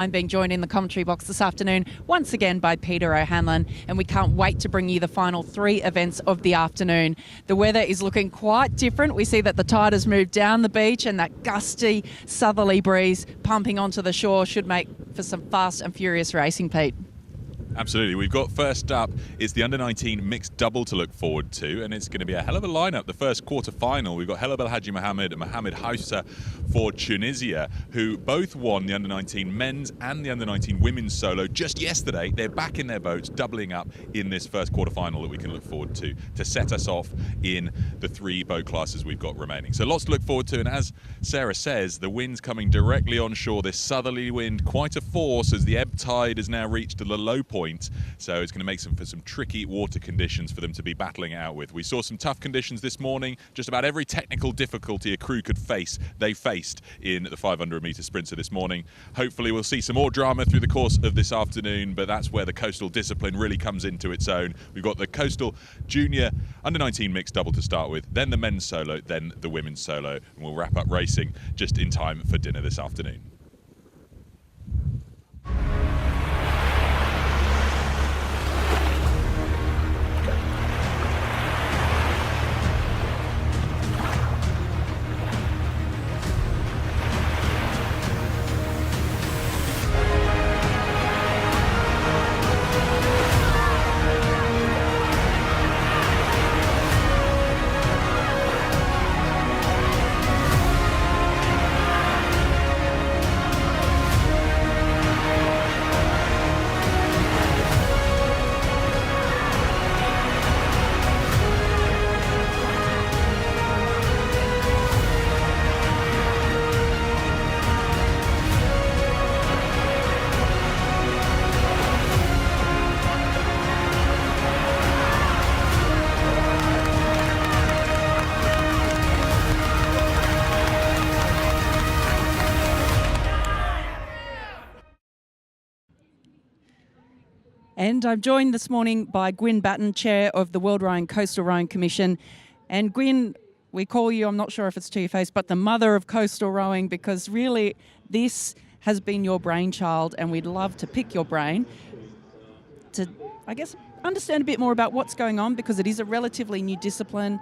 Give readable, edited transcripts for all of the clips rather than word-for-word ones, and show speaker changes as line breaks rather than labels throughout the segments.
I'm being joined in the commentary box this afternoon once again by Peter O'Hanlon, and we can't wait to bring you the final three events of the afternoon. The weather is looking quite different. We see that the tide has moved down the beach, and that gusty southerly breeze pumping onto the shore should make for some fast and furious racing, Pete.
Absolutely. We've got first up is the under-19 mixed double to look forward to, and it's going to be a hell of a lineup. The first quarter-final, we've got Helab El Hadji Mohammed and Mohamed Houssa for Tunisia, who both won the under-19 men's and the under-19 women's solo just yesterday. They're back in their boats, doubling up in this first quarter-final that we can look forward to set us off in the three boat classes we've got remaining. So lots to look forward to, and as Sarah says, the wind's coming directly on shore. This southerly wind, quite a force, as the ebb tide has now reached the low point. So it's going to make for some tricky water conditions for them to be battling it out with. We saw some tough conditions this morning. Just about every technical difficulty a crew could face, they faced in the 500-metre sprinter this morning. Hopefully we'll see some more drama through the course of this afternoon, but that's where the coastal discipline really comes into its own. We've got the coastal junior under-19 mixed double to start with, then the men's solo, then the women's solo, and we'll wrap up racing just in time for dinner this afternoon.
And I'm joined this morning by Gwyn Batten, Chair of the World Rowing Coastal Rowing Commission. And Gwyn, we call you, I'm not sure if it's to your face, but the mother of coastal rowing, because really this has been your brainchild, and we'd love to pick your brain to, I guess, understand a bit more about what's going on, because it is a relatively new discipline.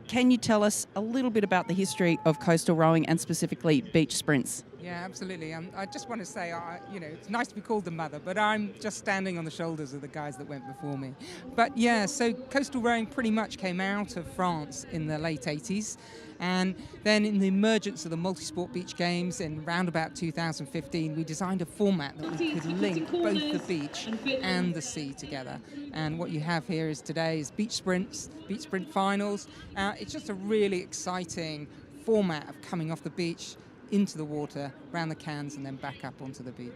Can you tell us a little bit about the history of coastal rowing and specifically beach sprints?
Yeah, absolutely. I just want to say, it's nice to be called the mother, but I'm just standing on the shoulders of the guys that went before me. But yeah, so coastal rowing pretty much came out of France in the late 80s. And then in the emergence of the multi-sport beach games in around about 2015, we designed a format that we could link both the beach and the sea together. And what you have here is today is beach sprints, beach sprint finals. It's just a really exciting format of coming off the beach into the water, around the cans, and then back up onto the beach.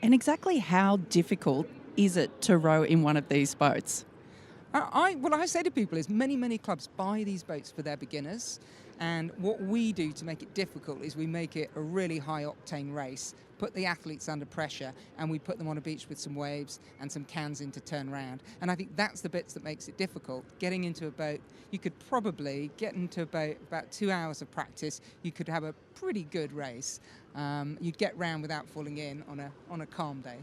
And exactly how difficult is it to row in one of these boats?
What I say to people is many clubs buy these boats for their beginners, and what we do to make it difficult is we make it a really high-octane race, put the athletes under pressure, and we put them on a beach with some waves and some cans in to turn around. And I think that's the bits that makes it difficult. Getting into a boat, you could probably get into a boat about 2 hours of practice, you could have a pretty good race. You'd get round without falling in on a calm day.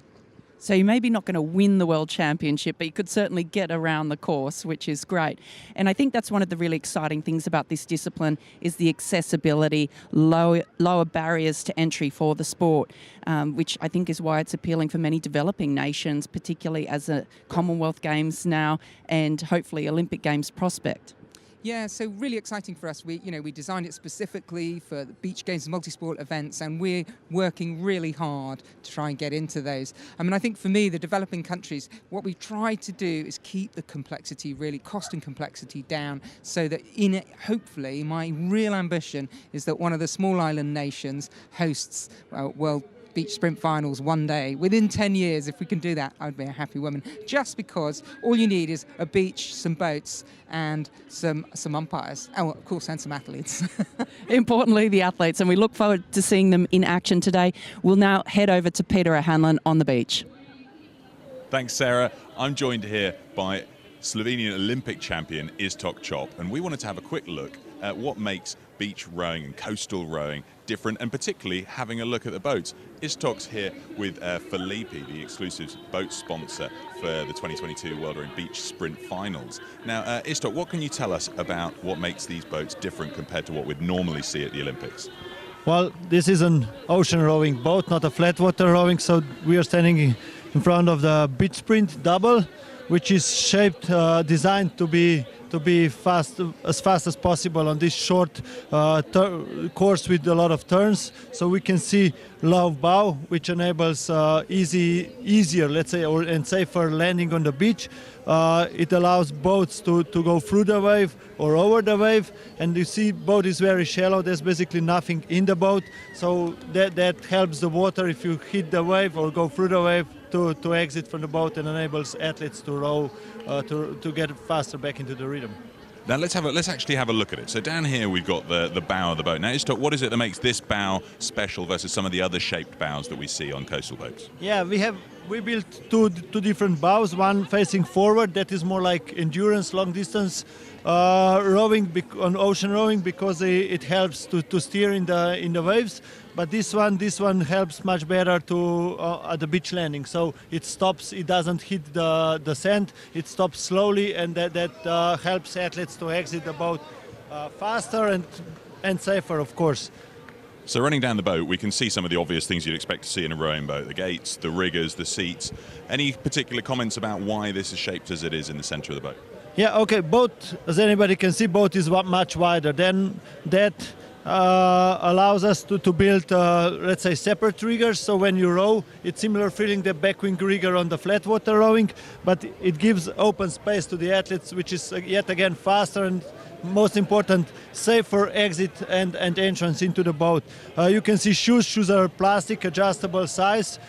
So you're maybe not going to win the World Championship, but you could certainly get around the course, which is great. And I think that's one of the really exciting things about this discipline is the accessibility, lower barriers to entry for the sport, which I think is why it's appealing for many developing nations, particularly as a Commonwealth Games now and hopefully Olympic Games prospect.
Yeah, so really exciting for us. We designed it specifically for the beach games and multi-sport events, and we're working really hard to try and get into those. I mean, I think for me, the developing countries, what we've tried to do is keep the complexity, really cost and complexity down, so that in it, hopefully, my real ambition is that one of the small island nations hosts World beach sprint finals one day. Within 10 years, if we can do that, I'd be a happy woman. Just because all you need is a beach, some boats, and some umpires. Oh, of course, and some athletes.
Importantly, the athletes, and we look forward to seeing them in action today. We'll now head over to Peter O'Hanlon on the beach.
Thanks, Sarah. I'm joined here by Slovenian Olympic champion Iztok Chop, and we wanted to have a quick look at what makes beach rowing and coastal rowing different, and particularly having a look at the boats. Istok's here with Felipe, the exclusive boat sponsor for the 2022 World Rowing Beach Sprint Finals. Now, Istok, what can you tell us about what makes these boats different compared to what we'd normally see at the Olympics?
Well, this is an ocean rowing boat, not a flat water rowing, so we are standing in front of the Beach Sprint Double, which is shaped, designed to be fast as possible on this short course with a lot of turns. So we can see low bow, which enables easier, let's say, and safer landing on the beach. It allows boats to go through the wave or over the wave, and you see boat is very shallow. There's basically nothing in the boat, so that helps the water if you hit the wave or go through the wave to exit from the boat, and enables athletes to row to get faster back into the rhythm.
Now let's actually have a look at it. So down here we've got the bow of the boat. Now, Istok, what is it that makes this bow special versus some of the other shaped bows that we see on coastal boats?
Yeah, we built two different bows. One facing forward, that is more like endurance, long distance rowing on ocean rowing, because it helps to steer in the waves. But this one helps much better at the beach landing. So it stops, it doesn't hit the sand, it stops slowly, and that helps athletes to exit the boat faster and safer, of course.
So running down the boat, we can see some of the obvious things you'd expect to see in a rowing boat: the gates, the riggers, the seats. Any particular comments about why this is shaped as it is in the center of the boat?
Yeah, okay, boat, as anybody can see, boat is much wider. Then that allows us to build, let's say, separate riggers. So when you row, it's similar feeling the backwing rigger on the flat water rowing, but it gives open space to the athletes, which is yet again faster and, most important, safer exit and entrance into the boat. You can see shoes are plastic, adjustable size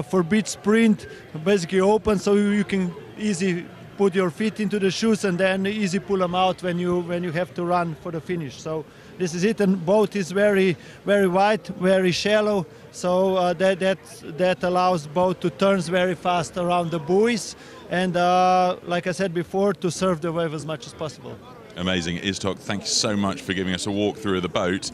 for beach sprint, basically open, so you can easily put your feet into the shoes and then easy pull them out when you have to run for the finish. So this is it, and boat is very, very wide, very shallow, so that allows boat to turn very fast around the buoys, and like I said before, to serve the wave as much as possible.
Amazing. Istok, thank you so much for giving us a walk through of the boat.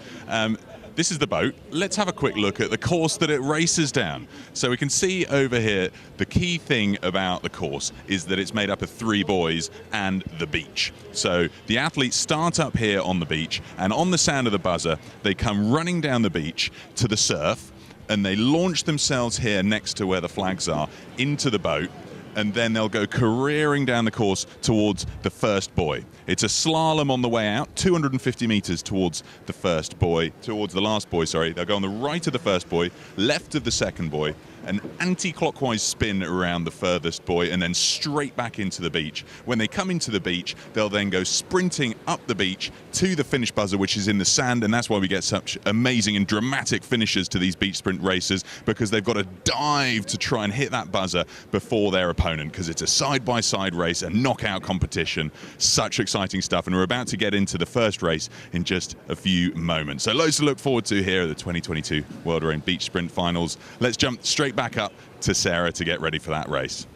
This is the boat. Let's have a quick look at the course that it races down. So we can see over here, the key thing about the course is that it's made up of 3 buoys and the beach. So the athletes start up here on the beach, and on the sound of the buzzer, they come running down the beach to the surf, and they launch themselves here next to where the flags are into the boat, and then they'll go careering down the course towards the first buoy. It's a slalom on the way out, 250 meters towards the first buoy, towards the last buoy, sorry. They'll go on the right of the first buoy, left of the second buoy, an anti-clockwise spin around the furthest buoy, and then straight back into the beach. When they come into the beach, they'll then go sprinting up the beach to the finish buzzer, which is in the sand, and that's why we get such amazing and dramatic finishes to these beach sprint races, because they've got to dive to try and hit that buzzer before their opponent, because it's a side-by-side race, a knockout competition. Such exciting stuff, and we're about to get into the first race in just a few moments. So loads to look forward to here at the 2022 World Rowing Beach Sprint Finals. Let's jump straight back up to Sarah to get ready for that race.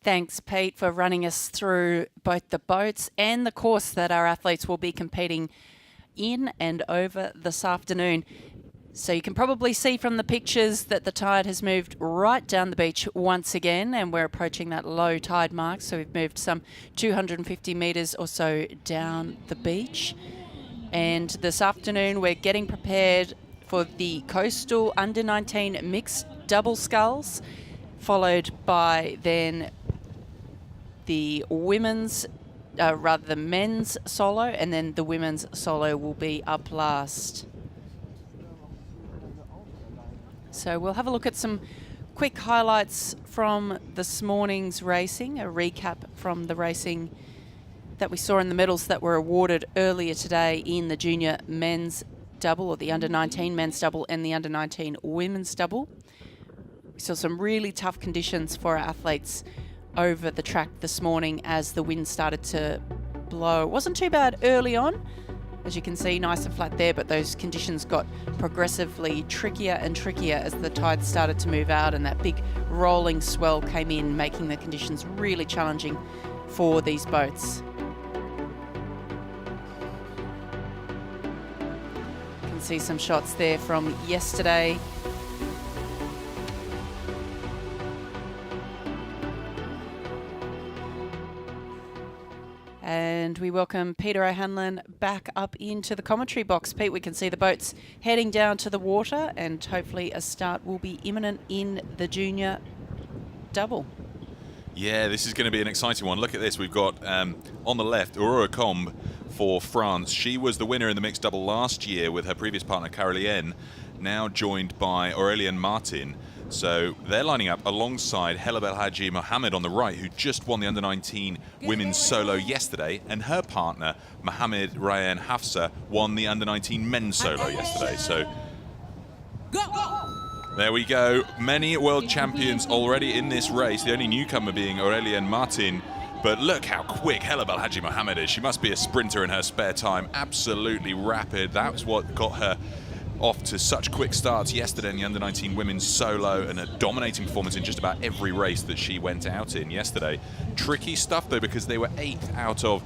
Thanks, Pete, for running us through both the boats and the course that our athletes will be competing in and over this afternoon. So you can probably see from the pictures that the tide has moved right down the beach once again, and we're approaching that low tide mark. So we've moved some 250 metres or so down the beach. And this afternoon we're getting prepared for the coastal under-19 mixed double sculls, followed by then the women's, the men's solo, and then the women's solo will be up last. So we'll have a look at some quick highlights from this morning's racing, a recap from the racing that we saw in the medals that were awarded earlier today in the junior men's double, or the under-19 men's double and the under-19 women's double. We saw some really tough conditions for our athletes over the track this morning as the wind started to blow. It wasn't too bad early on, as you can see, nice and flat there, but those conditions got progressively trickier and trickier as the tide started to move out and that big rolling swell came in, making the conditions really challenging for these boats. see some shots there from yesterday. And we welcome Peter O'Hanlon back up into the commentary box. Pete, we can see the boats heading down to the water, and hopefully a start will be imminent in the junior double.
Yeah, this is going to be an exciting one. Look at this. We've got on the left, Aurora Combe for France. She was the winner in the mixed double last year with her previous partner, Caroline, now joined by Aurélien Martin. So they're lining up alongside Hela Belhaji Mohammed on the right, who just won the under-19 women's solo yesterday, and her partner, Mohammed Ryan Hafsa, won the under-19 men's solo yesterday. So there we go. Many world champions already in this race, the only newcomer being Aurélien Martin. But look how quick Hela Belhaji Mohammed is. She must be a sprinter in her spare time. Absolutely rapid. That was what got her off to such quick starts yesterday in the under-19 women's solo, and a dominating performance in just about every race that she went out in yesterday. Tricky stuff though, because they were 8th out of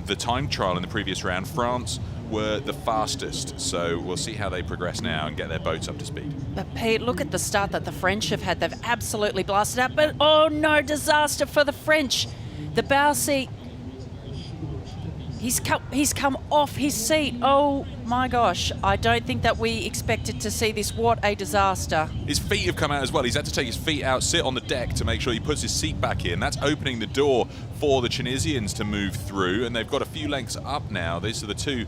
the time trial in the previous round. France were the fastest, so we'll see how they progress now and get their boats up to speed.
But Pete, look at the start that the French have had. They've absolutely blasted out, but oh no, disaster for the French. The bow seat, he's come off his seat. Oh my gosh, I don't think that we expected to see this. What a disaster.
His feet have come out as well. He's had to take his feet out, sit on the deck to make sure he puts his seat back in. That's opening the door for the Tunisians to move through, and they've got a few lengths up now. These are the two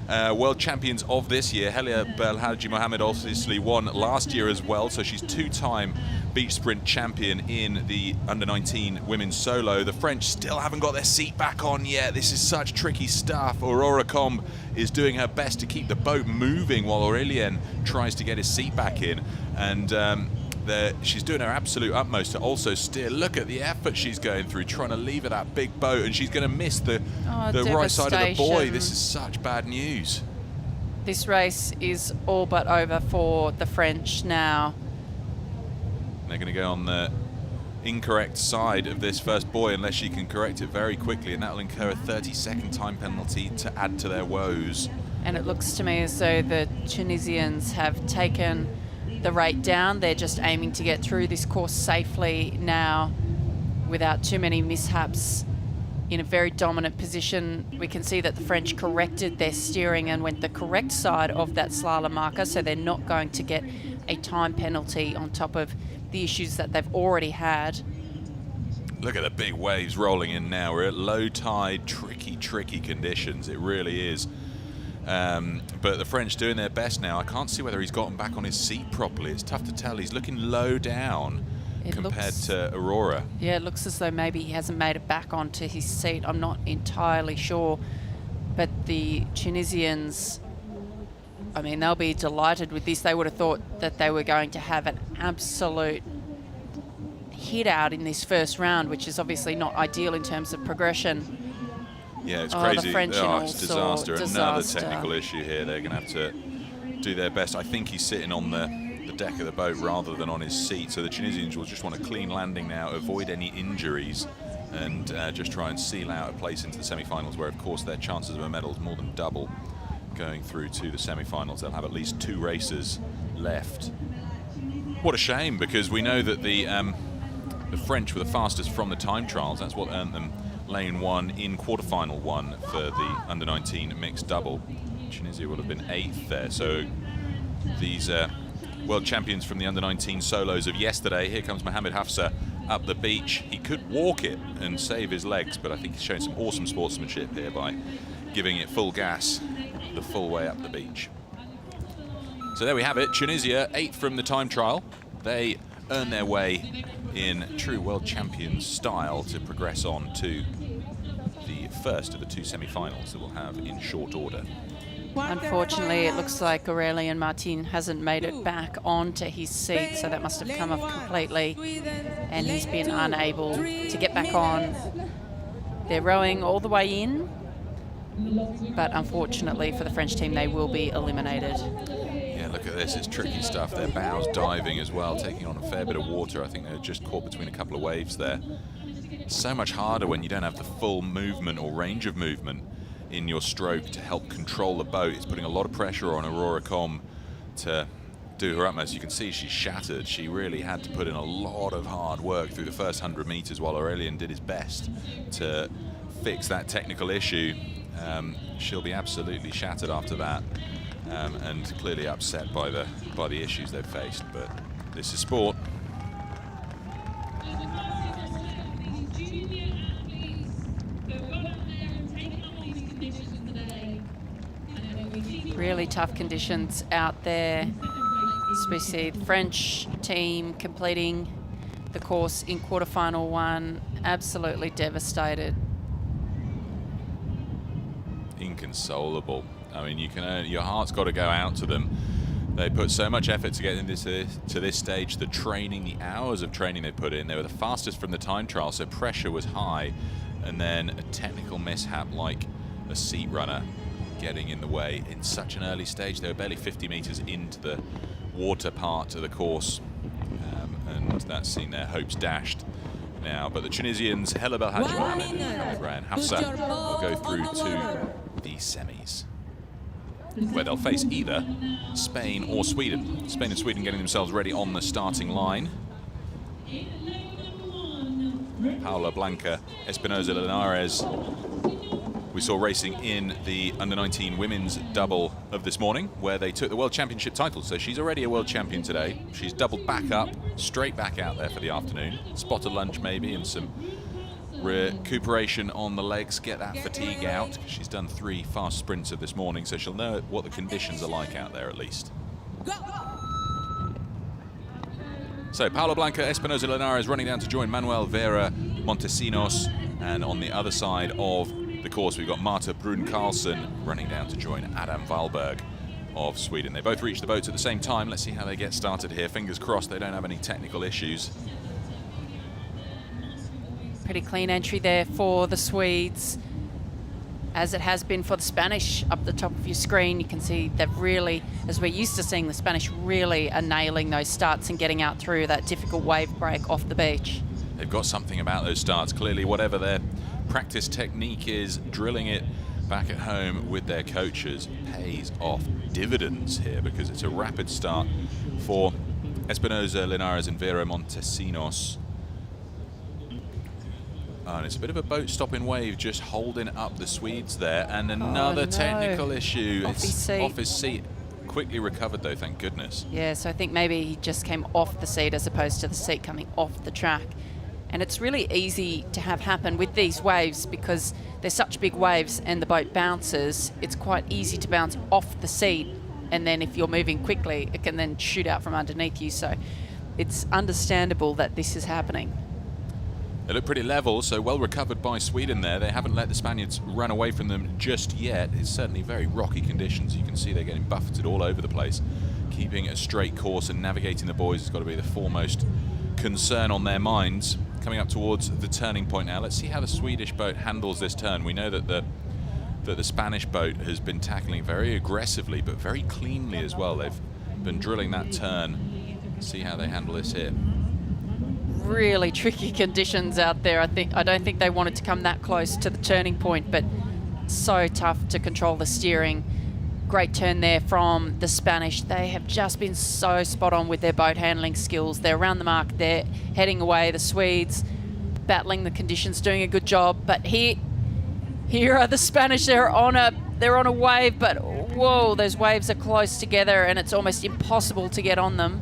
world champions of this year. Hela Belhaji Mohammed obviously won last year as well, so she's 2-time beach sprint champion in the under-19 women's solo. The French still haven't got their seat back on yet. This is such tricky stuff. Aurora Combe is doing her best to keep the boat moving while Aurélien tries to get his seat back in, and she's doing her absolute utmost to also steer. Look at the effort she's going through, trying to lever that big boat, and she's going to miss the right side of the buoy. This is such bad news.
This race is all but over for the French now.
They're going to go on the incorrect side of this first buoy unless she can correct it very quickly, and that will incur a 30-second time penalty to add to their woes.
And it looks to me as though the Tunisians have taken the rate down. They're just aiming to get through this course safely now without too many mishaps. In a very dominant position, we can see that the French corrected their steering and went the correct side of that slalom marker, so they're not going to get a time penalty on top of the issues that they've already had.
Look at the big waves rolling in now. We're at low tide, tricky conditions. It really is. But the French doing their best now. I can't see whether he's gotten back on his seat properly. It's tough to tell. He's looking low down compared to Aurora.
Yeah, it looks as though maybe he hasn't made it back onto his seat. I'm not entirely sure. But the Tunisians, I mean, they'll be delighted with this. They would have thought that they were going to have an absolute hit out in this first round, which is obviously not ideal in terms of progression.
Yeah, it's crazy.
The French
it's disaster. Another technical issue here. They're going to have to do their best. I think he's sitting on the deck of the boat rather than on his seat. So the Tunisians will just want a clean landing now, avoid any injuries, and just try and seal out a place into the semi-finals, where, of course, their chances of a medal is more than double going through to the semi-finals. They'll have at least 2 races left. What a shame, because we know that the French were the fastest from the time trials. That's what earned them lane 1 in quarterfinal 1 for the under-19 mixed double. Tunisia would have been 8th there. So these world champions from the under-19 solos of yesterday. Here comes Mohammed Hafsa up the beach. He could walk it and save his legs, but I think he's shown some awesome sportsmanship here by giving it full gas the full way up the beach. So there we have it. Tunisia, 8th from the time trial. They earn their way in true world champion style to progress on to the first of the 2 semi-finals that we'll have in short order.
Unfortunately, it looks like Aurélien Martin hasn't made it back onto his seat, so that must have come off completely, and he's been unable to get back on. They're rowing all the way in, but unfortunately for the French team, they will be eliminated.
Yeah, look at this. It's tricky stuff. Their bows diving as well, taking on a fair bit of water. I think they're just caught between a couple of waves there. It's so much harder when you don't have the full movement or range of movement in your stroke to help control the boat. It's putting a lot of pressure on Aurora Com to do her utmost. You can see she's shattered. She really had to put in a lot of hard work through the first 100 meters while Aurelian did his best to fix that technical issue. She'll be absolutely shattered after that, and clearly upset by the issues they've faced, but this is sport.
Really tough conditions out there. As we see the French team completing the course in quarterfinal 1, absolutely devastated.
Inconsolable. I mean, your heart's got to go out to them. They put so much effort to get to this stage. The training, the hours of training they put in, they were the fastest from the time trial, so pressure was high, and then a technical mishap like a seat runner getting in the way in such an early stage. They were barely 50 meters into the water part of the course, and that's seen their hopes dashed now. But the Tunisians, Hella Belhaji Mohamed and Hafsa, will go through to the semis, where they'll face either Spain or Sweden. Spain and Sweden getting themselves ready on the starting line. Paula Blanca, Espinosa Linares, we saw racing in the under-19 women's double of this morning, where they took the World Championship title. So she's already a world champion today. She's doubled back up, straight back out there for the afternoon. Spot a lunch maybe and some recuperation on the legs, get that fatigue out. She's done 3 fast sprints of this morning, so she'll know what the conditions are like out there at least. So Paula Blanca, Espinosa Linares running down to join Manuel Vera Montesinos, and on the other side of the course we've got Marta Brun Carlsen running down to join Adam Wahlberg of Sweden. They both reached the boats at the same time. Let's see how they get started here. Fingers crossed they don't have any technical issues.
Pretty clean entry there for the Swedes, as it has been for the Spanish. Up the top of your screen, you can see they've really, as we're used to seeing, the Spanish really are nailing those starts and getting out through that difficult wave break off the beach.
They've got something about those starts. Clearly, whatever their practice technique is, drilling it back at home with their coaches pays off dividends here, because it's a rapid start for Espinosa Linares and Vera Montesinos. And it's a bit of a boat stopping wave just holding up the Swedes there, and another technical issue. It's off his seat. Quickly recovered though, thank goodness.
Yeah, so I think maybe he just came off the seat as opposed to the seat coming off the track. And it's really easy to have happen with these waves, because they're such big waves and the boat bounces. It's quite easy to bounce off the seat, and then if you're moving quickly, it can then shoot out from underneath you. So it's understandable that this is happening.
They look pretty level, so well recovered by Sweden there. They haven't let the Spaniards run away from them just yet. It's certainly very rocky conditions. You can see they're getting buffeted all over the place. Keeping a straight course and navigating the buoys has got to be the foremost concern on their minds. Coming up towards the turning point now. Let's see how the Swedish boat handles this turn. We know that the Spanish boat has been tackling very aggressively, but very cleanly as well. They've been drilling that turn. See how they handle this here.
Really tricky conditions out there. I don't think they wanted to come that close to the turning point, but so tough to control the steering. Great turn there from the Spanish. They have just been so spot on with their boat handling skills. They're around the mark. They're heading away. The Swedes battling the conditions, doing a good job. But here are the Spanish. They're on a wave, but whoa, those waves are close together and it's almost impossible to get on them.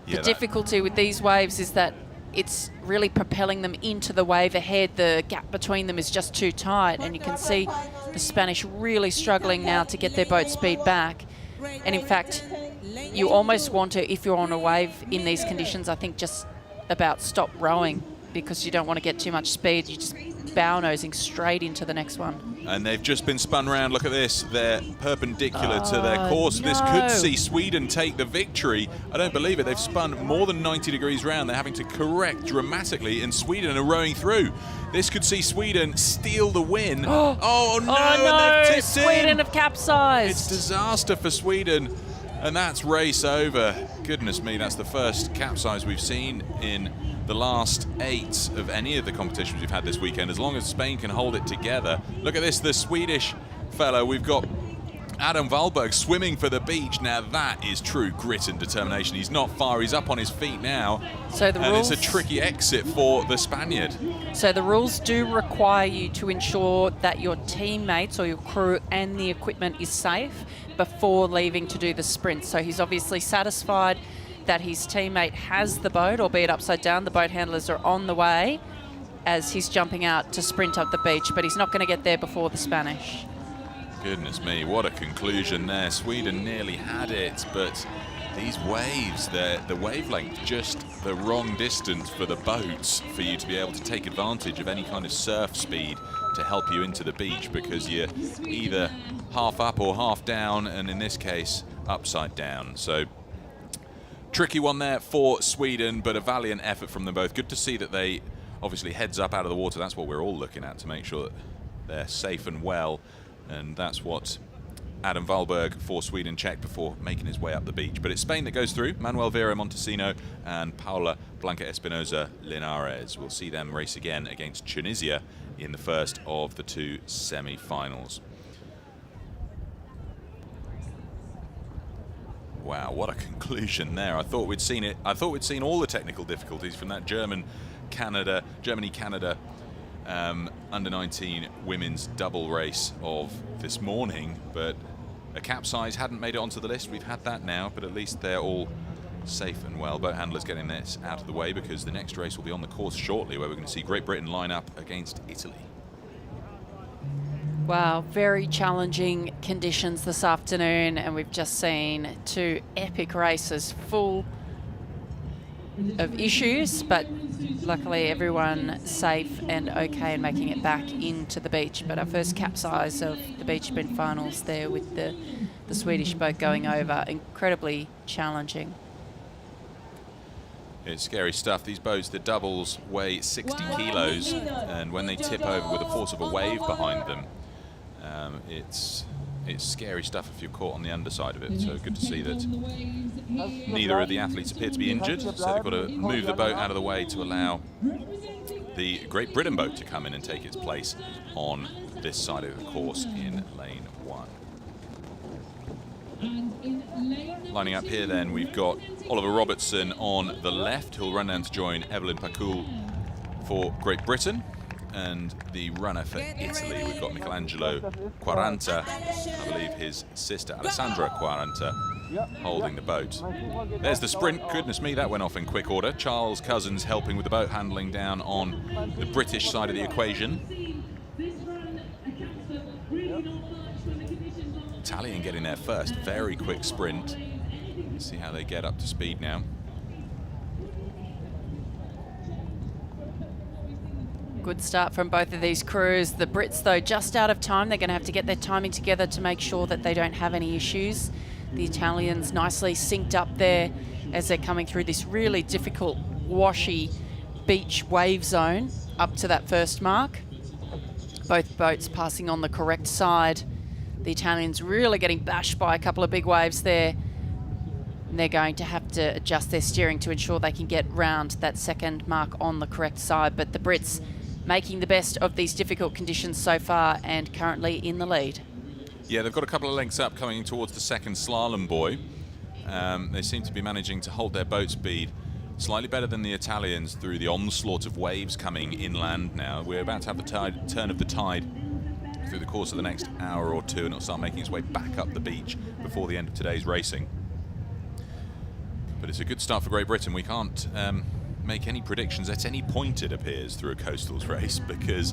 The difficulty with these waves is that it's really propelling them into the wave ahead. The gap between them is just too tight, and you can see the Spanish really struggling now to get their boat speed back. And in fact, you almost want to, if you're on a wave in these conditions, I think just about stop rowing, because you don't want to get too much speed. You just bow nosing straight into the next one.
And they've just been spun round. Look at this. They're perpendicular to their course. No. This could see Sweden take the victory. I don't believe it. They've spun more than 90 degrees round. They're having to correct dramatically, and Sweden are rowing through. This could see Sweden steal the win. Oh no!
Oh no!
And they've tipped
Sweden have capsized.
It's disaster for Sweden. And that's race over. Goodness me, that's the first capsize we've seen in the last 8 of any of the competitions we've had this weekend. As long as Spain can hold it together. Look at this, the Swedish fellow. We've got Adam Wahlberg swimming for the beach. Now that is true grit and determination. He's not far, he's up on his feet now.
So the rules,
it's a tricky exit for the Spaniard.
So the rules do require you to ensure that your teammates or your crew and the equipment is safe before leaving to do the sprint. So he's obviously satisfied that his teammate has the boat, albeit upside down. The boat handlers are on the way as he's jumping out to sprint up the beach, but he's not going to get there before the Spanish.
Goodness me, what a conclusion there. Sweden nearly had it, but these waves, the wavelength, just the wrong distance for the boats for you to be able to take advantage of any kind of surf speed to help you into the beach, because you're either half up or half down, and in this case, upside down. So tricky one there for Sweden, but a valiant effort from them both. Good to see that they obviously heads up out of the water. That's what we're all looking at, to make sure that they're safe and well. And that's what Adam Wahlberg for Sweden checked before making his way up the beach. But it's Spain that goes through. Manuel Vera Montesino and Paula Blanca Espinosa Linares. We'll see them race again against Tunisia in the first of the 2 semi-finals. Wow, what a conclusion there. I thought we'd seen it. I thought we'd seen all the technical difficulties from that Germany-Canada under-19 women's double race of this morning, but a capsize hadn't made it onto the list. We've had that now, but at least they're all safe and well. Boat handlers getting this out of the way, because the next race will be on the course shortly, where we're going to see Great Britain line up against Italy.
Wow, very challenging conditions this afternoon, and we've just seen 2 epic races full of issues, but luckily everyone safe and okay and making it back into the beach. But our first capsize of the beach sprint finals there, with the Swedish boat going over. Incredibly challenging.
It's scary stuff. These boats, the doubles, weigh 60 kilos, and when they tip over with the force of a wave behind them, it's scary stuff if you're caught on the underside of it. So good to see that neither of the athletes appear to be injured, so they've got to move the boat out of the way to allow the Great Britain boat to come in and take its place on this side of the course in lane 1. Lining up here then, we've got Oliver Robertson on the left, who'll run down to join Evelyn Pakul for Great Britain. And the runner for Italy, we've got Michelangelo Quaranta, I believe his sister Alessandra Quaranta, holding the boat. There's the sprint. Goodness me, that went off in quick order. Charles Cousins helping with the boat handling down on the British side of the equation. Italian getting there first. Very quick sprint. Let's see how they get up to speed now.
Good start from both of these crews. The Brits, though, just out of time. They're going to have to get their timing together to make sure that they don't have any issues. The Italians nicely synced up there as they're coming through this really difficult, washy beach wave zone up to that first mark. Both boats passing on the correct side. The Italians really getting bashed by a couple of big waves there. And they're going to have to adjust their steering to ensure they can get round that second mark on the correct side. But the Brits making the best of these difficult conditions so far and currently in the lead.
Yeah, they've got a couple of lengths up coming towards the second slalom buoy. They seem to be managing to hold their boat speed slightly better than the Italians through the onslaught of waves coming inland now. We're about to have the turn of the tide through the course of the next hour or two, and it'll start making its way back up the beach before the end of today's racing. But it's a good start for Great Britain. We can't make any predictions at any point, it appears, through a coastals race, because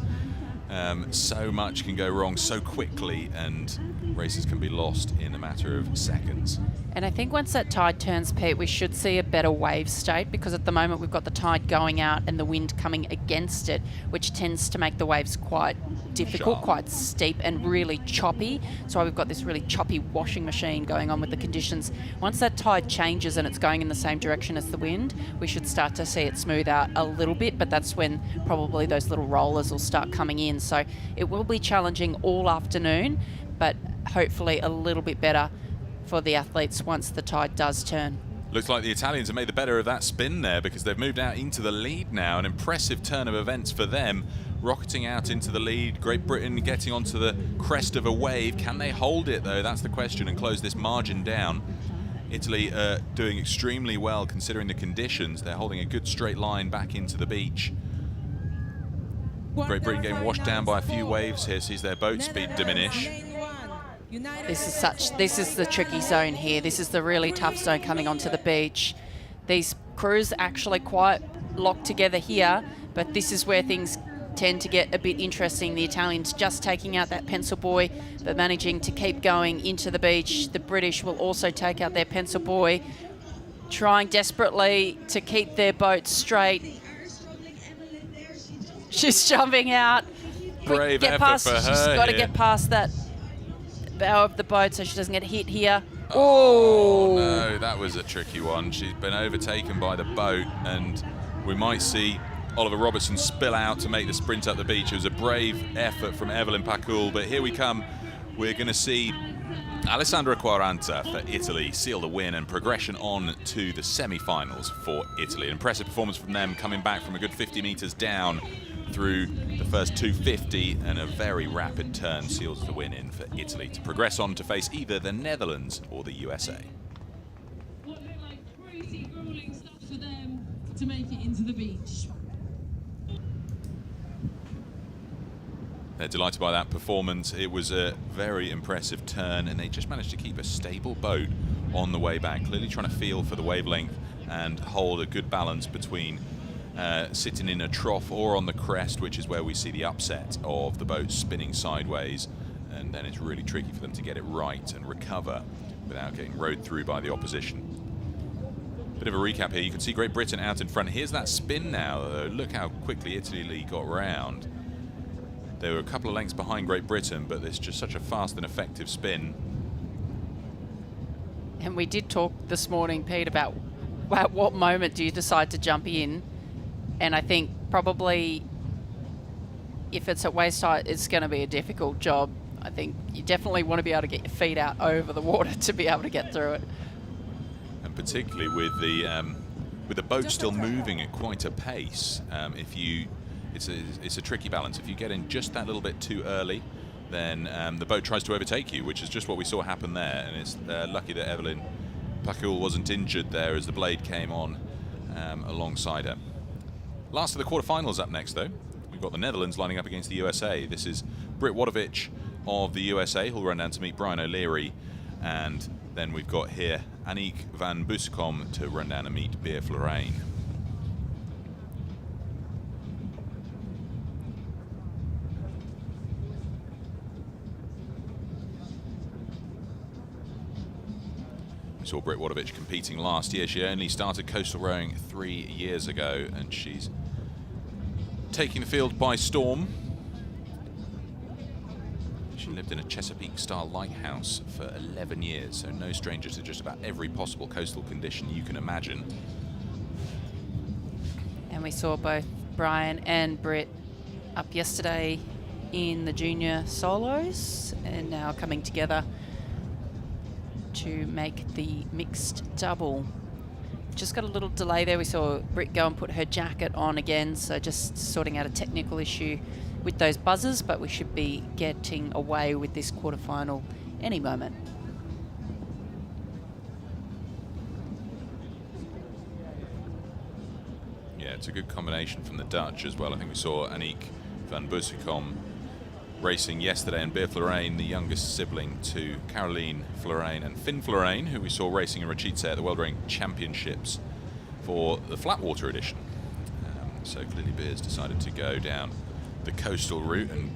so much can go wrong so quickly, and races can be lost in a matter of seconds.
And I think once that tide turns, Pete, we should see a better wave state, because at the moment we've got the tide going out and the wind coming against it, which tends to make the waves quite difficult,
sharp,
quite steep and really choppy. So we've got this really choppy washing machine going on with the conditions. Once that tide changes and it's going in the same direction as the wind, we should start to see it smooth out a little bit, but that's when probably those little rollers will start coming in. So it will be challenging all afternoon, but hopefully a little bit better for the athletes once the tide does turn.
Looks like the Italians have made the better of that spin there, because they've moved out into the lead now. An impressive turn of events for them, rocketing out into the lead. Great Britain getting onto the crest of a wave. Can they hold it, though? That's the question, and close this margin down. Italy doing extremely well considering the conditions. They're holding a good straight line back into the beach. Great Britain getting washed down by a few waves here, sees their boat speed diminish.
This is the tricky zone here. This is the really tough zone coming onto the beach. These crews actually quite locked together here, but this is where things tend to get a bit interesting. The Italians just taking out that pencil buoy, but managing to keep going into the beach. The British will also take out their pencil buoy, trying desperately to keep their boat straight. She's jumping out.
Brave effort for her.
She's got to get past that bow of the boat so she doesn't get hit here. Oh
no, that was a tricky one. She's been overtaken by the boat, and we might see Oliver Robertson spill out to make the sprint up the beach. It was a brave effort from Evelyn Pakul, but here we come. We're going to see Alessandra Quaranta for Italy seal the win and progression on to the semi-finals for Italy. An impressive performance from them, coming back from a good 50 meters down through the first 250, and a very rapid turn seals the win in for Italy to progress on to face either the Netherlands or the USA.
What looked like crazy grueling stuff for them to make it into the beach.
They're delighted by that performance. It was a very impressive turn, and they just managed to keep a stable boat on the way back, clearly trying to feel for the wavelength and hold a good balance between sitting in a trough or on the crest, which is where we see the upset of the boat spinning sideways, and then it's really tricky for them to get it right and recover without getting rowed through by the opposition. Bit of a recap here. You can see Great Britain out in front. Here's that spin now, though. Look how quickly Italy got round. They were a couple of lengths behind Great Britain, but it's just such a fast and effective spin.
And we did talk this morning, Pete, about at what moment do you decide to jump in? And I think probably if it's at waist height, it's going to be a difficult job. I think you definitely want to be able to get your feet out over the water to be able to get through it.
And particularly with the boat still moving at quite a pace, it's a tricky balance. If you get in just that little bit too early, then the boat tries to overtake you, which is just what we saw happen there. And it's lucky that Evelyn Pakul wasn't injured there as the blade came on alongside her. Last of the quarterfinals up next, though. We've got the Netherlands lining up against the USA. This is Britt Wadowicz of the USA, who'll run down to meet Brian O'Leary. And then we've got here Aniek van Bussum to run down and meet Beer Florijn. We saw Britt Wadowicz competing last year. She only started coastal rowing 3 years ago, and she's taking the field by storm. She lived in a Chesapeake-style lighthouse for 11 years, so no stranger to just about every possible coastal condition you can imagine.
And we saw both Brian and Britt up yesterday in the junior solos, and now coming together to make the mixed double. Just got a little delay there. We saw Britt go and put her jacket on again, so just sorting out a technical issue with those buzzers, but we should be getting away with this quarterfinal any moment.
Yeah, it's a good combination from the Dutch as well. I think we saw Aniek van Bussum racing yesterday, and Beer Florijn, the youngest sibling to Caroline Florijn and Finn Florijn, who we saw racing in Rachitze at the World Rowing Championships for the Flatwater edition. So clearly Beer's decided to go down the coastal route, and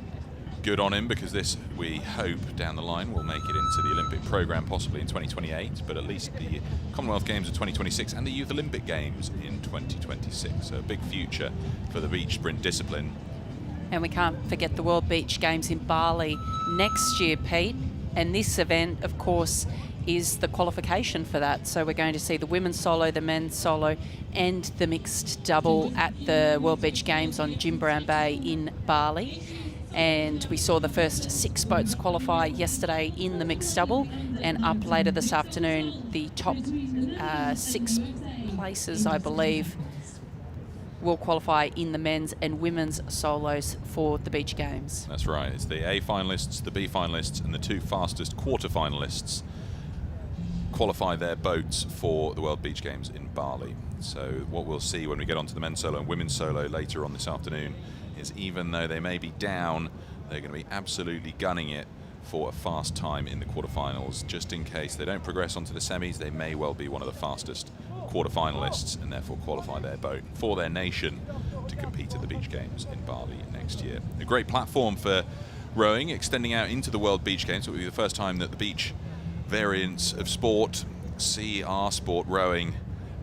good on him, because this, we hope, down the line will make it into the Olympic programme possibly in 2028, but at least the Commonwealth Games of 2026 and the Youth Olympic Games in 2026. So a big future for the beach sprint discipline.
And we can't forget the World Beach Games in Bali next year, Pete. And this event, of course, is the qualification for that. So we're going to see the women's solo, the men's solo, and the mixed double at the World Beach Games on Jimbaran Bay in Bali. And we saw the first 6 boats qualify yesterday in the mixed double, and up later this afternoon, the top 6 places, I believe, will qualify in the men's and women's solos for the beach games.
That's right. It's the A finalists, the B finalists, and the 2 fastest quarter finalists qualify their boats for the World Beach Games in Bali. So what we'll see when we get onto the men's solo and women's solo later on this afternoon is, even though they may be down, they're going to be absolutely gunning it for a fast time in the quarterfinals. Just in case they don't progress onto the semis, they may well be one of the fastest quarterfinalists and therefore qualify their boat for their nation to compete at the Beach Games in Bali next year. A great platform for rowing, extending out into the World Beach Games. It will be the first time that the beach variants of sport see our sport, rowing,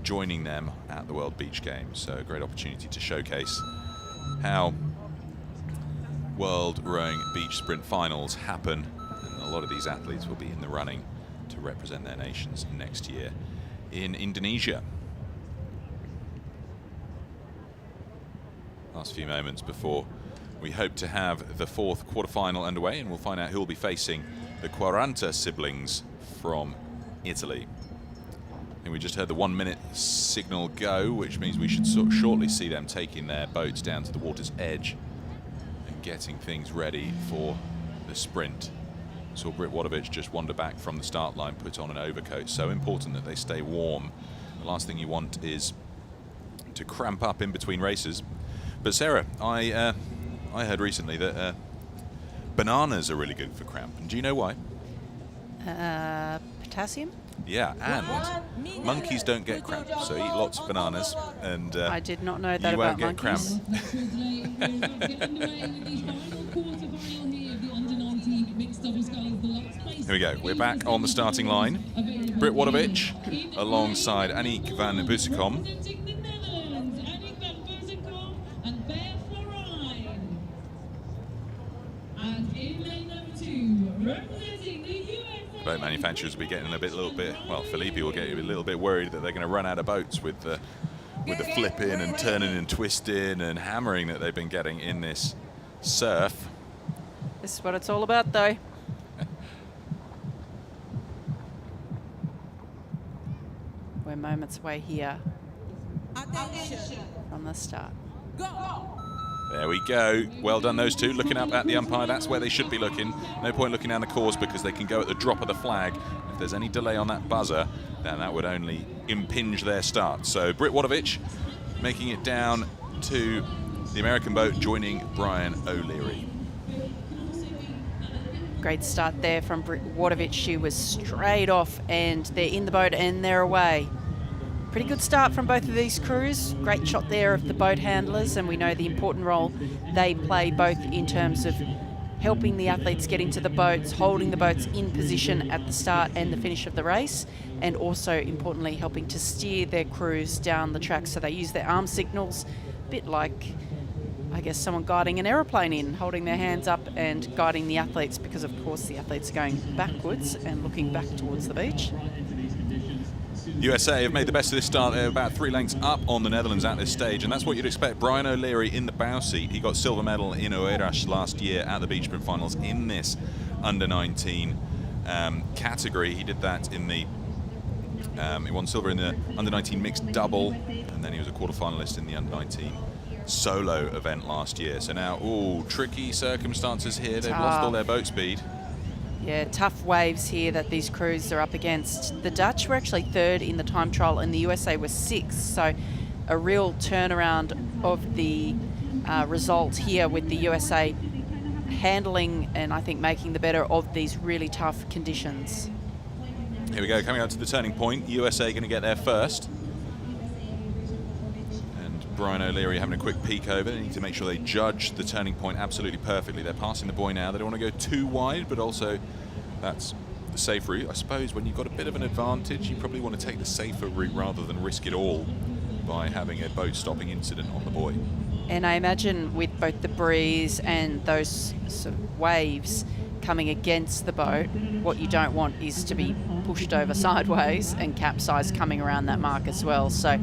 joining them at the World Beach Games. So a great opportunity to showcase how World Rowing Beach Sprint Finals happen, and a lot of these athletes will be in the running to represent their nations next year in Indonesia. Last few moments before we hope to have the 4th quarterfinal underway, and we'll find out who will be facing the Quaranta siblings from Italy. And we just heard the 1 minute signal go, which means we should shortly see them taking their boats down to the water's edge and getting things ready for the sprint. Saw Britt Wadovich just wander back from the start line, put on an overcoat. So important that they stay warm. The last thing you want is to cramp up in between races. But Sarah, I heard recently that bananas are really good for cramp. And do you know why?
Potassium?
Yeah, and monkeys don't get cramp, so eat lots of bananas, and
I did not know that
you
about
won't get
monkeys.
Here we go. We're back on the starting line. Britt Wadovich alongside Aniek van Busekom. Boat manufacturers will be getting a little bit. Well, Felipe will get a little bit worried that they're going to run out of boats with the flipping and turning and twisting and hammering that they've been getting in this surf.
This is what it's all about, though. We're moments away here from the start.
There we go. Well done, those two. Looking up at the umpire, that's where they should be looking. No point looking down the course because they can go at the drop of the flag. If there's any delay on that buzzer, then that would only impinge their start. So Britt Wadovich making it down to the American boat, joining Brian O'Leary.
Great start there from Britt Wadovich. She was straight off, and they're in the boat and they're away. Pretty good start from both of these crews. Great shot there of the boat handlers, and we know the important role they play both in terms of helping the athletes get into the boats, holding the boats in position at the start and the finish of the race, and also importantly helping to steer their crews down the track. So they use their arm signals, a bit like, I guess, someone guiding an aeroplane in, holding their hands up and guiding the athletes, because of course the athletes are going backwards and looking back towards the beach.
USA have made the best of this start. They're about 3 lengths up on the Netherlands at this stage, and that's what you'd expect. Brian O'Leary in the bow seat. He got silver medal in Oeiras last year at the Beach Sprint Finals in this under-19 category. He did that in the he won silver in the under-19 mixed double, and then he was a quarter-finalist in the under-19 solo event last year. So now, tricky circumstances here. They've lost all their boat speed.
Yeah, tough waves here that these crews are up against. The Dutch were actually 3rd in the time trial and the USA was 6th. So a real turnaround of the result here, with the USA handling and I think making the better of these really tough conditions.
Here we go, coming out to the turning point. USA going to get there first. And Brian O'Leary having a quick peek over. They need to make sure they judge the turning point absolutely perfectly. They're passing the buoy now. They don't want to go too wide, but also that's the safe route. I suppose when you've got a bit of an advantage, you probably want to take the safer route rather than risk it all by having a boat stopping incident on the buoy.
And I imagine with both the breeze and those sort of waves coming against the boat, what you don't want is to be pushed over sideways and capsize coming around that mark as well. So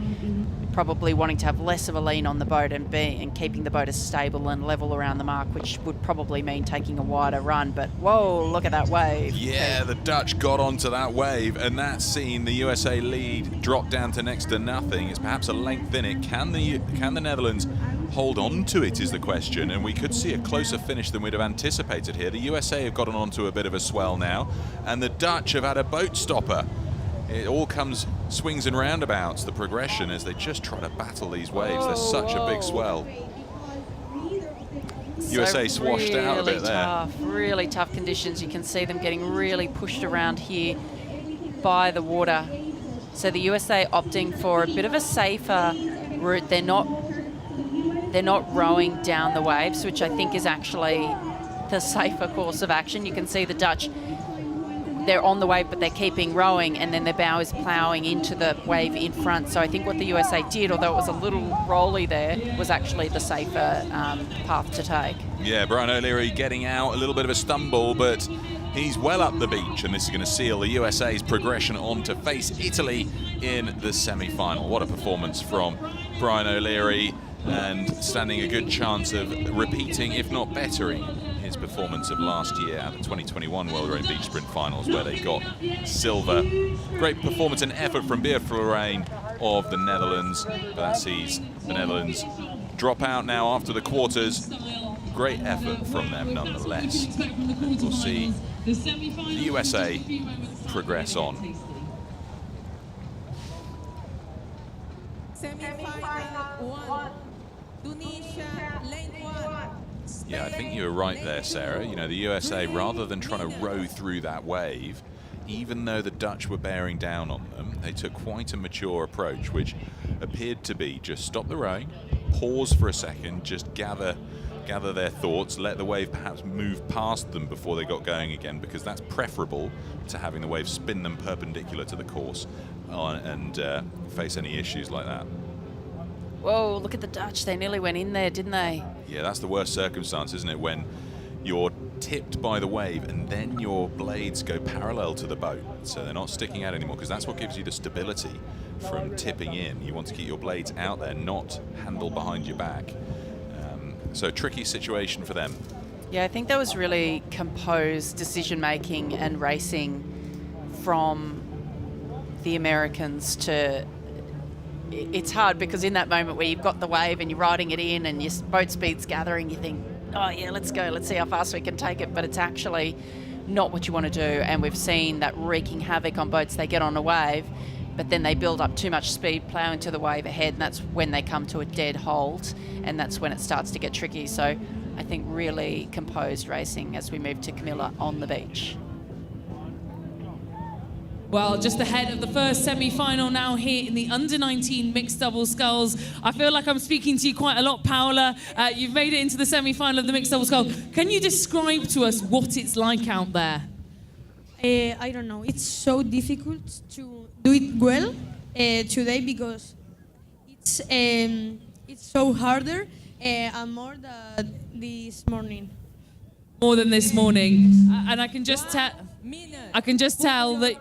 probably wanting to have less of a lean on the boat and keeping the boat as stable and level around the mark, which would probably mean taking a wider run. But whoa, look at that wave.
Yeah, the Dutch got onto that wave, and that's seen the USA lead drop down to next to nothing. It's perhaps a length in it. Can the Netherlands hold on to it is the question, and we could see a closer finish than we'd have anticipated here. The USA have gotten onto a bit of a swell now, and the Dutch have had a boat stopper. It all comes swings and roundabouts, the progression, as they just try to battle these waves. There's such a big swell. USA swashed out a bit there.
Really tough conditions. You can see them getting really pushed around here by the water. So the USA opting for a bit of a safer route. They're not rowing down the waves, which I think is actually the safer course of action. You can see the Dutch, they're on the wave, but they're keeping rowing, and then their bow is ploughing into the wave in front. So I think what the USA did, although it was a little rolly there, was actually the safer path to take.
Yeah, Brian O'Leary getting out, a little bit of a stumble, but he's well up the beach, and this is going to seal the USA's progression on to face Italy in the semi-final. What a performance from Brian O'Leary, and standing a good chance of repeating, if not bettering, his performance of last year at the 2021 World Rowing Beach Sprint Finals, where they got silver. Great performance and effort from Beer Florijn of the Netherlands, but that sees the Netherlands drop out now after the quarters. Great effort from them nonetheless. And we'll see the USA progress on. Yeah, I think you were right there, Sarah. You know, the USA, rather than trying to row through that wave, even though the Dutch were bearing down on them, they took quite a mature approach, which appeared to be just stop the rowing, pause for a second, just gather their thoughts, let the wave perhaps move past them before they got going again, because that's preferable to having the wave spin them perpendicular to the course and face any issues like that.
Whoa, look at the Dutch. They nearly went in there, didn't they?
Yeah, that's the worst circumstance, isn't it? When you're tipped by the wave and then your blades go parallel to the boat. So they're not sticking out anymore, because that's what gives you the stability from tipping in. You want to keep your blades out there, not handle behind your back. So tricky situation for them.
Yeah, I think that was really composed decision-making and racing from the Americans to... It's hard because in that moment where you've got the wave and you're riding it in and your boat speed's gathering, you think, oh yeah, let's go, let's see how fast we can take it. But it's actually not what you want to do. And we've seen that wreaking havoc on boats. They get on a wave, but then they build up too much speed, plough into the wave ahead, and that's when they come to a dead halt, and that's when it starts to get tricky. So I think really composed racing as we move to Camilla on the beach.
Well, just ahead of the first semi-final now here in the under-19 mixed double sculls. I feel like I'm speaking to you quite a lot, Paola. You've made it into the semi-final of the mixed double scull. Can you describe to us what it's like out there?
I don't know. It's so difficult to do it well today because it's so harder and more than this morning.
More than this morning, and I can just tell that.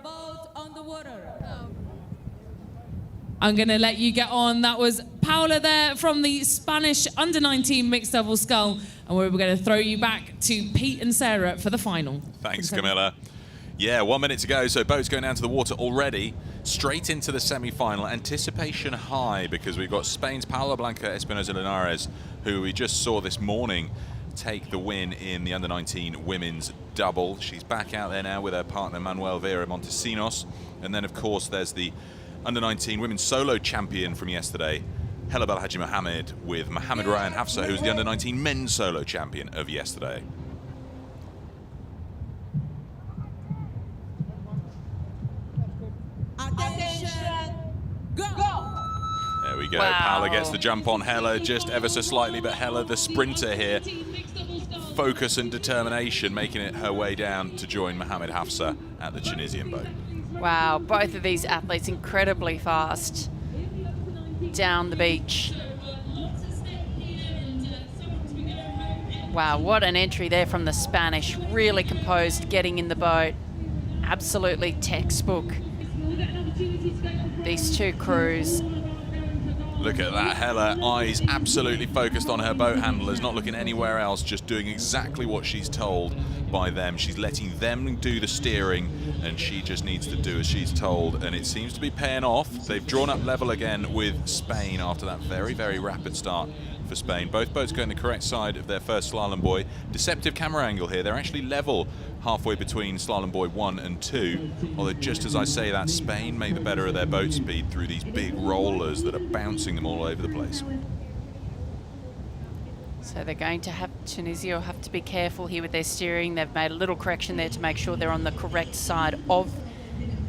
I'm going to let you get on. That was Paola there from the Spanish under-19 mixed double scull. And we're going to throw you back to Pete and Sarah for the final.
Thanks, Camilla. Yeah, 1 minute to go. So boats going down to the water already. Straight into the semi-final. Anticipation high because we've got Spain's Paula Blanca Espinosa Linares, who we just saw this morning take the win in the under-19 women's double. She's back out there now with her partner Manuel Vera Montesinos. And then, of course, there's the under-19 women's solo champion from yesterday, Helabel Haji Mohammed, with Mohammed Ryan Hafsa, who's the under-19 men's solo champion of yesterday.
Attention, go!
There we go.
Wow.
Paola gets the jump on Hella just ever so slightly, but Hella, the sprinter here, focus and determination, making it her way down to join Mohammed Hafsa at the Tunisian boat.
Wow, both of these athletes incredibly fast down the beach. Wow, what an entry there from the Spanish. Really composed, getting in the boat. Absolutely textbook. These two crews
Look at that, Hella, eyes absolutely focused on her boat handlers, not looking anywhere else, just doing exactly what she's told by them. She's letting them do the steering, and she just needs to do as she's told, and it seems to be paying off. They've drawn up level again with Spain after that very, very rapid start for Spain. Both boats going the correct side of their first slalom buoy. Deceptive camera angle here. They're actually level halfway between slalom buoy 1 and 2. Although just as I say that, Spain make the better of their boat speed through these big rollers that are bouncing them all over the place.
So they're going to have, Tunisia will have to be careful here with their steering. They've made a little correction there to make sure they're on the correct side of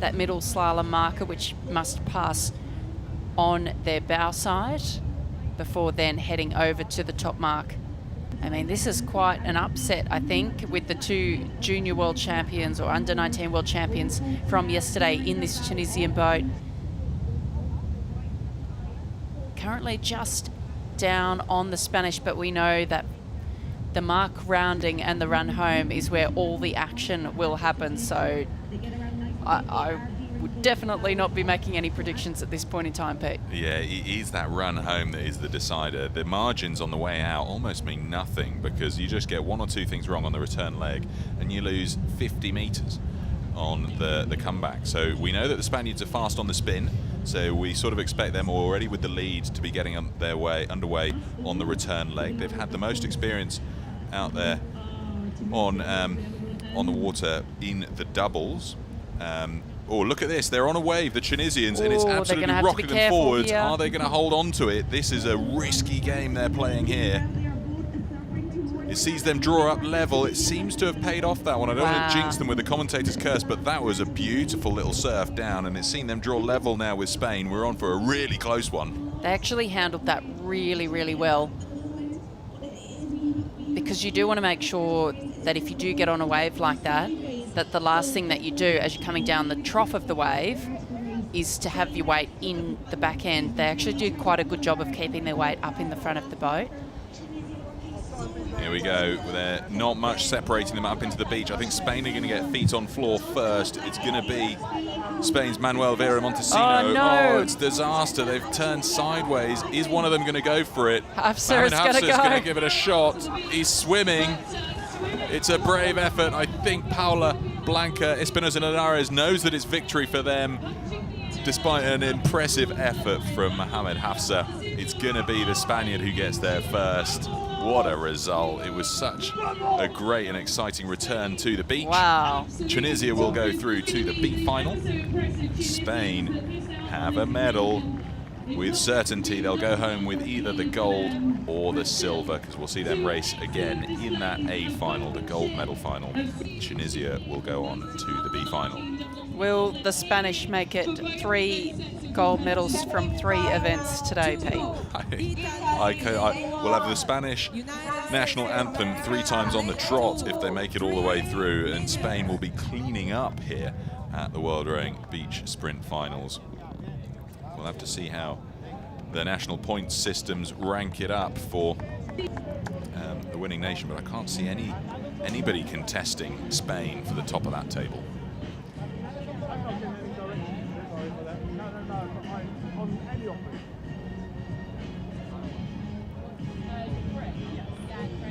that middle slalom marker, which must pass on their bow side before then heading over to the top mark. I mean, this is quite an upset, I think, with the two junior world champions or under 19 world champions from yesterday in this Tunisian boat. Currently just down on the Spanish, but we know that the mark rounding and the run home is where all the action will happen. So I would definitely not be making any predictions at this point in time, Pete.
Yeah, it is that run home that is the decider. The margins on the way out almost mean nothing because you just get one or two things wrong on the return leg and you lose 50 meters on the comeback. So we know that the Spaniards are fast on the spin, so we sort of expect them already with the lead to be getting underway on the return leg. They've had the most experience out there on the water in the doubles. Oh, look at this. They're on a wave, the Tunisians, and it's absolutely rocking them forward. Are they going to hold on to it? This is a risky game they're playing here. It sees them draw up level. It seems to have paid off that one. I don't want to jinx them with the commentator's curse, but that was a beautiful little surf down, and it's seen them draw level now with Spain. We're on for a really close one.
They actually handled that really, really well, because you do want to make sure that if you do get on a wave like that, that the last thing that you do as you're coming down the trough of the wave is to have your weight in the back end. They actually do quite a good job of keeping their weight up in the front of the boat.
Here we go. They're not much separating them up into the beach. I think Spain are going to get feet on floor first. It's going to be Spain's Manuel Vera Montesino.
Oh, no.
Oh, it's disaster. They've turned sideways. Is one of them going to go for it?
Hafsa's going
to give it a shot. He's swimming. It's a brave effort. I think Paula Blanca Espinosa Linares knows that it's victory for them. Despite an impressive effort from Mohamed Hafsa, it's going to be the Spaniard who gets there first. What a result. It was such a great and exciting return to the beach.
Wow.
Tunisia will go through to the B final. Spain have a medal. With certainty, they'll go home with either the gold or the silver, because we'll see them race again in that A final, the gold medal final. Tunisia will go on to the B final.
Will the Spanish make it 3 gold medals from 3 events today, Pete?
We'll have the Spanish national anthem 3 times on the trot if they make it all the way through, and Spain will be cleaning up here at the World Rowing Beach Sprint Finals. We'll have to see how the national points systems rank it up for the winning nation, but I can't see anybody contesting Spain for the top of that table.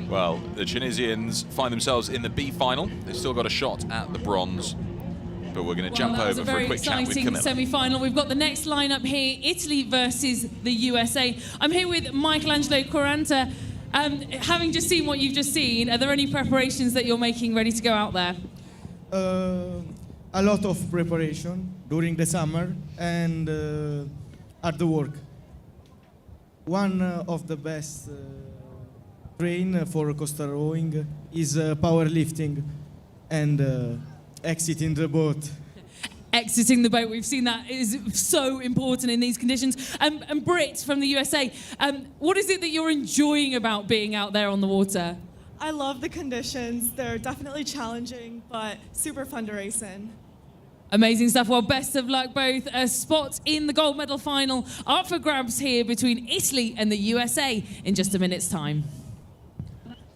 Well, the Tunisians find themselves in the B final. They've still got a shot at the bronze. But we're going to jump over for a quick chat with Camilla.
Very exciting semi-final. We've got the next lineup here, Italy versus the USA. I'm here with Michelangelo Quaranta. Having just seen what you've just seen, are there any preparations that you're making ready to go out there?
A lot of preparation during the summer and hard work. One of the best train for coastal rowing is powerlifting and exiting the boat.
Exiting the boat, we've seen that is so important in these conditions. And Britt from the USA, what is it that you're enjoying about being out there on the water?
I love the conditions. They're definitely challenging, but super fun to race in.
Amazing stuff. Well, best of luck both. A spot in the gold medal final up for grabs here between Italy and the USA in just a minute's time.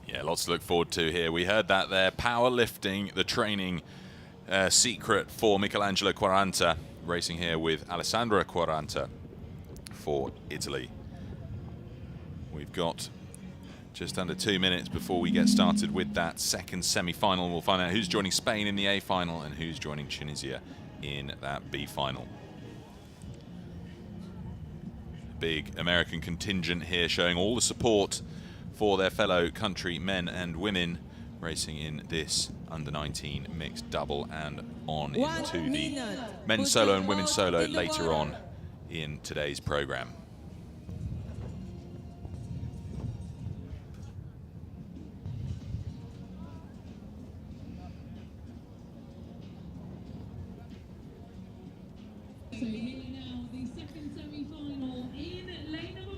Yeah, lots to look forward to here. We heard that there, powerlifting, the training secret for Michelangelo Quaranta, racing here with Alessandra Quaranta for Italy. We've got just under 2 minutes before we get started with that second semi-final. We'll find out who's joining Spain in the A final and who's joining Tunisia in that B final. Big American contingent here showing all the support for their fellow countrymen and women racing in this under-19 mixed double and on into the men's solo and women's solo later on in today's program.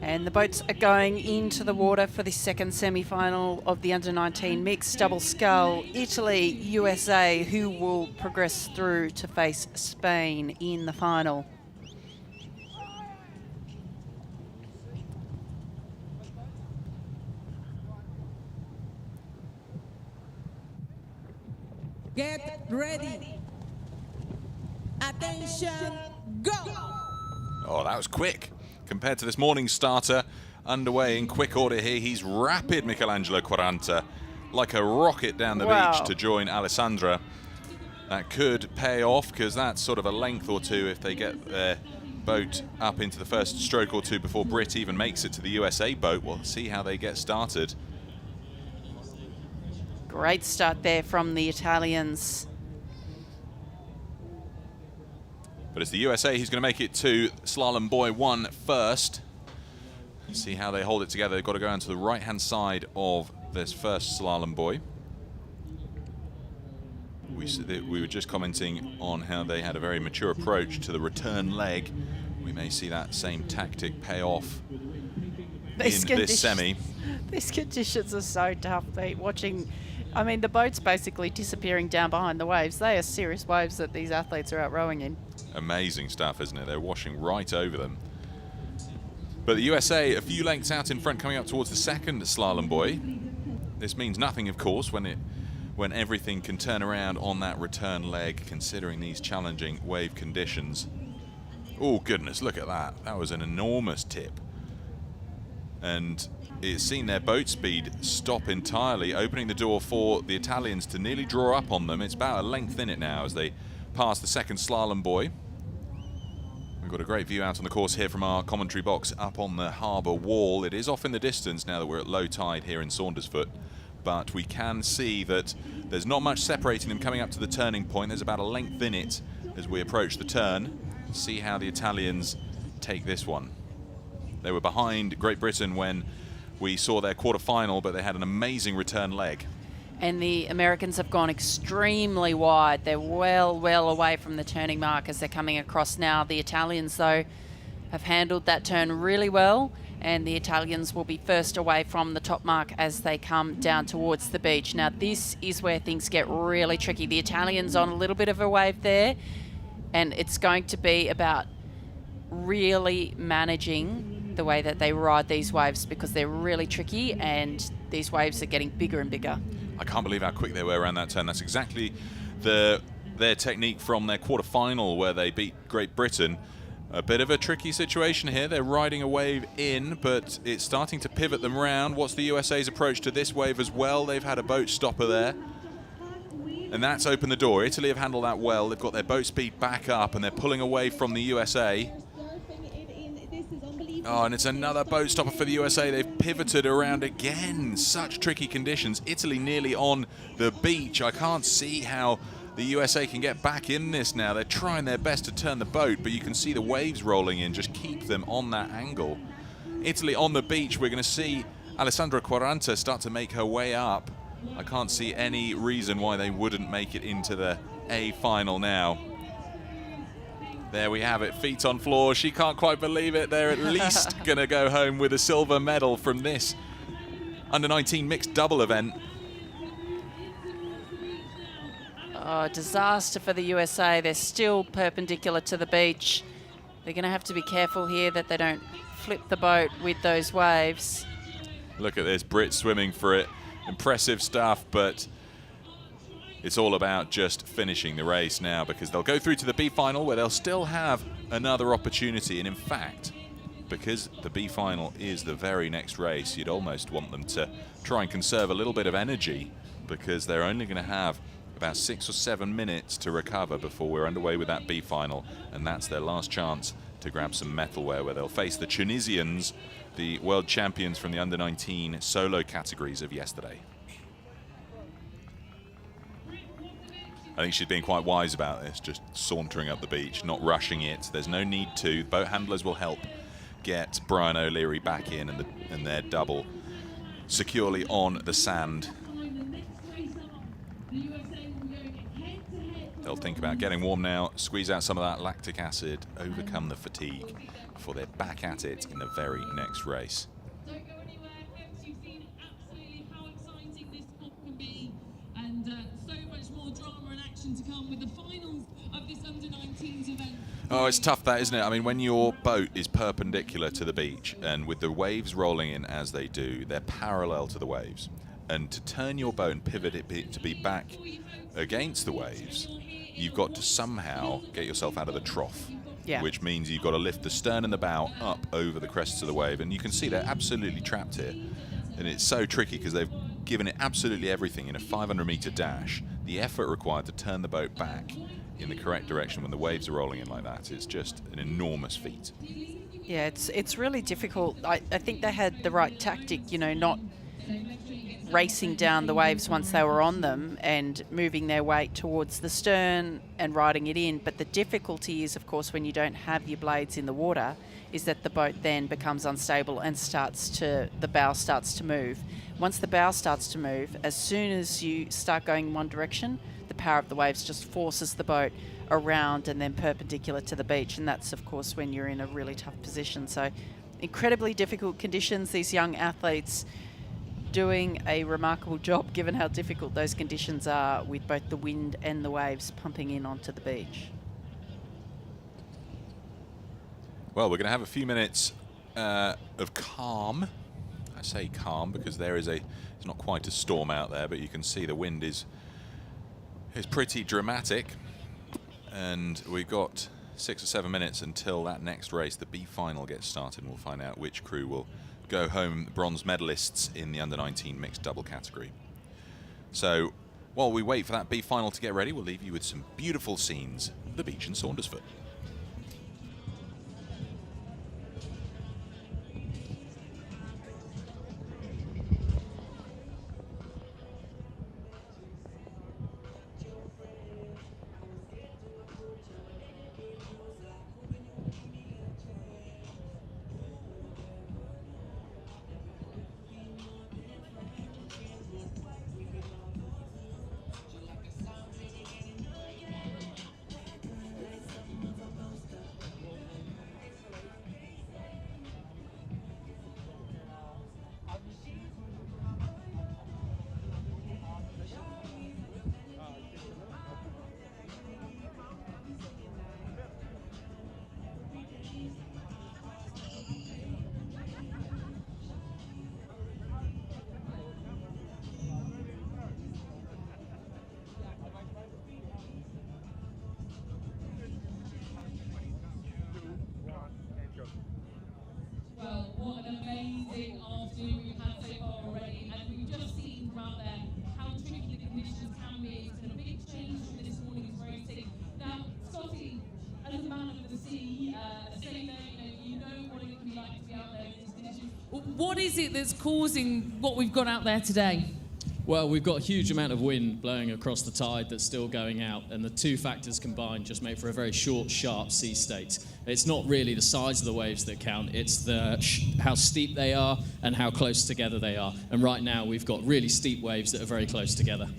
And the boats are going into the water for the second semi-final of the under-19 mixed double scull. Italy, USA, who will progress through to face Spain in the final.
Get ready. Attention, go!
Oh, that was quick. Compared to this morning's starter, underway in quick order here. He's rapid, Michelangelo Quaranta, like a rocket down the beach to join Alessandra. That could pay off because that's sort of a length or two if they get their boat up into the first stroke or two before Brit even makes it to the USA boat. We'll see how they get started.
Great start there from the Italians.
But it's the USA who's going to make it to Slalom Boy 1 first. See how they hold it together. They've got to go down to the right-hand side of this first Slalom Boy. We were just commenting on how they had a very mature approach to the return leg. We may see that same tactic pay off in this semi.
These conditions are so tough, Pete. Watching, I mean, the boat's basically disappearing down behind the waves. They are serious waves that these athletes are out rowing in.
Amazing stuff, isn't it? They're washing right over them. But the USA, a few lengths out in front, coming up towards the second Slalom Boy. This means nothing, of course, when everything can turn around on that return leg, considering these challenging wave conditions. Oh, goodness, look at that. That was an enormous tip. And it's seen their boat speed stop entirely, opening the door for the Italians to nearly draw up on them. It's about a length in it now as they pass the second Slalom Boy. We've got a great view out on the course here from our commentary box up on the harbour wall. It is off in the distance now that we're at low tide here in Saundersfoot, but we can see that there's not much separating them coming up to the turning point. There's about a length in it as we approach the turn. See how the Italians take this one. They were behind Great Britain when we saw their quarter-final, but they had an amazing return leg.
And the Americans have gone extremely wide. They're well away from the turning mark as they're coming across now. The Italians, though, have handled that turn really well, and the Italians will be first away from the top mark as they come down towards the beach. Now, this is where things get really tricky. The Italians on a little bit of a wave there, and it's going to be about really managing the way that they ride these waves because they're really tricky and these waves are getting bigger and bigger.
I can't believe how quick they were around that turn. That's exactly their technique from their quarter-final where they beat Great Britain. A bit of a tricky situation here. They're riding a wave in, but it's starting to pivot them round. What's the USA's approach to this wave as well? They've had a boat stopper there, and that's opened the door. Italy have handled that well. They've got their boat speed back up, and they're pulling away from the USA. Oh, and it's another boat stopper for the USA. They've pivoted around again. Such tricky conditions. Italy nearly on the beach. I can't see how the USA can get back in this now. They're trying their best to turn the boat, but you can see the waves rolling in, just keep them on that angle. Italy on the beach. We're going to see Alessandra Quaranta start to make her way up. I can't see any reason why they wouldn't make it into the A final now. There we have it, feet on floor. She can't quite believe it. They're at least going to go home with a silver medal from this under-19 mixed double event.
Oh, disaster for the USA. They're still perpendicular to the beach. They're going to have to be careful here that they don't flip the boat with those waves.
Look at this, Brit swimming for it. Impressive stuff, but it's all about just finishing the race now because they'll go through to the B final where they'll still have another opportunity. And in fact, because the B final is the very next race, you'd almost want them to try and conserve a little bit of energy, because they're only going to have about 6 or 7 minutes to recover before we're underway with that B final, and that's their last chance to grab some metalware, where they'll face the Tunisians, the world champions from the under-19 solo categories of yesterday. I think she's being quite wise about this, just sauntering up the beach, not rushing it. There's no need to. Boat handlers will help get Brian O'Leary back in and their double securely on the sand. They'll think about getting warm now, squeeze out some of that lactic acid, overcome the fatigue before they're back at it in the very next race.
Don't go anywhere, folks. You've seen absolutely how exciting this sport can be, and so much more drama and action to come with the finals of this under-19s event.
Oh, it's tough that, isn't it? I mean, when your boat is perpendicular to the beach and with the waves rolling in as they do, they're parallel to the waves. And to turn your boat and pivot it to be back against the waves, you've got to somehow get yourself out of the trough, which means you've got to lift the stern and the bow up over the crests of the wave. And you can see they're absolutely trapped here. And it's so tricky because they've given it absolutely everything in a 500-meter dash. The effort required to turn the boat back in the correct direction when the waves are rolling in like that is just an enormous feat.
Yeah, it's really difficult. I think they had the right tactic, you know, not racing down the waves once they were on them and moving their weight towards the stern and riding it in. But the difficulty is, of course, when you don't have your blades in the water, is that the boat then becomes unstable and the bow starts to move. Once the bow starts to move, as soon as you start going in one direction, the power of the waves just forces the boat around and then perpendicular to the beach. And that's, of course, when you're in a really tough position. So incredibly difficult conditions. These young athletes doing a remarkable job given how difficult those conditions are, with both the wind and the waves pumping in onto the beach.
Well, we're going to have a few minutes of calm. I say calm because it's not quite a storm out there, but you can see the wind is pretty dramatic, and we've got 6 or 7 minutes until that next race, the B final, gets started, and we'll find out which crew will go home bronze medalists in the under-19 mixed double category. So while we wait for that B final to get ready, we'll leave you with some beautiful scenes of the beach in Saundersfoot.
What an amazing afternoon we've had so far already, and we've just seen throughout there how tricky the conditions can be. It's been a big change from this morning's racing. Now, Scotty, as a man of the sea, a sailor, you know what it can be like to be out there in these conditions. What is it that's causing what we've got out there today?
Well, we've got a huge amount of wind blowing across the tide that's still going out, and the two factors combined just make for a very short, sharp sea state. It's not really the size of the waves that count, it's how steep they are and how close together they are. And right now we've got really steep waves that are very close together.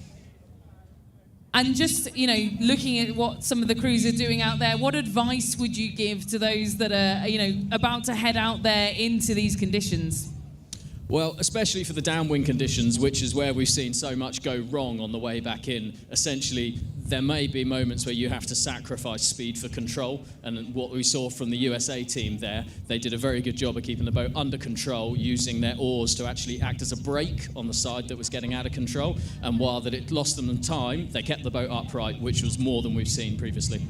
And just, looking at what some of the crews are doing out there, what advice would you give to those that are, about to head out there into these conditions?
Well, especially for the downwind conditions, which is where we've seen so much go wrong on the way back in. Essentially, there may be moments where you have to sacrifice speed for control, and what we saw from the USA team there, they did a very good job of keeping the boat under control, using their oars to actually act as a brake on the side that was getting out of control, and while that it lost them time, they kept the boat upright, which was more than we've seen previously.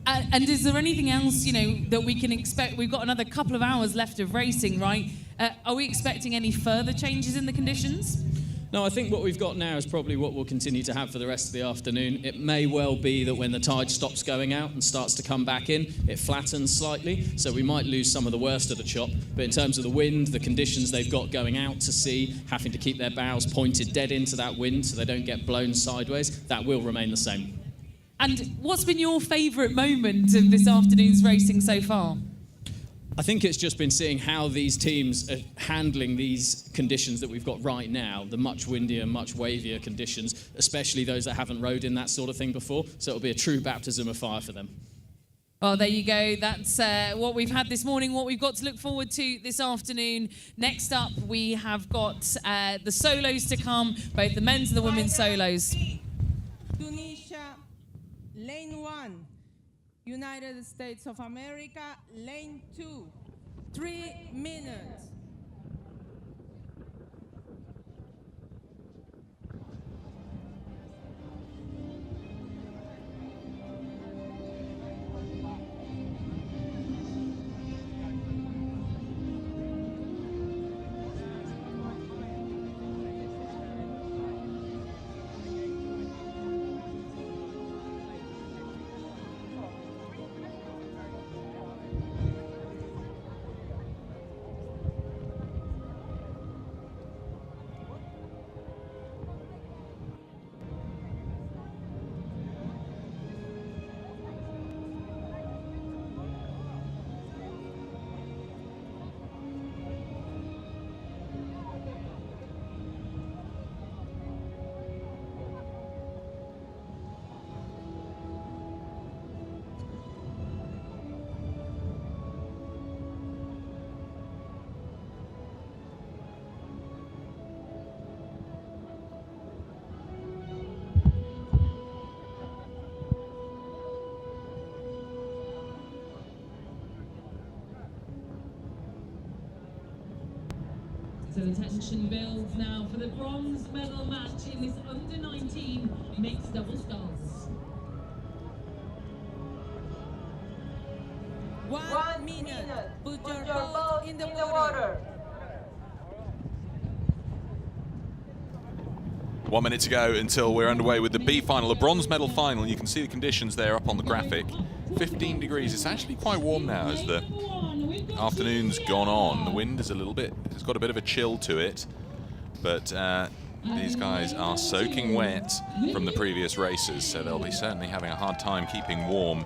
And is there anything else, that we can expect? We've got another couple of hours left of racing, right? Are we expecting any further changes in the conditions?
No, I think what we've got now is probably what we'll continue to have for the rest of the afternoon. It may well be that when the tide stops going out and starts to come back in, it flattens slightly, so we might lose some of the worst of the chop. But in terms of the wind, the conditions they've got going out to sea, having to keep their bows pointed dead into that wind so they don't get blown sideways, that will remain the same.
And what's been your favourite moment of this afternoon's racing so far?
I think it's just been seeing how these teams are handling these conditions that we've got right now, the much windier, much wavier conditions, especially those that haven't rode in that sort of thing before. So it'll be a true baptism of fire for them.
Well, there you go. That's what we've had this morning, what we've got to look forward to this afternoon. Next up, we have got the solos to come, both the men's and the women's solos.
Tunisia, lane 1. United States of America, lane 2. 3 minutes.
So the tension builds now for the bronze medal match in this under-19 mixed double sculls.
1 minute. Put your boat in the water.
1 minute to go until we're underway with the B final, the bronze medal final. You can see the conditions there up on the graphic. 15 degrees. It's actually quite warm now as the afternoon's gone on. The wind is it's got a bit of a chill to it, but these guys are soaking wet from the previous races, so they'll be certainly having a hard time keeping warm.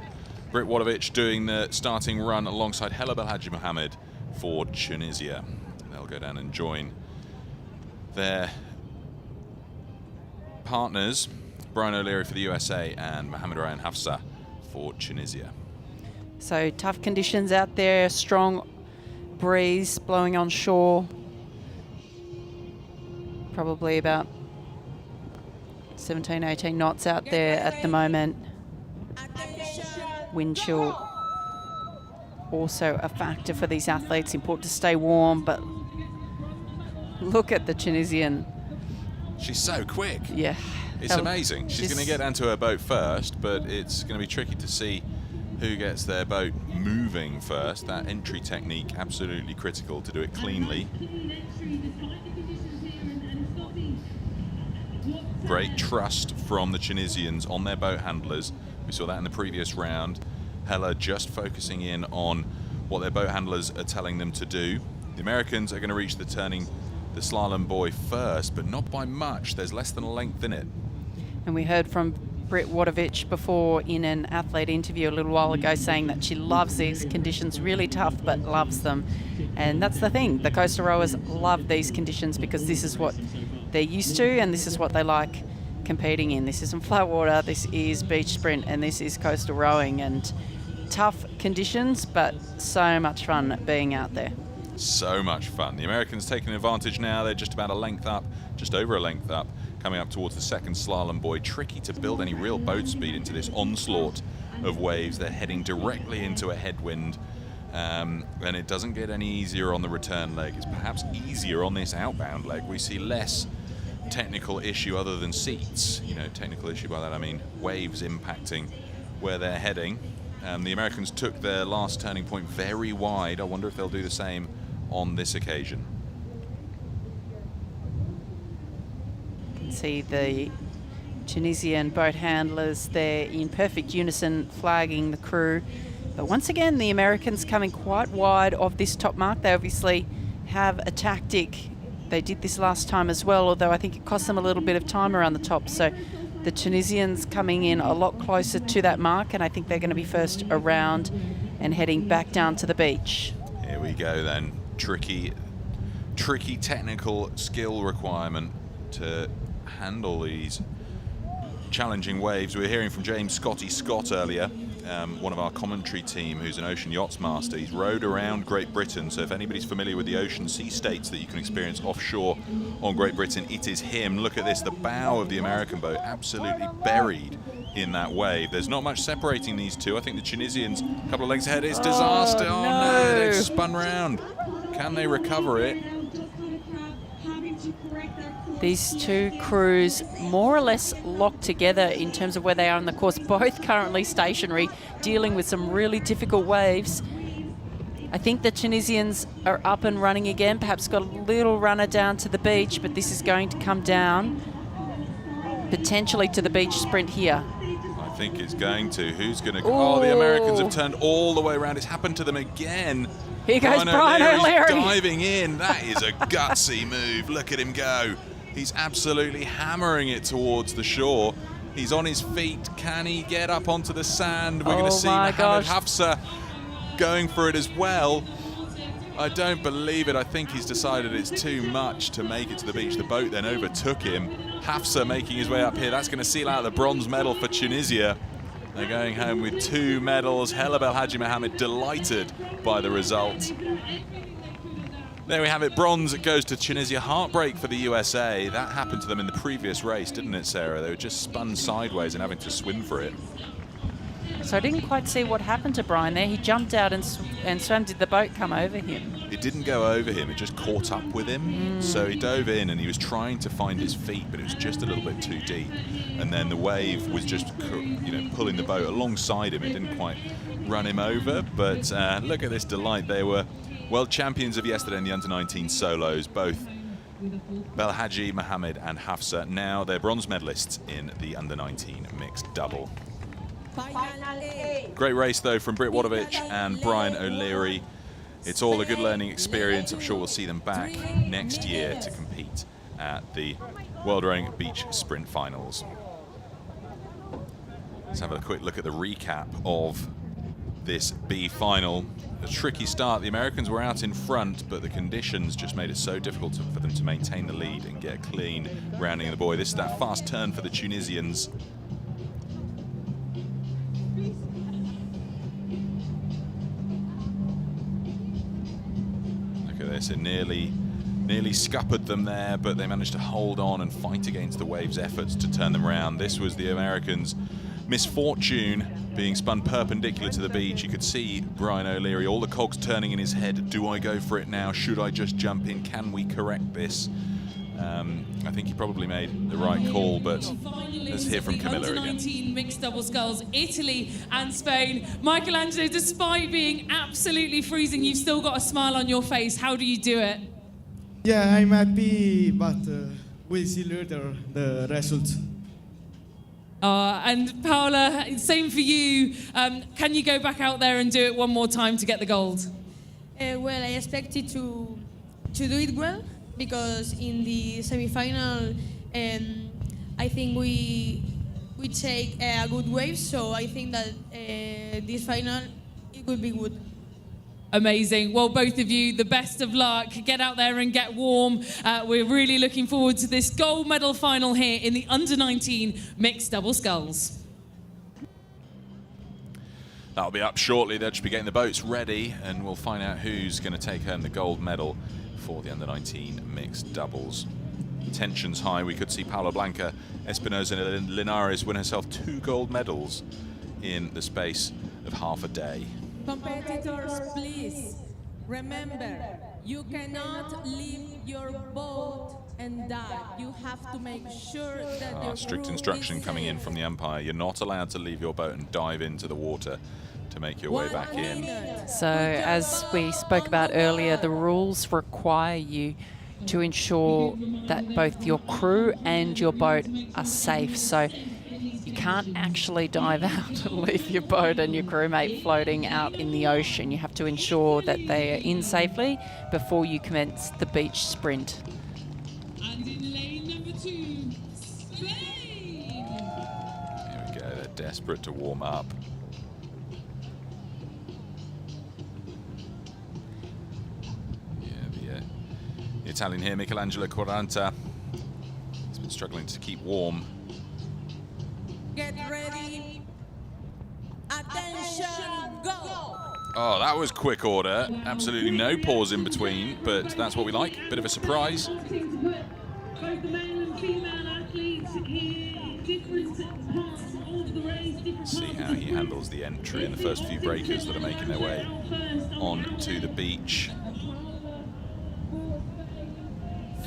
Britt Wadovich doing the starting run alongside Hela Belhaji Mohammed for Tunisia. They'll go down and join their partners, Brian O'Leary for the USA and Mohamed Ryan Hafsa for Tunisia.
So tough conditions out there, strong breeze blowing on shore. Probably about 17, 18 knots out there at the moment. Wind chill also a factor for these athletes. Important to stay warm, but look at the Tunisian.
She's so quick.
Yeah.
It's amazing. She's going to get onto her boat first, but it's going to be tricky to see who gets their boat moving first. That entry technique, absolutely critical to do it cleanly. Great trust from the Tunisians on their boat handlers. We saw that in the previous round. Hela just focusing in on what their boat handlers are telling them to do. The Americans are going to reach the slalom buoy first, but not by much. There's less than a length in it.
And we heard from Britt Wadovich before in an athlete interview a little while ago saying that she loves these conditions, really tough, but loves them. And that's the thing. The coastal rowers love these conditions because this is what they're used to and this is what they like competing in. This isn't flat water, this is beach sprint, and this is coastal rowing. And tough conditions, but so much fun being out there.
So much fun. The Americans taking advantage now. They're just about a length up, just over a length up, coming up towards the second slalom buoy. Tricky to build any real boat speed into this onslaught of waves. They're heading directly into a headwind, and it doesn't get any easier on the return leg. It's perhaps easier on this outbound leg. We see less technical issue other than seats. You know, technical issue by that I mean waves impacting where they're heading. The Americans took their last turning point very wide. I wonder if they'll do the same on this occasion.
You can see the Tunisian boat handlers there in perfect unison flagging the crew. But once again, the Americans coming quite wide of this top mark. They obviously have a tactic. They did this last time as well, although I think it cost them a little bit of time around the top. So the Tunisians coming in a lot closer to that mark, and I think they're going to be first around and heading back down to the beach.
Here we go then. Tricky technical skill requirement to handle these challenging waves. We were hearing from James Scott earlier, one of our commentary team who's an ocean yachts master. He's rowed around Great Britain, so if anybody's familiar with the ocean sea states that you can experience offshore on Great Britain, it is him. Look at this, the bow of the American boat absolutely buried in that wave. There's not much separating these two. I think the Tunisians, a couple of legs ahead, it's disaster. Oh no, they've spun round. Can they recover it?
These two crews more or less locked together in terms of where they are on the course, both currently stationary, dealing with some really difficult waves. I think the Tunisians are up and running again, perhaps got a little runner down to the beach, but this is going to come down potentially to the beach sprint here.
I think it's going to. Who's going to go? Oh, the Americans have turned all the way around. It's happened to them again.
Here goes Brian O'Leary.
Diving in. That is a gutsy move. Look at him go. He's absolutely hammering it towards the shore. He's on his feet. Can he get up onto the sand? We're going to see Mohamed Hafsa going for it as well. I don't believe it. I think he's decided it's too much to make it to the beach. The boat then overtook him. Hafsa making his way up here. That's going to seal out the bronze medal for Tunisia. They're going home with 2 medals. Helab El Hadji Mohamed delighted by the result. There we have it, bronze goes to Tunisia. Heartbreak for the USA. That happened to them in the previous race, didn't it, Sarah? They were just spun sideways and having to swim for it.
So I didn't quite see what happened to Brian there. He jumped out and swam. Did the boat come over him?
It didn't go over him, it just caught up with him. So he dove in and he was trying to find his feet, but it was just a little bit too deep. And then the wave was just, pulling the boat alongside him. It didn't quite run him over, but look at this delight. They were world champions of yesterday in the under-19 solos, both Belhaji Mohamed and Hafsa. Now they're bronze medalists in the under-19 mixed double. Great race though from Britt Wadovich and Brian O'Leary. It's all a good learning experience. I'm sure we'll see them back next year to compete at the World Rowing Beach Sprint Finals. Let's have a quick look at the recap of this B final. A tricky start. The Americans were out in front, but the conditions just made it so difficult for them to maintain the lead and get a clean rounding of the buoy. This is that fast turn for the Tunisians. Look at this, it nearly scuppered them there, but they managed to hold on and fight against the waves' efforts to turn them around. This was the Americans' misfortune, being spun perpendicular to the beach. You could see Brian O'Leary, all the cogs turning in his head. Do I go for it now? Should I just jump in? Can we correct this? I think he probably made the right call, but let's hear from Camilla again.
Under-19 mixed double sculls, Italy and Spain. Michelangelo, despite being absolutely freezing, you've still got a smile on your face. How do you do it?
Yeah, I'm happy, but we'll see later the results.
And Paola, same for you. Can you go back out there and do it one more time to get the gold?
Well, I expected to do it well, because in the semi-final, I think we take a good wave. So I think that this final it will be good.
Amazing. Well, both of you, the best of luck. Get out there and get warm. We're really looking forward to this gold medal final here in the under-19 mixed double sculls.
That'll be up shortly. They'll just be getting the boats ready, and we'll find out who's going to take home the gold medal for the under-19 mixed doubles. Tensions high. We could see Paula Blanca Espinosa Linares win herself 2 gold medals in the space of half a day.
Competitors, please remember, you cannot leave your boat and dive. You have to make sure that your
Strict
crew
instruction
is
coming in
safe.
from the umpire. You're not allowed to leave your boat and dive into the water. to make your way back in.
So as we spoke about earlier, the rules require you to ensure that both your crew and your boat are safe. So you can't actually dive out and leave your boat and your crewmate floating out in the ocean. You have to ensure that they are in safely before you commence the beach sprint.
And in lane number 2, Spain.
Here we go, they're desperate to warm up. The Italian here, Michelangelo Quaranta, he's been struggling to keep warm.
Get ready. Attention, go.
Oh, that was quick order. Absolutely no pause in between, but that's what we like. Bit of a surprise.
Both the male and female athletes here in different parts of the race.
See how he handles the entry in the first few breakers that are making their way onto the beach.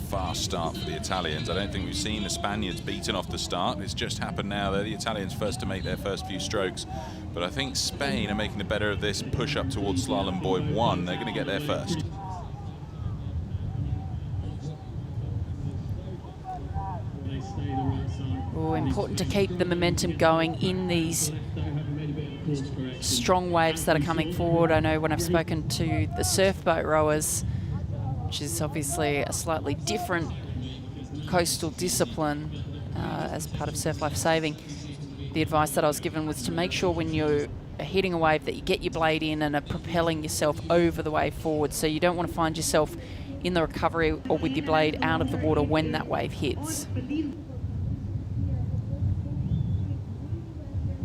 Fast start for the Italians. I don't think we've seen the Spaniards beaten off the start. It's just happened now. They're the Italians first to make their first few strokes. But I think Spain are making the better of this push up towards Slalom Boy 1. They're going to get there first.
Oh, important to keep the momentum going in these strong waves that are coming forward. I know when I've spoken to the surf boat rowers, which is obviously a slightly different coastal discipline as part of surf life saving, the advice that I was given was to make sure when you're hitting a wave that you get your blade in and are propelling yourself over the wave forward. So you don't want to find yourself in the recovery or with your blade out of the water when that wave hits.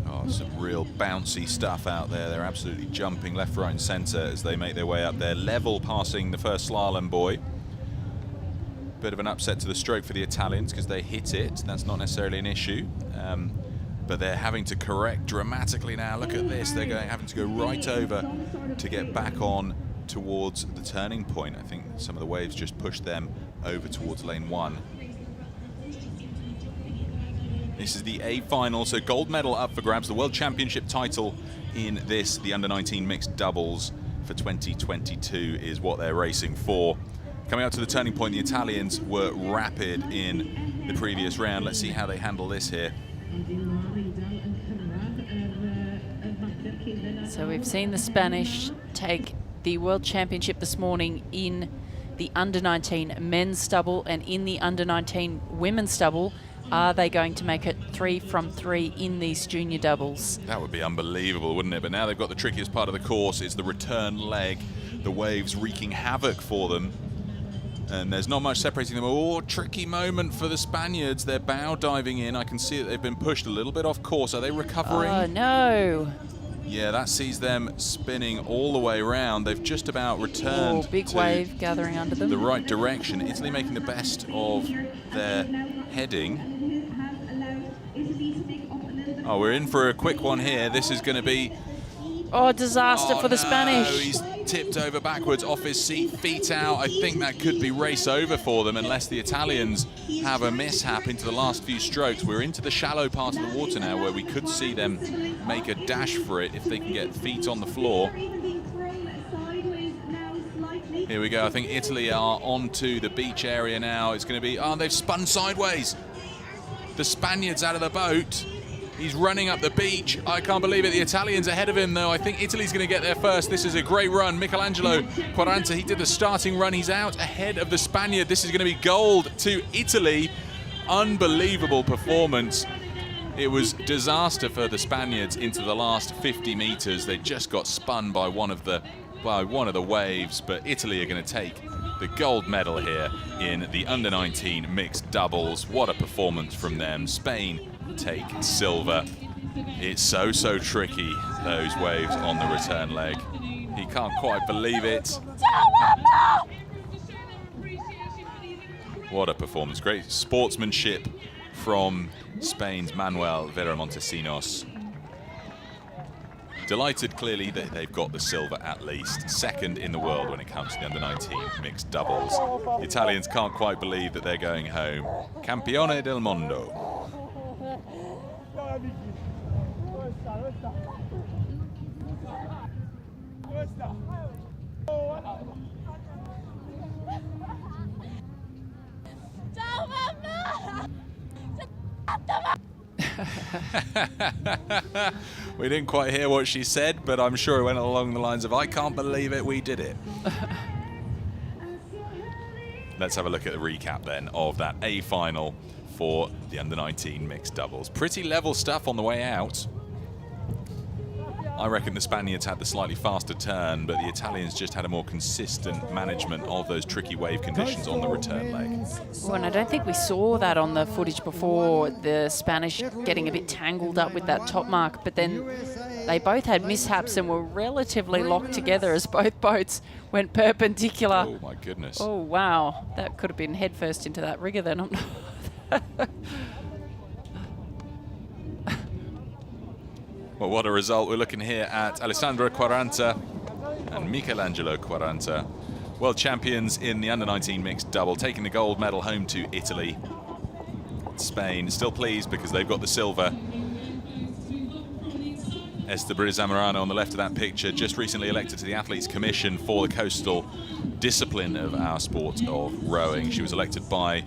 Oh, some real bouncy stuff out there. They're absolutely jumping left, right and centre as they make their way up there, level passing the first Slalom Boy. Bit of an upset to the stroke for the Italians because they hit it. That's not necessarily an issue. But they're having to correct dramatically now. Look at this. They're having to go right over to get back on towards the turning point. I think some of the waves just pushed them over towards lane 1. This is the A final, so gold medal up for grabs. The World Championship title in this, the under-19 mixed doubles for 2022 is what they're racing for. Coming up to the turning point, the Italians were rapid in the previous round. Let's see how they handle this here.
So we've seen the Spanish take the World Championship this morning in the under-19 men's double and in the under-19 women's double. Are they going to make it 3 from 3 in these junior doubles?
That would be unbelievable, wouldn't it? But now they've got the trickiest part of the course. It's the return leg. The waves wreaking havoc for them. And there's not much separating them. Oh, tricky moment for the Spaniards. They're bow diving in. I can see that they've been pushed a little bit off course. Are they recovering?
Oh, no.
Yeah, that sees them spinning all the way around. They've just about returned
big wave gathering under them.
The right direction. Italy making the best of their heading. Oh, we're in for a quick one here. This is going to be...
Oh, disaster for the Spanish.
He's tipped over backwards off his seat, feet out. I think that could be race over for them unless the Italians have a mishap into the last few strokes. We're into the shallow part of the water now where we could see them make a dash for it if they can get feet on the floor. Here we go. I think Italy are onto the beach area now. It's going to be... Oh, they've spun sideways. The Spaniards out of the boat. He's running up the beach. I can't believe it. The Italians ahead of him, though. I think Italy's going to get there first. This is a great run. Michelangelo Quaranta, he did the starting run. He's out ahead of the Spaniard. This is going to be gold to Italy. Unbelievable performance. It was disaster for the Spaniards into the last 50 meters. They just got spun by one of the waves, but Italy are going to take the gold medal here in the under-19 mixed doubles. What a performance from them. Spain take silver. It's so tricky, those waves on the return leg. He can't quite believe it. What a performance. Great sportsmanship from Spain's Manuel Vera Montesinos. Delighted, clearly, that they've got the silver at least. Second in the world when it comes to the under-19 mixed doubles. The Italians can't quite believe that they're going home. Campione del Mondo. We didn't quite hear what she said, but I'm sure it went along the lines of, I can't believe it, we did it. Let's have a look at the recap then of that A final for the under-19 mixed doubles. Pretty level stuff on the way out. I reckon the Spaniards had the slightly faster turn, but the Italians just had a more consistent management of those tricky wave conditions on the return leg.
Well, and I don't think we saw that on the footage before, the Spanish getting a bit tangled up with that top mark, but then they both had mishaps and were relatively locked together as both boats went perpendicular.
Oh my goodness.
Oh wow, that could have been headfirst into that rigger then.
Well, what a result. We're looking here at Alessandro Quaranta and Michelangelo Quaranta, world champions in the under-19 mixed double, taking the gold medal home to Italy. Spain still pleased because they've got the silver. Esteban Zamorano on the left of that picture, just recently elected to the Athletes Commission for the coastal discipline of our sport of rowing. She was elected by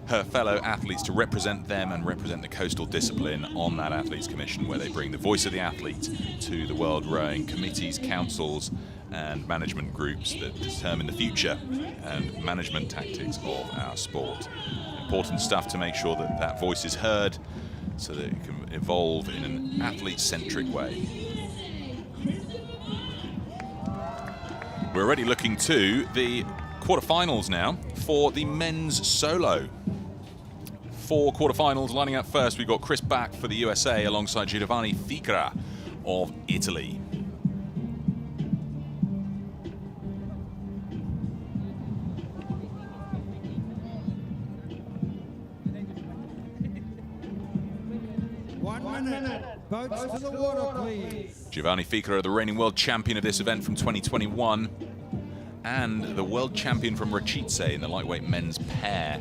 her fellow athletes to represent them and represent the coastal discipline on that Athletes Commission, where they bring the voice of the athlete to the world rowing committees, councils and management groups that determine the future and management tactics of our sport. Important stuff to make sure that that voice is heard so that it can evolve in an athlete-centric way. We're already looking to the quarterfinals now for the men's solo. 4 quarterfinals lining up first. We've got Chris Back for the USA alongside Giovanni Ficra of Italy.
One minute. Boats to the water, please.
Giovanni Ficra, the reigning world champion of this event from 2021 and the world champion from Racice in the lightweight men's pair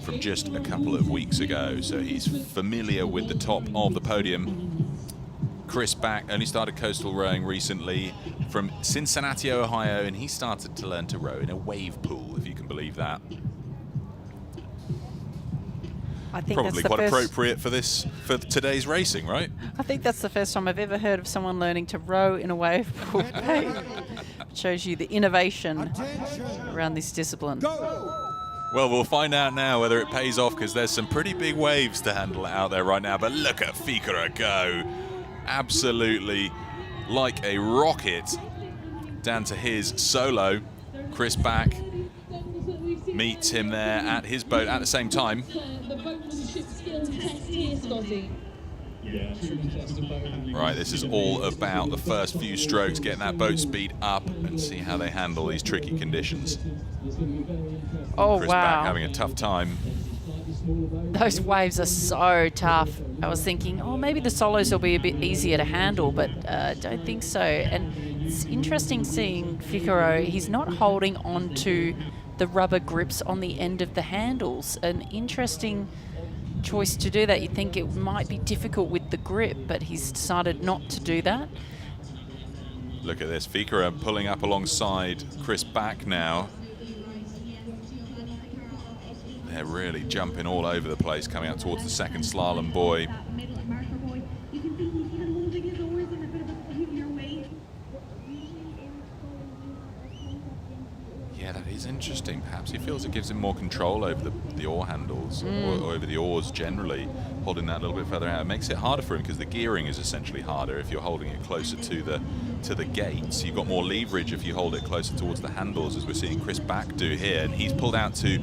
from just a couple of weeks ago. So he's familiar with the top of the podium. Chris Back only started coastal rowing recently from Cincinnati, Ohio, and he started to learn to row in a wave pool, if you can believe that.
I think
Probably
that's
quite appropriate for today's racing, right?
I think that's the first time I've ever heard of someone learning to row in a wave pool. It shows you the innovation around this discipline.
Well, we'll find out now whether it pays off, because there's some pretty big waves to handle out there right now. But look at Ficra go. Absolutely like a rocket down to his solo. Chris Back meets him there at his boat at the same time. Right, this is all about the first few strokes, getting that boat speed up and see how they handle these tricky conditions.
Oh,
Chris
wow.
Back having a tough time.
Those waves are so tough. I was thinking, oh, maybe the solos will be a bit easier to handle, but I don't think so. And it's interesting seeing Ficaro, he's not holding on to the rubber grips on the end of the handles. An interesting choice to do that. You'd think it might be difficult with the grip, but he's decided not to do that.
Look at this, Ficra pulling up alongside Chris Back now. They're really jumping all over the place, coming out towards the second slalom buoy. Yeah, that is interesting. Perhaps he feels it gives him more control over the oar handles, or over the oars generally, holding that a little bit further out. It makes it harder for him because the gearing is essentially harder if you're holding it closer to the gates. You've got more leverage if you hold it closer towards the handles, as we're seeing Chris Back do here. And he's pulled out to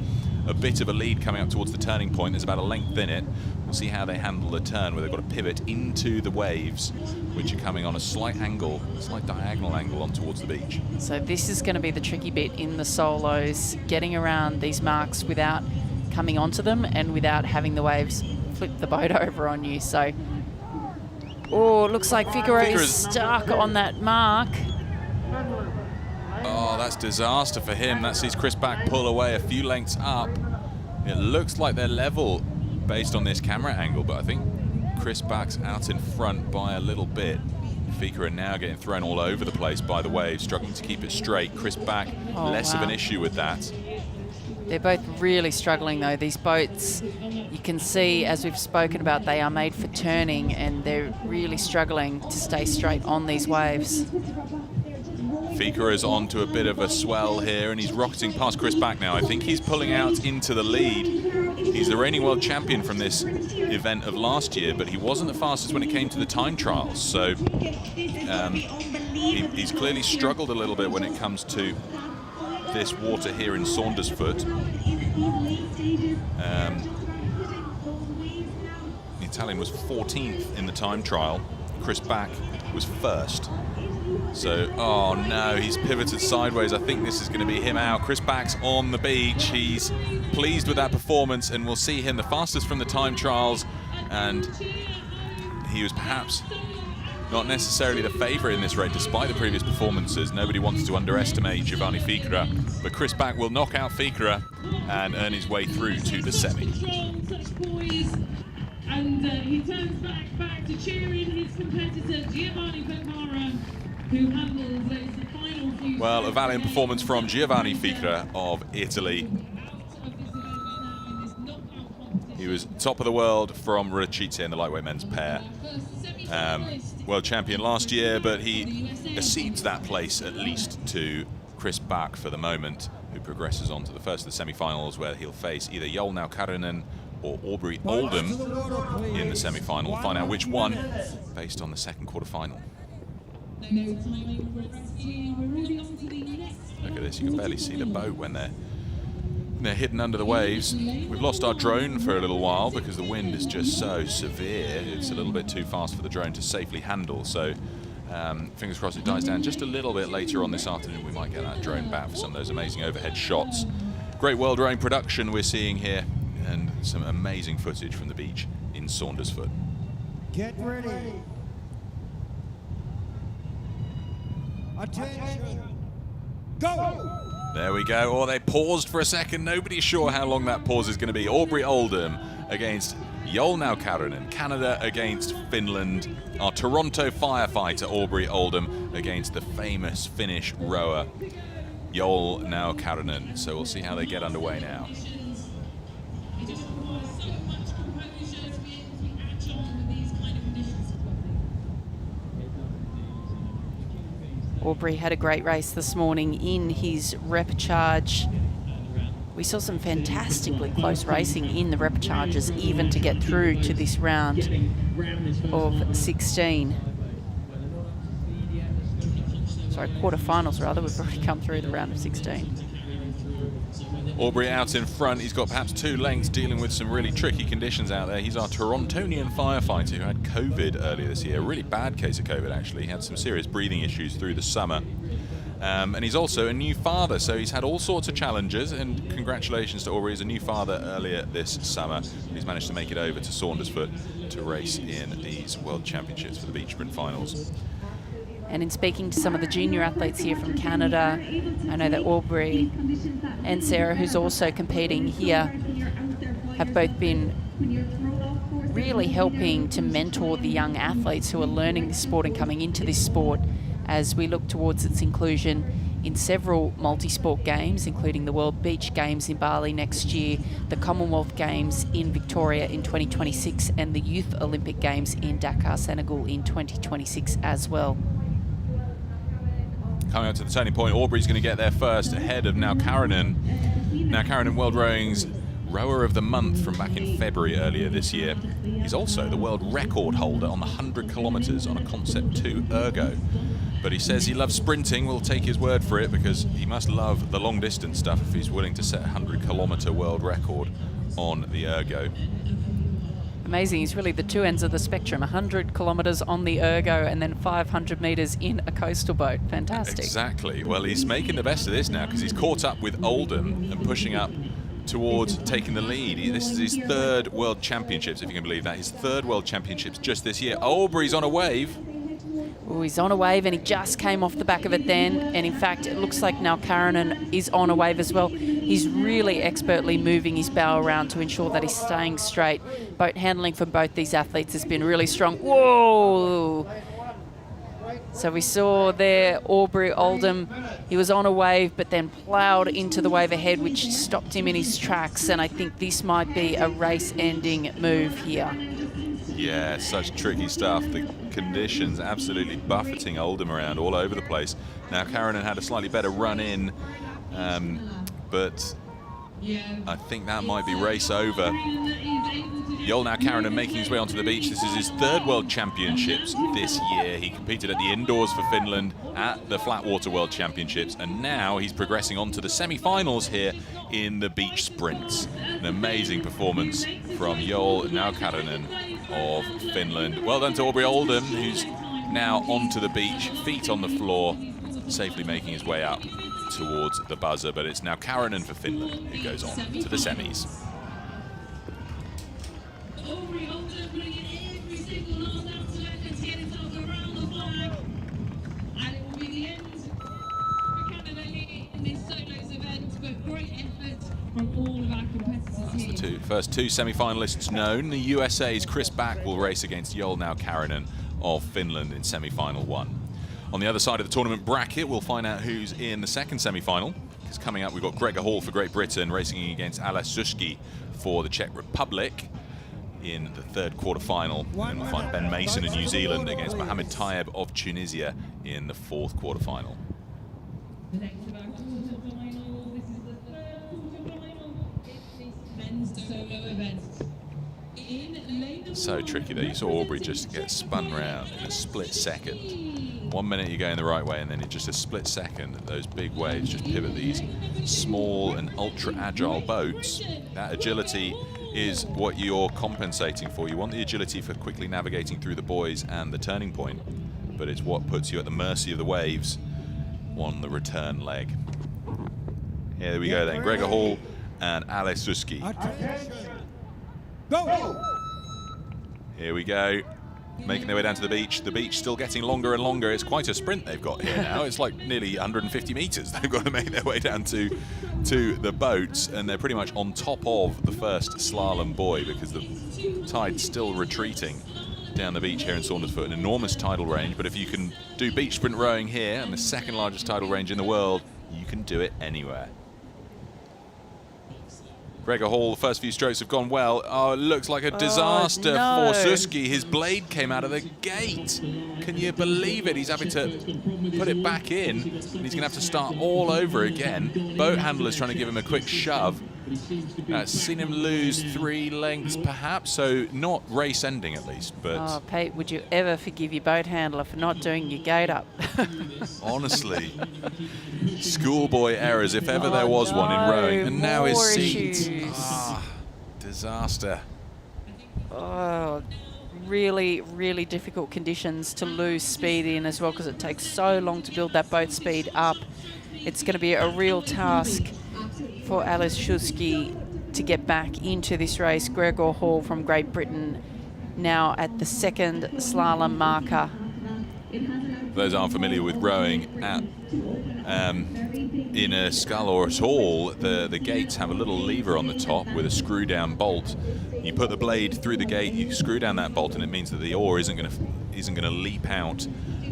a bit of a lead coming up towards the turning point. There's about a length in it. We'll see how they handle the turn, where they've got to pivot into the waves, which are coming on a slight angle, a slight diagonal angle on towards the beach.
So this is going to be the tricky bit in the solos, getting around these marks without coming onto them and without having the waves flip the boat over on you. So, oh, it looks like Figaro is stuck on that mark.
Oh, that's disaster for him. That sees Chris Back pull away a few lengths up. It looks like they're level based on this camera angle, but I think Chris Back's out in front by a little bit. Fika now getting thrown all over the place by the wave, struggling to keep it straight. Chris Back, less of an issue with that.
They're both really struggling though. These boats, you can see, as we've spoken about, they are made for turning, and they're really struggling to stay straight on these waves.
Fika is on to a bit of a swell here, and he's rocketing past Chris Back now. I think he's pulling out into the lead. He's the reigning world champion from this event of last year, but he wasn't the fastest when it came to the time trials. So he's clearly struggled a little bit when it comes to this water here in Saundersfoot. The Italian was 14th in the time trial. Chris Back was first. So, oh no, he's pivoted sideways. I think this is going to be him out. Chris Back's on the beach. He's pleased with that performance, and we'll see him the fastest from the time trials. And he was perhaps not necessarily the favourite in this race, despite the previous performances. Nobody wants to underestimate Giovanni Fika, but Chris Back will knock out Fika and earn his way through to the semi.
And he turns back to cheering his competitor, Giovanni Fika, who handles the final few.
Well, a valiant performance from Giovanni Fika of Italy. He was top of the world from Recife in the lightweight men's pair. World champion last year, but he accedes that place at least to Chris Back for the moment, who progresses on to the first of the semi-finals, where he'll face either Joel Naukarinen or Aubrey Oldham in the semi-final. We'll find out which one based on the second quarter-final. Look at this, you can barely see the boat when they're hidden under the waves. We've lost our drone for a little while because the wind is just so severe. It's a little bit too fast for the drone to safely handle. So fingers crossed it dies down just a little bit later on this afternoon. We might get that drone back for some of those amazing overhead shots. Great world rowing production we're seeing here, and some amazing footage from the beach in Saundersfoot.
Get ready. Attention. Go!
There we go. Oh, they paused for a second. Nobody's sure how long that pause is going to be. Aubrey Oldham against Joel Naukarinen. Canada against Finland. Our Toronto firefighter, Aubrey Oldham, against the famous Finnish rower, Joel Naukarinen. So we'll see how they get underway now.
Aubrey had a great race this morning in his repecharge. We saw some fantastically close racing in the repecharges, even to get through to this round of 16. Sorry, quarterfinals rather. We've already come through the round of 16.
Aubrey out in front. He's got perhaps 2 lengths, dealing with some really tricky conditions out there. He's our Torontonian firefighter who had COVID earlier this year. A really bad case of COVID, actually. He had some serious breathing issues through the summer. And he's also a new father, so he's had all sorts of challenges, and congratulations to Aubrey. He's a new father earlier this summer. He's managed to make it over to Saundersfoot to race in these World Championships for the beach sprint finals.
And in speaking to some of the junior athletes here from Canada, I know that Aubrey and Sarah, who's also competing here, have both been really helping to mentor the young athletes who are learning this sport and coming into this sport as we look towards its inclusion in several multi-sport games, including the World Beach Games in Bali next year, the Commonwealth Games in Victoria in 2026, and the Youth Olympic Games in Dakar, Senegal in 2026 as well.
Coming up to the turning point, Aubrey's going to get there first, ahead of Naukarinen. Naukarinen, World Rowing's Rower of the Month from back in February earlier this year. He's also the world record holder on the 100 kilometres on a Concept 2 ergo. But he says he loves sprinting. We'll take his word for it, because he must love the long distance stuff if he's willing to set a 100-kilometre world record on the ergo.
Amazing. He's really the two ends of the spectrum. 100 kilometres on the ergo and then 500 metres in a coastal boat. Fantastic.
Exactly. Well, he's making the best of this now, because he's caught up with Oldham and pushing up towards taking the lead. This is his 3rd World Championships, if you can believe that. His 3rd World Championships just this year. Aubrey's on a wave.
Oh, he's on a wave, and he just came off the back of it then. And in fact, it looks like Naukarinen is on a wave as well. He's really expertly moving his bow around to ensure that he's staying straight. Boat handling for both these athletes has been really strong. Whoa! So we saw there Aubrey Oldham, he was on a wave but then ploughed into the wave ahead, which stopped him in his tracks, and I think this might be a race-ending move here.
Yeah, such tricky stuff. The conditions absolutely buffeting Oldham around all over the place. Now Karanen had a slightly better run in, but I think that might be race over. Yol now Karanen making his way onto the beach. This is his third World Championships this year. He competed at the indoors for Finland at the Flatwater World Championships, and now he's progressing on to the semi-finals here in the beach sprints. An amazing performance from Yol now Karanen of Finland. Well done to Aubrey Oldham, who's now onto the beach, feet on the floor, safely making his way up towards the buzzer. But it's now Karanen for Finland who goes on to the semis. That's the first two semi-finalists known. The USA's Chris Back will race against Yol now Karanen of Finland in semi-final 1. On the other side of the tournament bracket, we'll find out who's in the second semi-final. Because coming up, we've got Gregor Hall for Great Britain racing against Ales Suski for the Czech Republic in the third quarter-final. And we'll find Ben Mason of New Zealand against Mohamed Tayeb of Tunisia in the fourth quarter-final. So tricky though. You saw Aubrey just get spun round in a split second. 1 minute you're going the right way, and then in just a split second, those big waves just pivot these small and ultra-agile boats. That agility is what you're compensating for. You want the agility for quickly navigating through the buoys and the turning point, but it's what puts you at the mercy of the waves on the return leg. Here we go then. Gregor Hall and Ales Suski.
Go!
Here we go, making their way down to the beach. The beach still getting longer and longer. It's quite a sprint they've got here now. It's like nearly 150 meters they've got to make their way down to the boats, and they're pretty much on top of the first slalom buoy because the tide's still retreating down the beach here in Saundersfoot. An enormous tidal range, but if you can do beach sprint rowing here, and the second largest tidal range in the world, you can do it anywhere. Gregor Hall, the first few strokes have gone well. Oh, it looks like a disaster for Suski. His blade came out of the gate. Can you believe it? He's having to put it back in, and he's going to have to start all over again. Boat handler's trying to give him a quick shove. Seen him lose 3 lengths perhaps, so not race ending at least. But
oh, Pete, would you ever forgive your boat handler for not doing your gate up?
Honestly, schoolboy errors, if ever there was one in rowing. And now his seat. Ah, disaster.
Oh, really, really difficult conditions to lose speed in as well, because it takes so long to build that boat speed up. It's going to be a real task for Ales Suski to get back into this race. Gregor Hall from Great Britain now at the second slalom marker.
For those aren't familiar with rowing, in a scull or at all, the gates have a little lever on the top with a screw down bolt. You put the blade through the gate, you screw down that bolt, and it means that the oar isn't going to leap out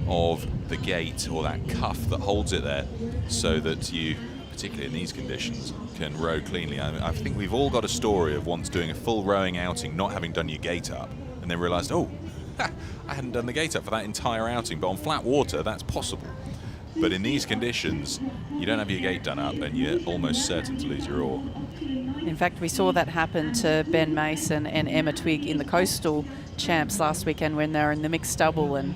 of the gate or that cuff that holds it there, so that you, particularly in these conditions, can row cleanly. I think we've all got a story of once doing a full rowing outing, not having done your gate up, and then realised, oh, I hadn't done the gate up for that entire outing. But on flat water, that's possible. But in these conditions, you don't have your gate done up, and you're almost certain to lose your oar.
In fact, we saw that happen to Ben Mason and Emma Twigg in the Coastal Champs last weekend when they were in the mixed double, and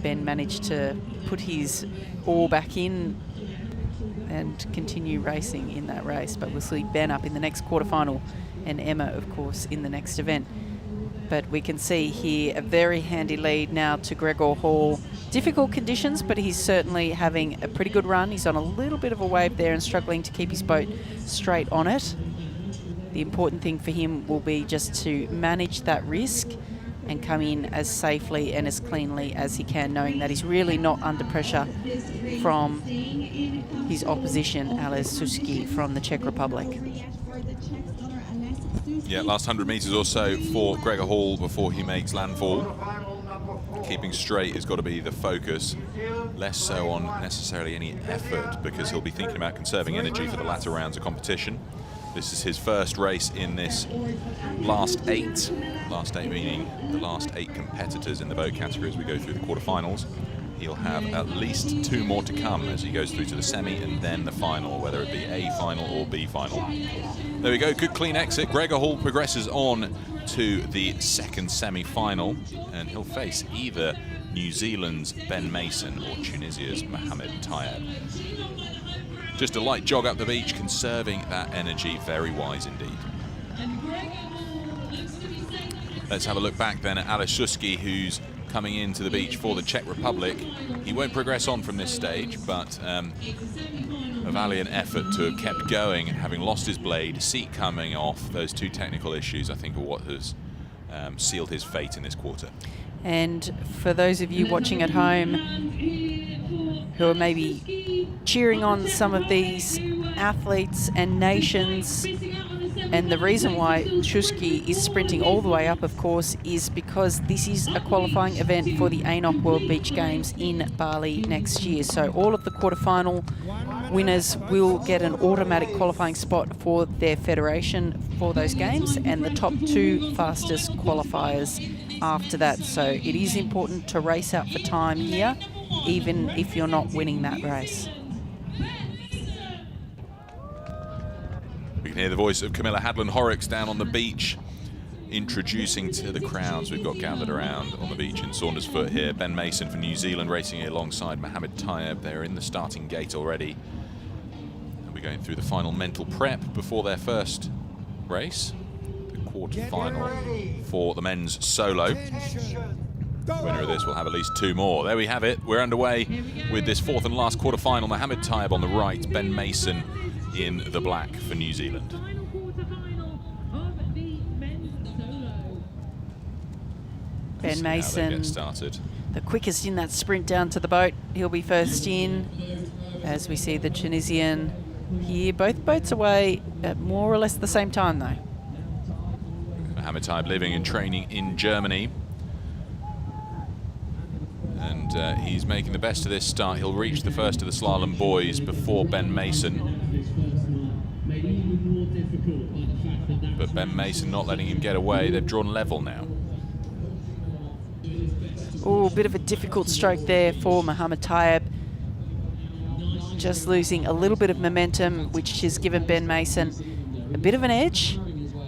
Ben managed to put his oar back in and continue racing in that race. But we'll see Ben up in the next quarterfinal and Emma, of course, in the next event. But we can see here a very handy lead now to Gregor Hall. Difficult conditions, but he's certainly having a pretty good run. He's on a little bit of a wave there and struggling to keep his boat straight on it. The important thing for him will be just to manage that risk and come in as safely and as cleanly as he can, knowing that he's really not under pressure from his opposition, Ales Suski from the Czech Republic.
Yeah, last 100 metres or so for Gregor Hall before he makes landfall. keeping straight has got to be the focus, less so on necessarily any effort, because he'll be thinking about conserving energy for the latter rounds of competition. This is his first race in this last eight meaning the last 8 competitors in the boat category as we go through the quarterfinals. He'll have at least 2 more to come as he goes through to the semi and then the final, whether it be A final or B final. There we go, good clean exit. Gregor Hall progresses on to the second semi-final, and he'll face either New Zealand's Ben Mason or Tunisia's Mohamed Tayeb. Just a light jog up the beach, conserving that energy, very wise indeed. Let's have a look back then at Aleszewski, who's coming into the beach for the Czech Republic. He won't progress on from this stage, but a valiant effort to have kept going, having lost his blade, seat coming off. Those 2 technical issues, I think, are what has sealed his fate in this quarter.
And for those of you watching at home who are maybe cheering on some of these athletes and nations, and the reason why Shuski is sprinting all the way up, of course, is because this is a qualifying event for the ANOC World Beach Games in Bali next year. So all of the quarterfinal winners will get an automatic qualifying spot for their federation for those games, and the top 2 fastest qualifiers after that. So it is important to race out for time here, even if you're not winning that race.
We can hear the voice of Camilla Hadland-Horrocks down on the beach, introducing to the crowds we've got gathered around on the beach in Saundersfoot here. Ben Mason for New Zealand racing alongside Mohamed Tayeb. They're in the starting gate already. And we're going through the final mental prep before their first race, the quarter-final for the men's solo. The winner of this will have at least 2 more. There we have it. We're underway with this 4th and last quarter-final. Mohamed Tayeb on the right, Ben Mason in the black for New Zealand.
Ben Mason, the quickest in that sprint down to the boat. He'll be first in, as we see the Tunisian here. Both boats away at more or less the same time, though.
Mohamed Tayeb living and training in Germany. And he's making the best of this start. He'll reach the first of the slalom boys before Ben Mason. But Ben Mason not letting him get away. They've drawn level now.
Oh, a bit of a difficult stroke there for Mohamed Tayeb. Just losing a little bit of momentum, which has given Ben Mason a bit of an edge.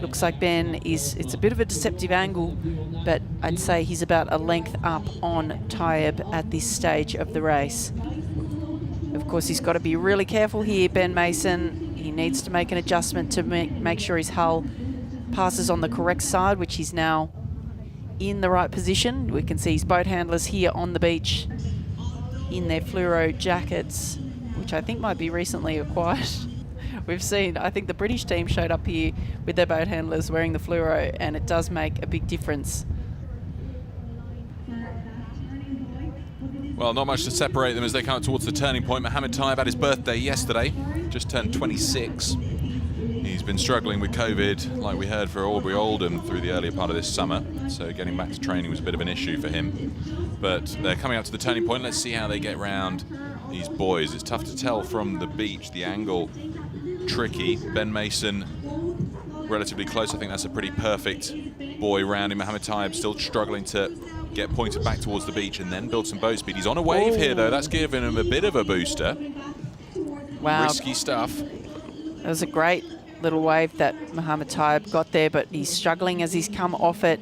Looks like Ben is, it's a bit of a deceptive angle, but I'd say he's about a length up on Tayeb at this stage of the race. Of course, he's got to be really careful here, Ben Mason. He needs to make an adjustment to make sure his hull passes on the correct side, which he's now in the right position. We can see his boat handlers here on the beach in their fluoro jackets, which I think might be recently acquired. We've seen, I think the British team showed up here with their boat handlers wearing the fluoro, and it does make a big difference.
Well, not much to separate them as they come up towards the turning point. Mohamed Tayeb had his birthday yesterday, just turned 26. He's been struggling with COVID, like we heard for Aubrey Oldham through the earlier part of this summer, so getting back to training was a bit of an issue for him. But they're coming up to the turning point. Let's see how they get round these boys. It's tough to tell from the beach, the angle tricky. Ben Mason relatively close. I think that's a pretty perfect buoy round him. Mohamed Tayeb still struggling to get pointed back towards the beach and then build some boat speed. He's on a wave here, though. That's giving him a bit of a booster.
Wow.
Risky stuff.
It was a great little wave that Mohamed Tayeb got there, but he's struggling as he's come off it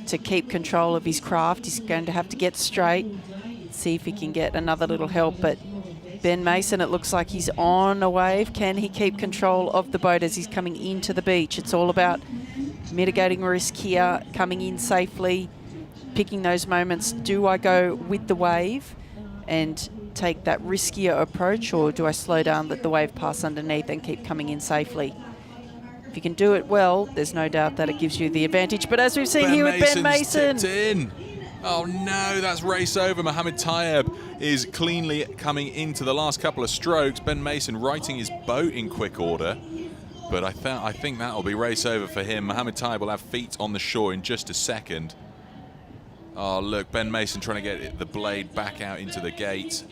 to keep control of his craft. He's going to have to get straight, see if he can get another little help. But Ben Mason, it looks like he's on a wave. Can he keep control of the boat as he's coming into the beach? It's all about mitigating risk here, coming in safely, picking those moments. Do I go with the wave and take that riskier approach, or do I slow down, let the wave pass underneath and keep coming in safely? If you can do it well, there's no doubt that it gives you the advantage. But as we've seen here with Ben Mason,
tipped in. Oh no, that's race over. Mohamed Tayeb is cleanly coming into the last couple of strokes. Ben Mason righting his boat in quick order. But I think that'll be race over for him. Mohamed Tayeb will have feet on the shore in just a second. Oh, look, Ben Mason trying to get the blade back out into the gate.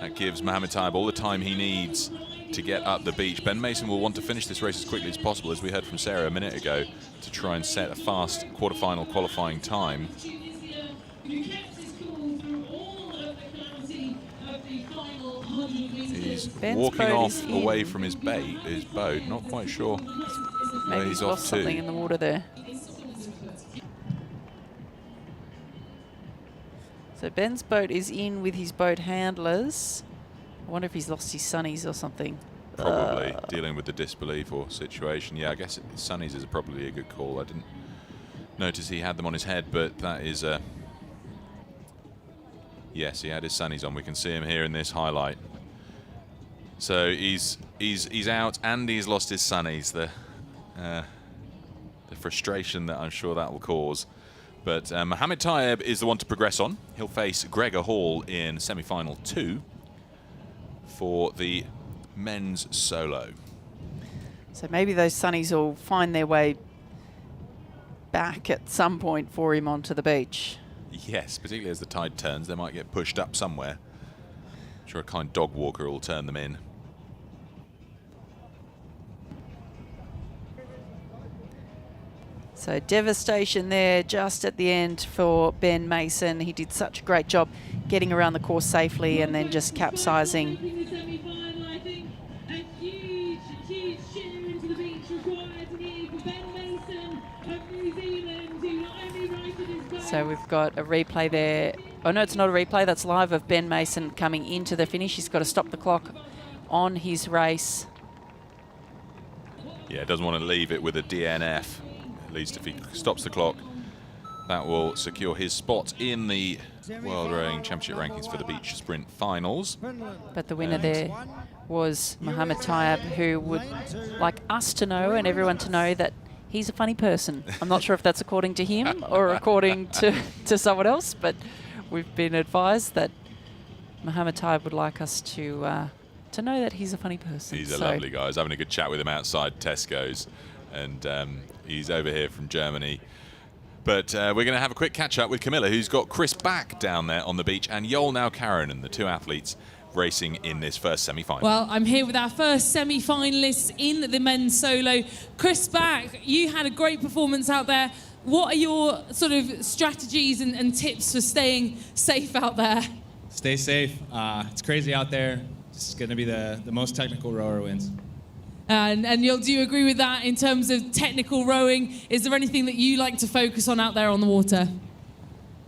That gives Mohamed Taib all the time he needs to get up the beach. Ben Mason will want to finish this race as quickly as possible, as we heard from Sarah a minute ago, to try and set a fast quarterfinal qualifying time. He's walking off away from his boat, not quite sure.
Maybe he's lost something in the water there. So Ben's boat is in with his boat handlers. I wonder if he's lost his sunnies or something.
Probably dealing with the disbelief or situation. Yeah, I guess sunnies is probably a good call. I didn't notice he had them on his head, but that is a... Yes, he had his sunnies on. We can see him here in this highlight. So he's out and he's lost his sunnies. The frustration that I'm sure that will cause. But Mohamed Taib is the one to progress on. He'll face Gregor Hall in semi-final 2 for the men's solo.
So maybe those sunnies will find their way back at some point for him onto the beach.
Yes, particularly as the tide turns, they might get pushed up somewhere. I'm sure a kind dog walker will turn them in.
So devastation there just at the end for Ben Mason. He did such a great job getting around the course safely and then just capsizing. So we've got a replay there. Oh no, it's not a replay, that's live, of Ben Mason coming into the finish. He's got to stop the clock on his race.
Yeah, doesn't want to leave it with a DNF. At least if he stops the clock, that will secure his spot in the World Rowing Championship rankings for the beach sprint finals.
But the winner there was Mohamed Taib, who would like us to know and everyone to know that he's a funny person. I'm not sure if that's according to him or according to someone else, but we've been advised that Mohamed Taib would like us to know that he's a funny person.
He's a lovely guy. I was having a good chat with him outside Tesco's, and he's over here from Germany. But we're going to have a quick catch-up with Camilla, who's got Chris Back down there on the beach, and Joel Now-Karinen, the two athletes racing in this first semi-final.
Well, I'm here with our first semi-finalists in the men's solo. Chris Back, you had a great performance out there. What are your sort of strategies and tips for staying safe out there?
Stay safe. It's crazy out there. It's going to be the most technical rower wins.
And do you agree with that in terms of technical rowing? Is there anything that you like to focus on out there on the water?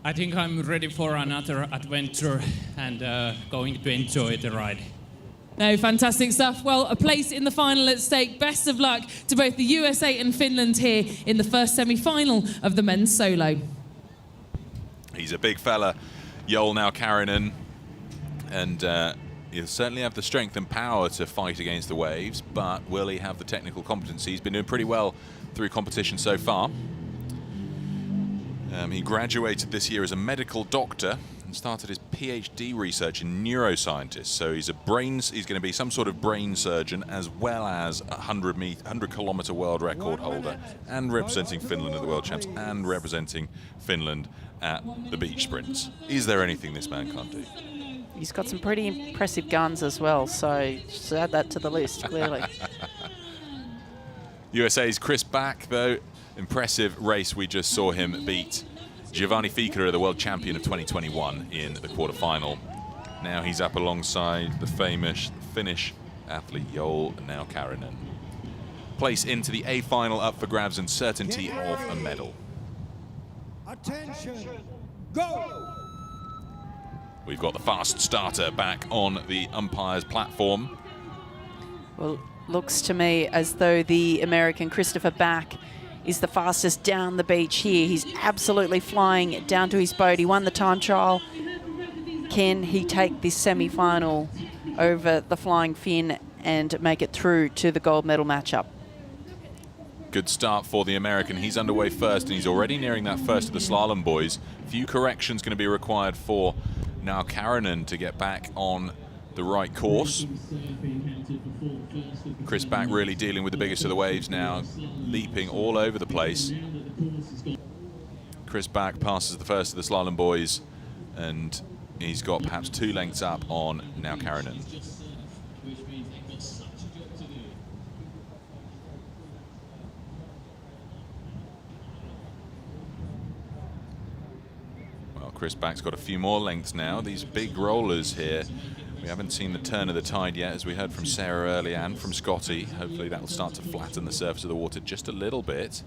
I think I'm ready for another adventure and going to enjoy the ride.
No, fantastic stuff. Well, a place in the final at stake. Best of luck to both the USA and Finland here in the first semi-final of the men's solo.
He's a big fella, Joel Now-Karinen, and he'll certainly have the strength and power to fight against the waves, but will he have the technical competency? He's been doing pretty well through competition so far. He graduated this year as a medical doctor and started his PhD research in neuroscientist. So he's going to be some sort of brain surgeon, as well as a 100-kilometer world record holder, and representing Finland at the World Champs, and representing Finland at the beach sprints. Is there anything this man can't do?
He's got some pretty impressive guns as well, so just add that to the list, clearly.
USA's Chris Back, though. Impressive race. We just saw him beat Giovanni Fichera, the world champion of 2021, in the quarterfinal. Now he's up alongside the famous Finnish athlete Joel Now-Karinen. Place into the A final up for grabs and certainty of a medal.
Attention, go!
We've got the fast starter back on the umpire's platform.
Well, looks to me as though the American Christopher Back is the fastest down the beach here. He's absolutely flying down to his boat. He won the time trial. Can he take this semi-final over the Flying Finn and make it through to the gold medal matchup?
Good start for the American. He's underway first, and he's already nearing that first of the slalom boys. Few corrections going to be required for Now-Karinen to get back on the right course. Chris Back really dealing with the biggest of the waves now, leaping all over the place. Chris Back passes the first of the slalom boys, and he's got perhaps 2 lengths up on Now Karanen. Well, Chris Back's got a few more lengths now. These big rollers here, we haven't seen the turn of the tide yet, as we heard from Sarah earlier and from Scotty. Hopefully that will start to flatten the surface of the water just a little bit.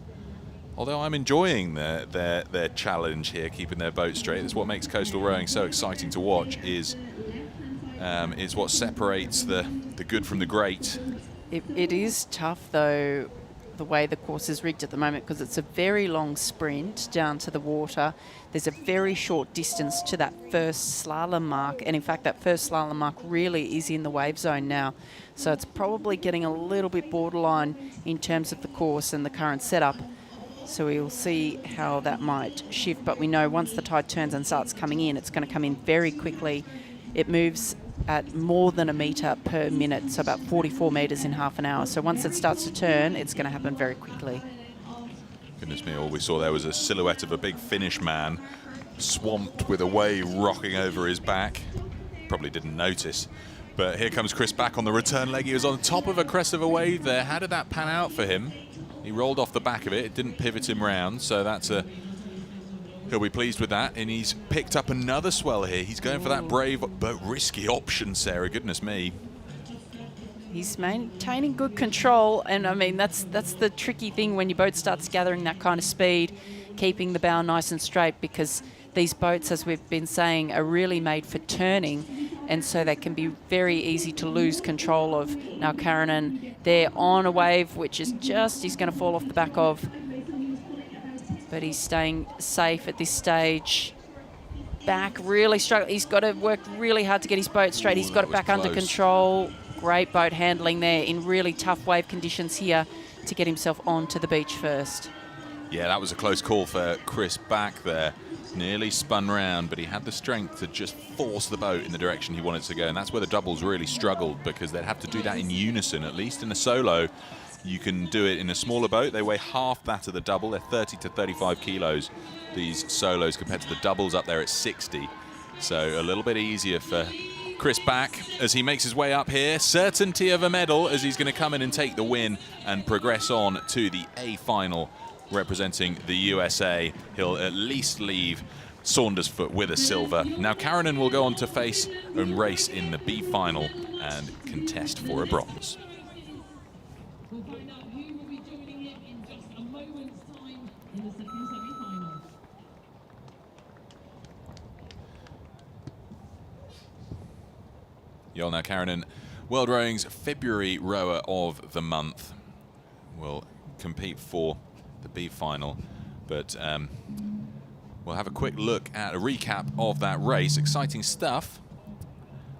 Although I'm enjoying their challenge here, keeping their boat straight. It's what makes coastal rowing so exciting to watch, is what separates the good from the great.
It is tough, though, the way the course is rigged at the moment, because it's a very long sprint down to the water. There's a very short distance to that first slalom mark, and in fact that first slalom mark really is in the wave zone now. So it's probably getting a little bit borderline in terms of the course and the current setup. So we'll see how that might shift, but we know once the tide turns and starts coming in, it's going to come in very quickly. It moves at more than a metre per minute, so about 44 metres in half an hour. So once it starts to turn, it's going to happen very quickly.
Goodness me, all we saw there was a silhouette of a big Finnish man swamped with a wave rocking over his back. Probably didn't notice. But here comes Chris Back on the return leg. He was on top of a crest of a wave there. How did that pan out for him? He rolled off the back of it. It didn't pivot him round, so he'll be pleased with that. And he's picked up another swell here. He's going for that brave but risky option, Sarah. Goodness me.
He's maintaining good control, and I mean that's the tricky thing when your boat starts gathering that kind of speed, keeping the bow nice and straight, because these boats, as we've been saying, are really made for turning, and so they can be very easy to lose control of. Now Karanen, they're on a wave which is he's going to fall off the back of, but he's staying safe at this stage. Back really struggling. He's got to work really hard to get his boat straight. He's got it back under control. Great boat handling there in really tough wave conditions here to get himself onto the beach first.
Yeah, that was a close call for Chris Back there. Nearly spun round, but he had the strength to just force the boat in the direction he wanted to go, and that's where the doubles really struggled, because they'd have to do that in unison. At least in a solo, you can do it in a smaller boat. They weigh half that of the double. They're 30 to 35 kilos, these solos, compared to the doubles up there at 60. So a little bit easier for Chris Back as he makes his way up here. Certainty of a medal, as he's going to come in and take the win and progress on to the A final, representing the USA. He'll at least leave Saundersfoot with a silver. Now Karanen will go on to face and race in the B final and contest for a bronze. Now Karanen, World Rowing's February rower of the month, will compete for the B final, but we'll have a quick look at a recap of that race. Exciting stuff.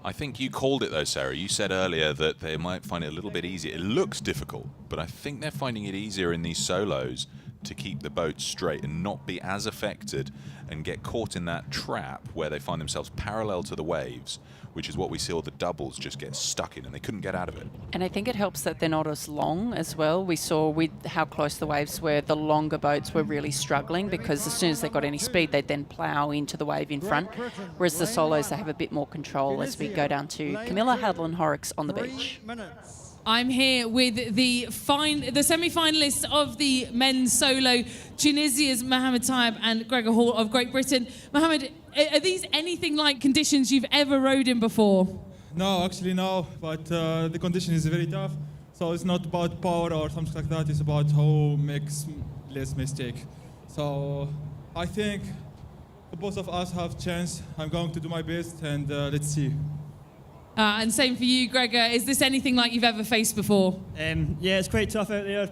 I think you called it though, Sarah. You said earlier that they might find it a little bit easier. It looks difficult, but I think they're finding it easier in these solos to keep the boat straight and not be as affected and get caught in that trap where they find themselves parallel to the waves, which is what we see all the doubles just get stuck in, and they couldn't get out of it.
And I think it helps that they're not as long as well. We saw with how close the waves were, the longer boats were really struggling, because as soon as they got any speed, they'd then plough into the wave in front, whereas the solos, they have a bit more control as we go down to Camilla Hadlin-Horrocks on the beach.
I'm here with the semi-finalists of the men's solo, Tunisia's Mohamed Tayeb and Gregor Hall of Great Britain. Mohamed, are these anything like conditions you've ever rowed in before?
No, actually no, but the condition is very tough. So it's not about power or something like that, it's about who makes less mistake. So I think both of us have chance. I'm going to do my best, and let's see.
And same for you, Gregor. Is this anything like you've ever faced before?
Yeah, it's quite tough out there.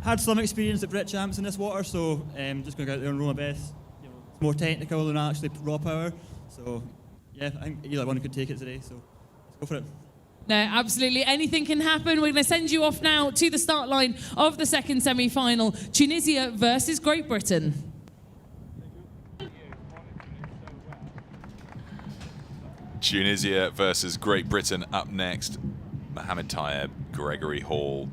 Had some experience at Brit Champs in this water, so just going to go out there and row my best. You know, it's more technical than actually raw power. So yeah, I think either one could take it today. So let's go for it.
No, absolutely. Anything can happen. We're going to send you off now to the start line of the second semi-final. Tunisia versus Great Britain.
Tunisia versus Great Britain up next. Mohamed Tayeb, Gregor Hall.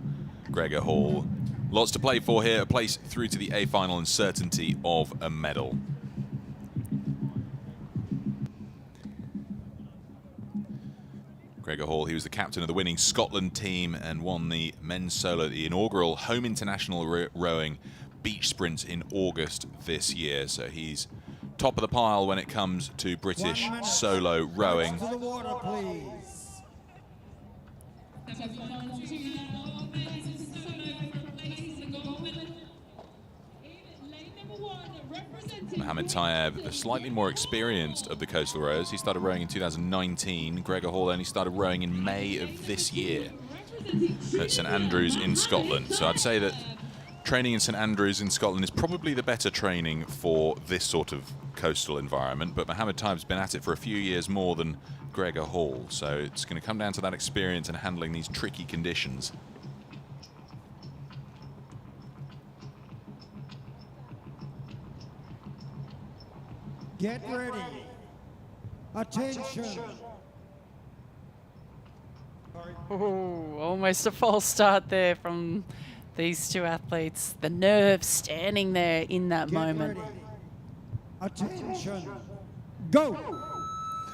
Lots to play for here, a place through to the A final and certainty of a medal. Gregor Hall, he was the captain of the winning Scotland team and won the men's solo, the inaugural home international rowing beach sprints in August this year. So he's top of the pile when it comes to British solo rowing.
To the water, please.
Mohammed Tayeb, the slightly more experienced of the coastal rowers. He started rowing in 2019. Gregor Hall only started rowing in May of this year at St Andrews in Scotland. So I'd say that training in St Andrews in Scotland is probably the better training for this sort of coastal environment. But Mohammed Tayeb's been at it for a few years more than Gregor Hall. So it's going to come down to that experience and handling these tricky conditions.
Get ready. Attention.
Ooh, almost a false start there from these two athletes. The nerves standing there in that moment.
Ready. Attention. Go.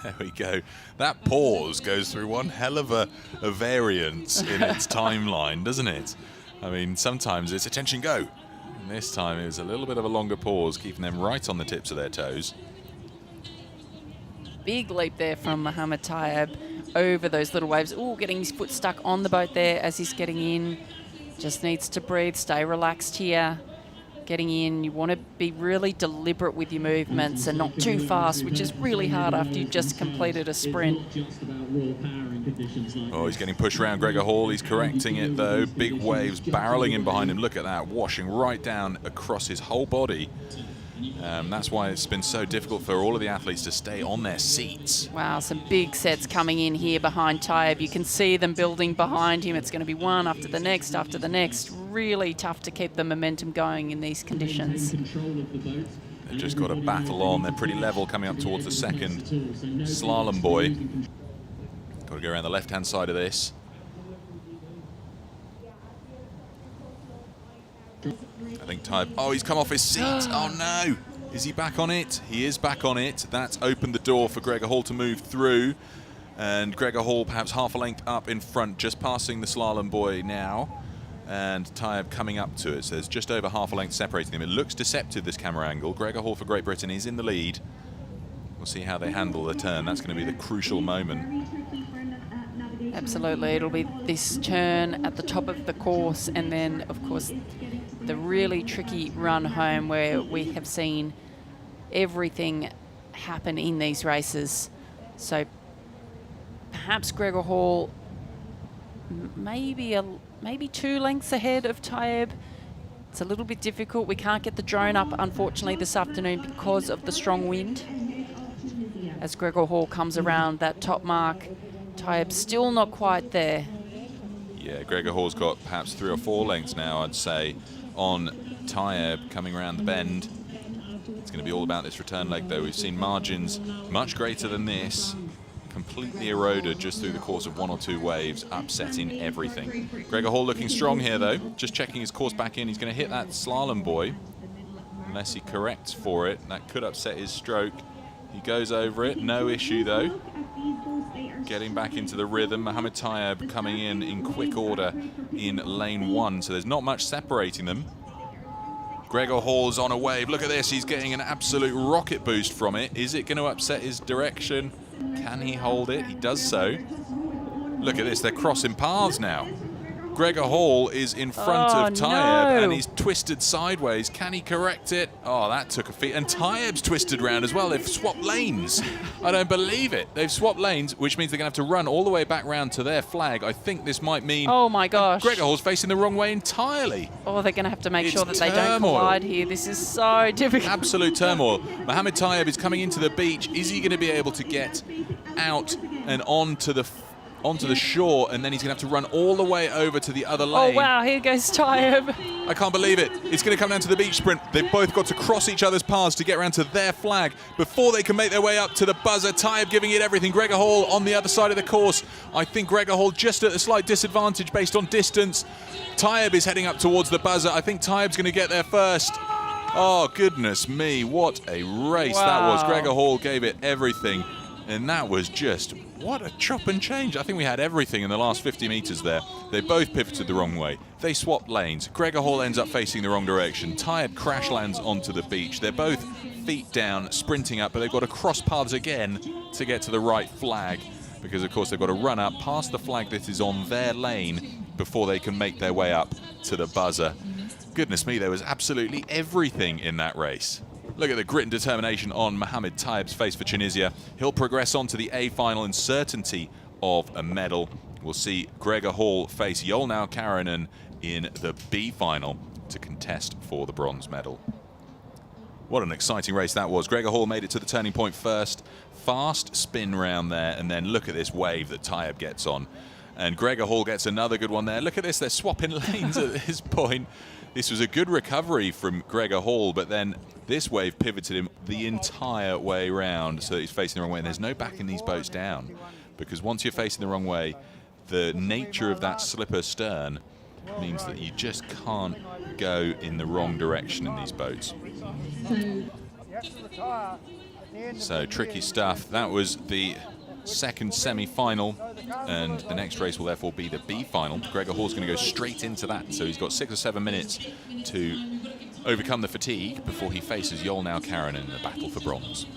There we go. That pause goes through one hell of a variance in its timeline, doesn't it? I mean, sometimes it's attention, go. And this time it was a little bit of a longer pause, keeping them right on the tips of their toes.
Big leap there from Mohammed Tayeb over those little waves. Ooh, getting his foot stuck on the boat there as he's getting in. Just needs to breathe, stay relaxed here. Getting in, you want to be really deliberate with your movements and not too fast, which is really hard after you've just completed a sprint.
Oh, he's getting pushed around Gregor Hall. He's correcting it though. Big waves barreling in behind him. Look at that, washing right down across his whole body. That's why it's been so difficult for all of the athletes to stay on their seats.
Wow, some big sets coming in here behind Tayeb. You can see them building behind him. It's going to be one after the next after the next. Really tough to keep the momentum going in these conditions.
They've just got a battle on. They're pretty level coming up towards the second slalom buoy. Got to go around the left-hand side of this. I think Tayeb, oh, he's come off his seat. Oh no, is he back on it? He is back on it. That's opened the door for Gregor Hall to move through. And Gregor Hall perhaps half a length up in front, just passing the slalom buoy now. And Tayeb coming up to it. So there's just over half a length separating them. It looks deceptive, this camera angle. Gregor Hall for Great Britain is in the lead. We'll see how they handle the turn. That's going to be the crucial moment.
Absolutely, it'll be this turn at the top of the course and then, of course, the really tricky run home where we have seen everything happen in these races. So perhaps Gregor Hall maybe 2 lengths ahead of Tayeb. It's a little bit difficult. We can't get the drone up, unfortunately, this afternoon because of the strong wind. As Gregor Hall comes around that top mark, Tayeb's still not quite there.
Yeah, Gregor Hall's got perhaps 3 or 4 lengths now, I'd say, on Tayeb coming around the bend. It's going to be all about this return leg, though. We've seen margins much greater than this, completely eroded just through the course of 1 or 2 waves, upsetting everything. Gregor Hall looking strong here, though. Just checking his course back in. He's going to hit that slalom buoy, unless he corrects for it. That could upset his stroke. He goes over it, no issue, though. Getting back into the rhythm. Mohammed Tayeb coming in quick order in lane 1, so there's not much separating them. Gregor Hall's on a wave. Look at this, he's getting an absolute rocket boost from it. Is it going to upset his direction? Can he hold it? He does so. Look at this, they're crossing paths now. Gregor Hall is in front of Tayeb, and he's twisted sideways. Can he correct it? Oh, that took a feat. And Tayeb's twisted round as well. They've swapped lanes. I don't believe it. They've swapped lanes, which means they're going to have to run all the way back round to their flag. I think this might mean...
Oh, my gosh.
Gregor Hall's facing the wrong way entirely.
Oh, they're going to have to make sure that they don't collide here. This is so difficult.
Absolute turmoil. Mohammed Tayeb is coming into the beach. Is he going to be able to get out and on to the onto the shore, and then he's going to have to run all the way over to the other lane.
Oh, wow, here goes Taib.
I can't believe it. It's going to come down to the beach sprint. They've both got to cross each other's paths to get around to their flag before they can make their way up to the buzzer. Taib giving it everything. Gregor Hall on the other side of the course. I think Gregor Hall just at a slight disadvantage based on distance. Taib is heading up towards the buzzer. I think Taib's going to get there first. Oh, goodness me. What a race that was. Gregor Hall gave it everything. And that was just, what a chop and change. I think we had everything in the last 50 metres there. They both pivoted the wrong way. They swapped lanes. Gregor Hall ends up facing the wrong direction. Taib crash lands onto the beach. They're both feet down, sprinting up, but they've got to cross paths again to get to the right flag, because, of course, they've got to run up past the flag that is on their lane before they can make their way up to the buzzer. Goodness me, there was absolutely everything in that race. Look at the grit and determination on Mohamed Taib's face for Tunisia. He'll progress on to the A final in certainty of a medal. We'll see Gregor Hall face Yolnau Karinen in the B final to contest for the bronze medal. What an exciting race that was. Gregor Hall made it to the turning point first. Fast spin round there, and then look at this wave that Taib gets on. And Gregor Hall gets another good one there. Look at this, they're swapping lanes at this point. This was a good recovery from Gregor Hall, but then this wave pivoted him the entire way round so that he's facing the wrong way. And there's no backing these boats down, because once you're facing the wrong way, the nature of that slipper stern means that you just can't go in the wrong direction in these boats. So tricky stuff. That was the second semi-final, and the next race will therefore be the B final. Gregor Hall's going to go straight into that, so he's got 6 or 7 minutes to overcome the fatigue before he faces Yolnau Karinen in the battle for bronze.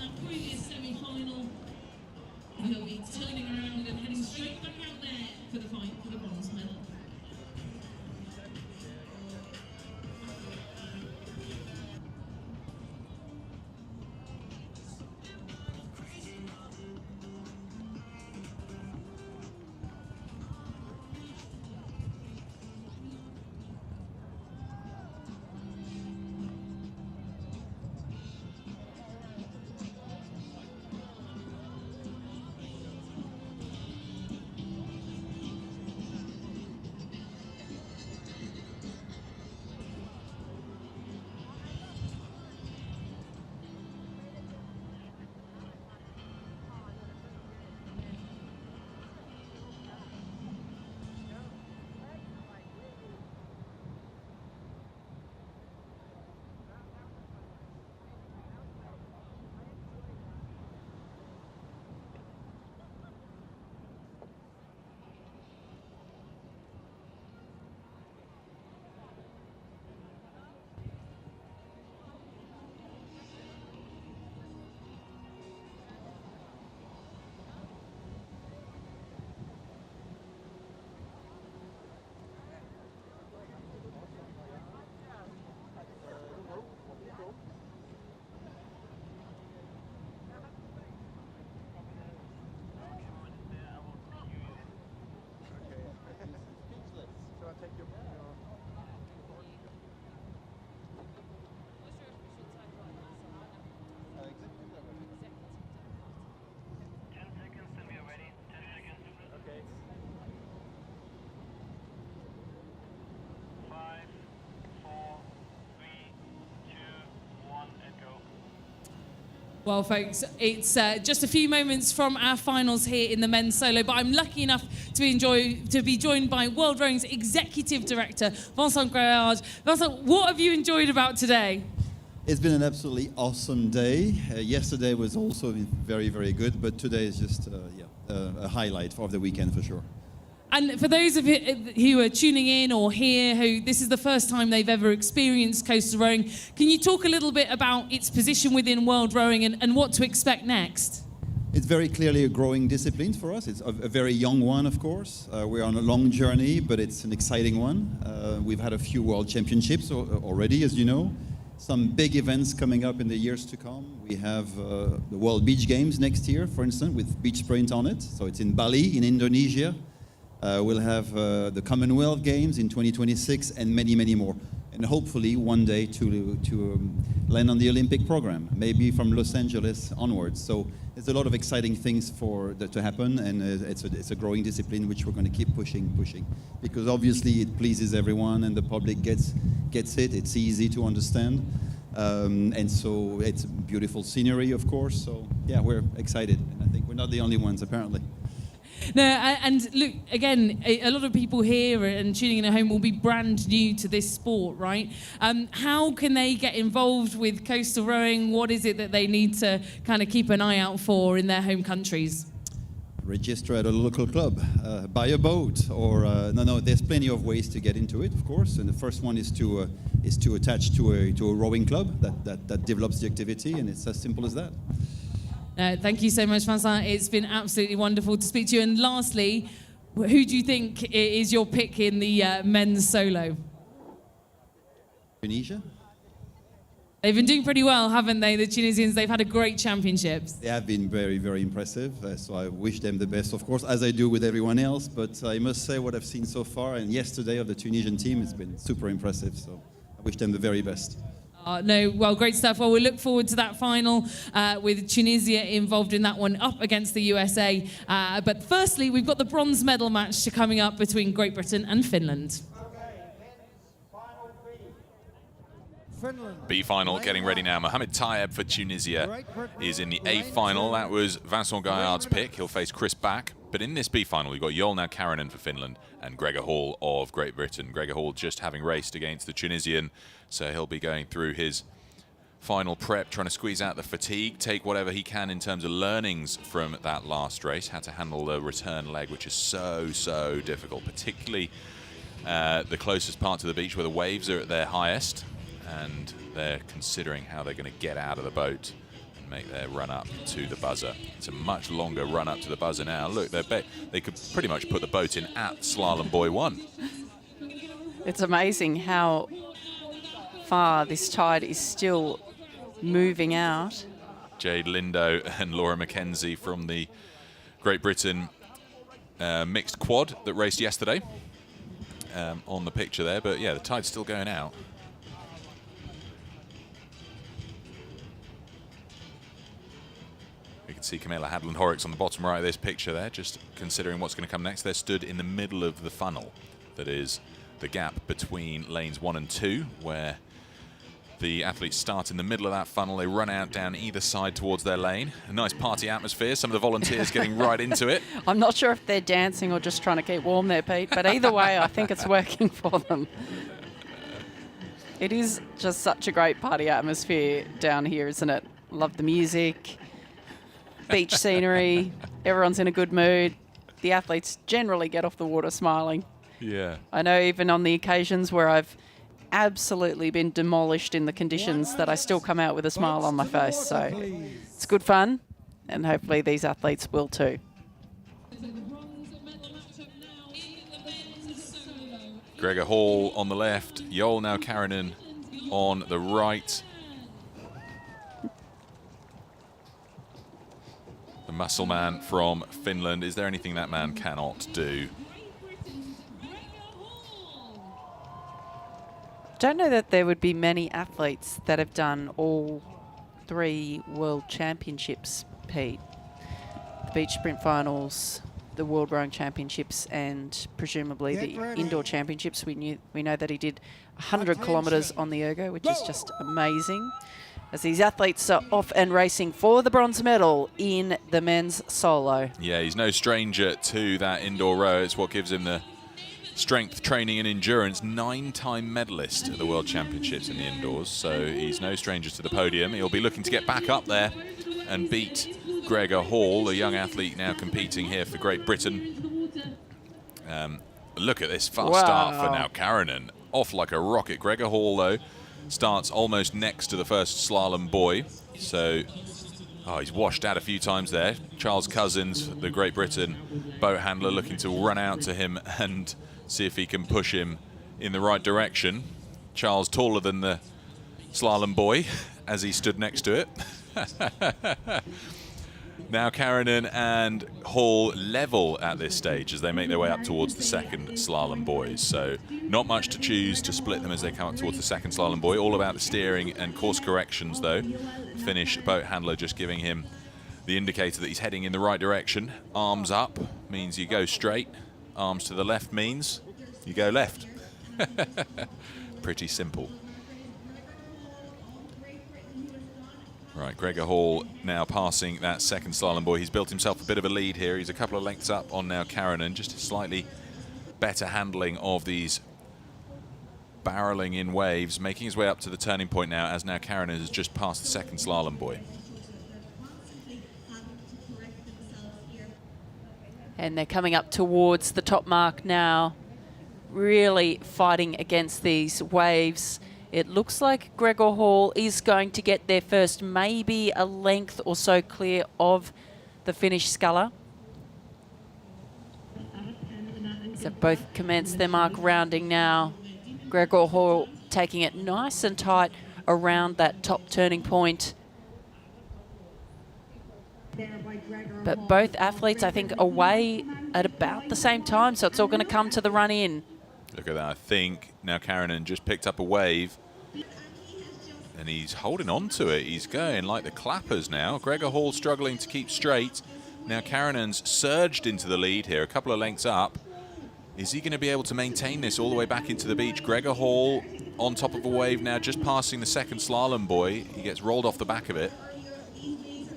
Well, folks, it's just a few moments from our finals here in the men's solo, but I'm lucky enough to be joined by World Rowing's Executive Director, Vincent Grillard. Vincent, what have you enjoyed about today?
It's been an absolutely awesome day. Yesterday was also very, very good, but today is just a highlight of the weekend for sure.
And for those of you who are tuning in or here, who this is the first time they've ever experienced coastal rowing, can you talk a little bit about its position within world rowing and what to expect next?
It's very clearly a growing discipline for us. It's a very young one, of course. We're on a long journey, but it's an exciting one. We've had a few world championships already, as you know. Some big events coming up in the years to come. We have the World Beach Games next year, for instance, with beach sprint on it. So it's in Bali, in Indonesia. We'll have the Commonwealth Games in 2026 and many, many more. and hopefully one day to land on the Olympic program, maybe from Los Angeles onwards. So there's a lot of exciting things to happen, and it's a growing discipline which we're going to keep pushing, because obviously it pleases everyone and the public gets it. It's easy to understand, and so it's beautiful scenery, of course. So yeah, we're excited, and I think we're not the only ones apparently.
No, and look, again, a lot of people here and tuning in at home will be brand new to this sport, right? How can they get involved with coastal rowing? What is it that they need to kind of keep an eye out for in their home countries?
Register at a local club, buy a boat, or no. There's plenty of ways to get into it, of course. And the first one is to attach to a rowing club that develops the activity, and it's as simple as that.
Thank you so much, Vincent. It's been absolutely wonderful to speak to you. And lastly, who do you think is your pick in the men's solo?
Tunisia.
They've been doing pretty well, haven't they, the Tunisians? They've had a great championships.
They have been very, very impressive. So I wish them the best, of course, as I do with everyone else. But I must say what I've seen so far and yesterday of the Tunisian team has been super impressive. So I wish them the very best.
No, well, great stuff. Well, we look forward to that final with Tunisia involved in that one up against the USA. But firstly, we've got the bronze medal match coming up between Great Britain and Finland.
B final getting ready now. Mohamed Tayeb for Tunisia is in the A final. That was Vincent Gaillard's pick. He'll face Chris Back. But in this B final, we've got Yolnau Karinen for Finland and Gregor Hall of Great Britain. Gregor Hall just having raced against the Tunisian, so he'll be going through his final prep, trying to squeeze out the fatigue, take whatever he can in terms of learnings from that last race, how to handle the return leg, which is so difficult, particularly the closest part to the beach where the waves are at their highest, and they're considering how they're going to get out of the boat and make their run up to the buzzer. It's a much longer run up to the buzzer now. Look, they could pretty much put the boat in at Slalom Boy 1.
It's amazing how far this tide is still moving out.
Jade Lindo and Laura McKenzie from the Great Britain mixed quad that raced yesterday on the picture there. But yeah, the tide's still going out. We can see Camilla Hadland-Horrocks on the bottom right of this picture there, just considering what's going to come next. They're stood in the middle of the funnel. That is the gap between lanes 1 and 2, where the athletes start in the middle of that funnel. They run out down either side towards their lane. A nice party atmosphere. Some of the volunteers getting right into it.
I'm not sure if they're dancing or just trying to keep warm there, Pete, but either way, I think it's working for them. It is just such a great party atmosphere down here, isn't it? Love the music, beach scenery, everyone's in a good mood. The athletes generally get off the water smiling.
Yeah.
I know even on the occasions where I've absolutely been demolished in the conditions that I still come out with a smile on my face. So it's good fun, and hopefully these athletes will too.
Gregor Hall on the left, Yolnau Karinen on the right. The muscle man from Finland. Is there anything that man cannot do?
Don't know that there would be many athletes that have done all 3 World Championships, Pete. The beach sprint finals, the World Rowing Championships, and presumably the indoor championships. We know that he did 100 kilometres on the ergo, which is just amazing. As these athletes are off and racing for the bronze medal in the men's solo.
Yeah, he's no stranger to that indoor row. It's what gives him the strength, training and endurance. 9-time medalist at the World Championships in the indoors, so he's no stranger to the podium. He'll be looking to get back up there and beat Gregor Hall, a young athlete now competing here for Great Britain. Look at this fast start for now Karinen. Off like a rocket. Gregor Hall, though, starts almost next to the first slalom boy. So, he's washed out a few times there. Charles Cousins, the Great Britain boat handler, looking to run out to him and see if he can push him in the right direction. Charles taller than the slalom boy as he stood next to it. Now Karanen and Hall level at this stage as they make their way up towards the second slalom boys. So not much to choose to split them as they come up towards the second slalom boy. All about the steering and course corrections though. Finnish boat handler just giving him the indicator that he's heading in the right direction. Arms up means you go straight. Arms to the left means you go left. Pretty simple. Right, Gregor Hall now passing that second slalom boy. He's built himself a bit of a lead here. He's a couple of lengths up on now Karanen. Just a slightly better handling of these barreling in waves, making his way up to the turning point now as now Karanen has just passed the second slalom boy.
And they're coming up towards the top mark now, really fighting against these waves. It looks like Gregor Hall is going to get there first, maybe a length or so clear of the Finnish sculler. So both commence their mark rounding now. Gregor Hall taking it nice and tight around that top turning point. But both athletes, I think, away at about the same time, so it's all going to come to the run in.
Look at that. I think now Karanen just picked up a wave and he's holding on to it. He's going like the clappers now. Gregor Hall struggling to keep straight. Now Karanen's surged into the lead here, a couple of lengths up. Is he going to be able to maintain this all the way back into the beach? Gregor Hall on top of a wave now, just passing the second slalom boy. He gets rolled off the back of it.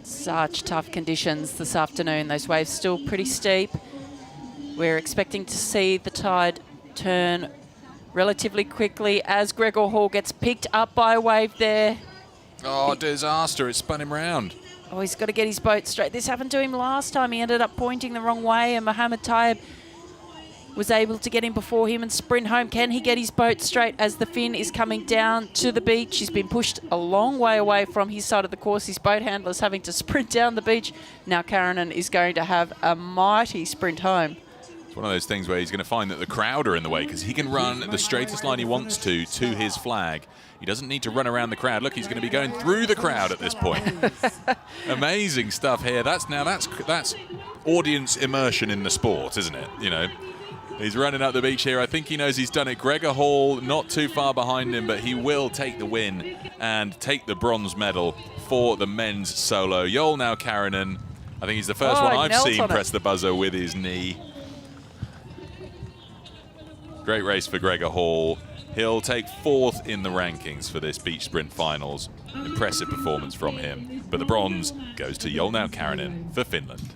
Such tough conditions this afternoon. Those waves still pretty steep. We're expecting to see the tide turn relatively quickly as Gregor Hall gets picked up by a wave there.
Oh, disaster. It spun him round.
Oh, he's got to get his boat straight. This happened to him last time. He ended up pointing the wrong way, and Mohammed Tayyib was able to get him before him and sprint home. Can he get his boat straight as the Finn is coming down to the beach? He's been pushed a long way away from his side of the course. His boat handler's having to sprint down the beach. Now Karanen is going to have a mighty sprint home.
It's one of those things where he's going to find that the crowd are in the way because he can run the straightest line he wants to his flag. He doesn't need to run around the crowd. Look, he's going to be going through the crowd at this point. Amazing stuff here. That's audience immersion in the sport, isn't it? You know, he's running up the beach here. I think he knows he's done it. Gregor Hall not too far behind him, but he will take the win and take the bronze medal for the men's solo. Yol now Karanen. I think he's the first one I've seen press the buzzer with his knee. Great race for Gregor Hall. He'll take 4th in the rankings for this beach sprint finals. Impressive performance from him. But the bronze goes to Yolnau Karanen for Finland.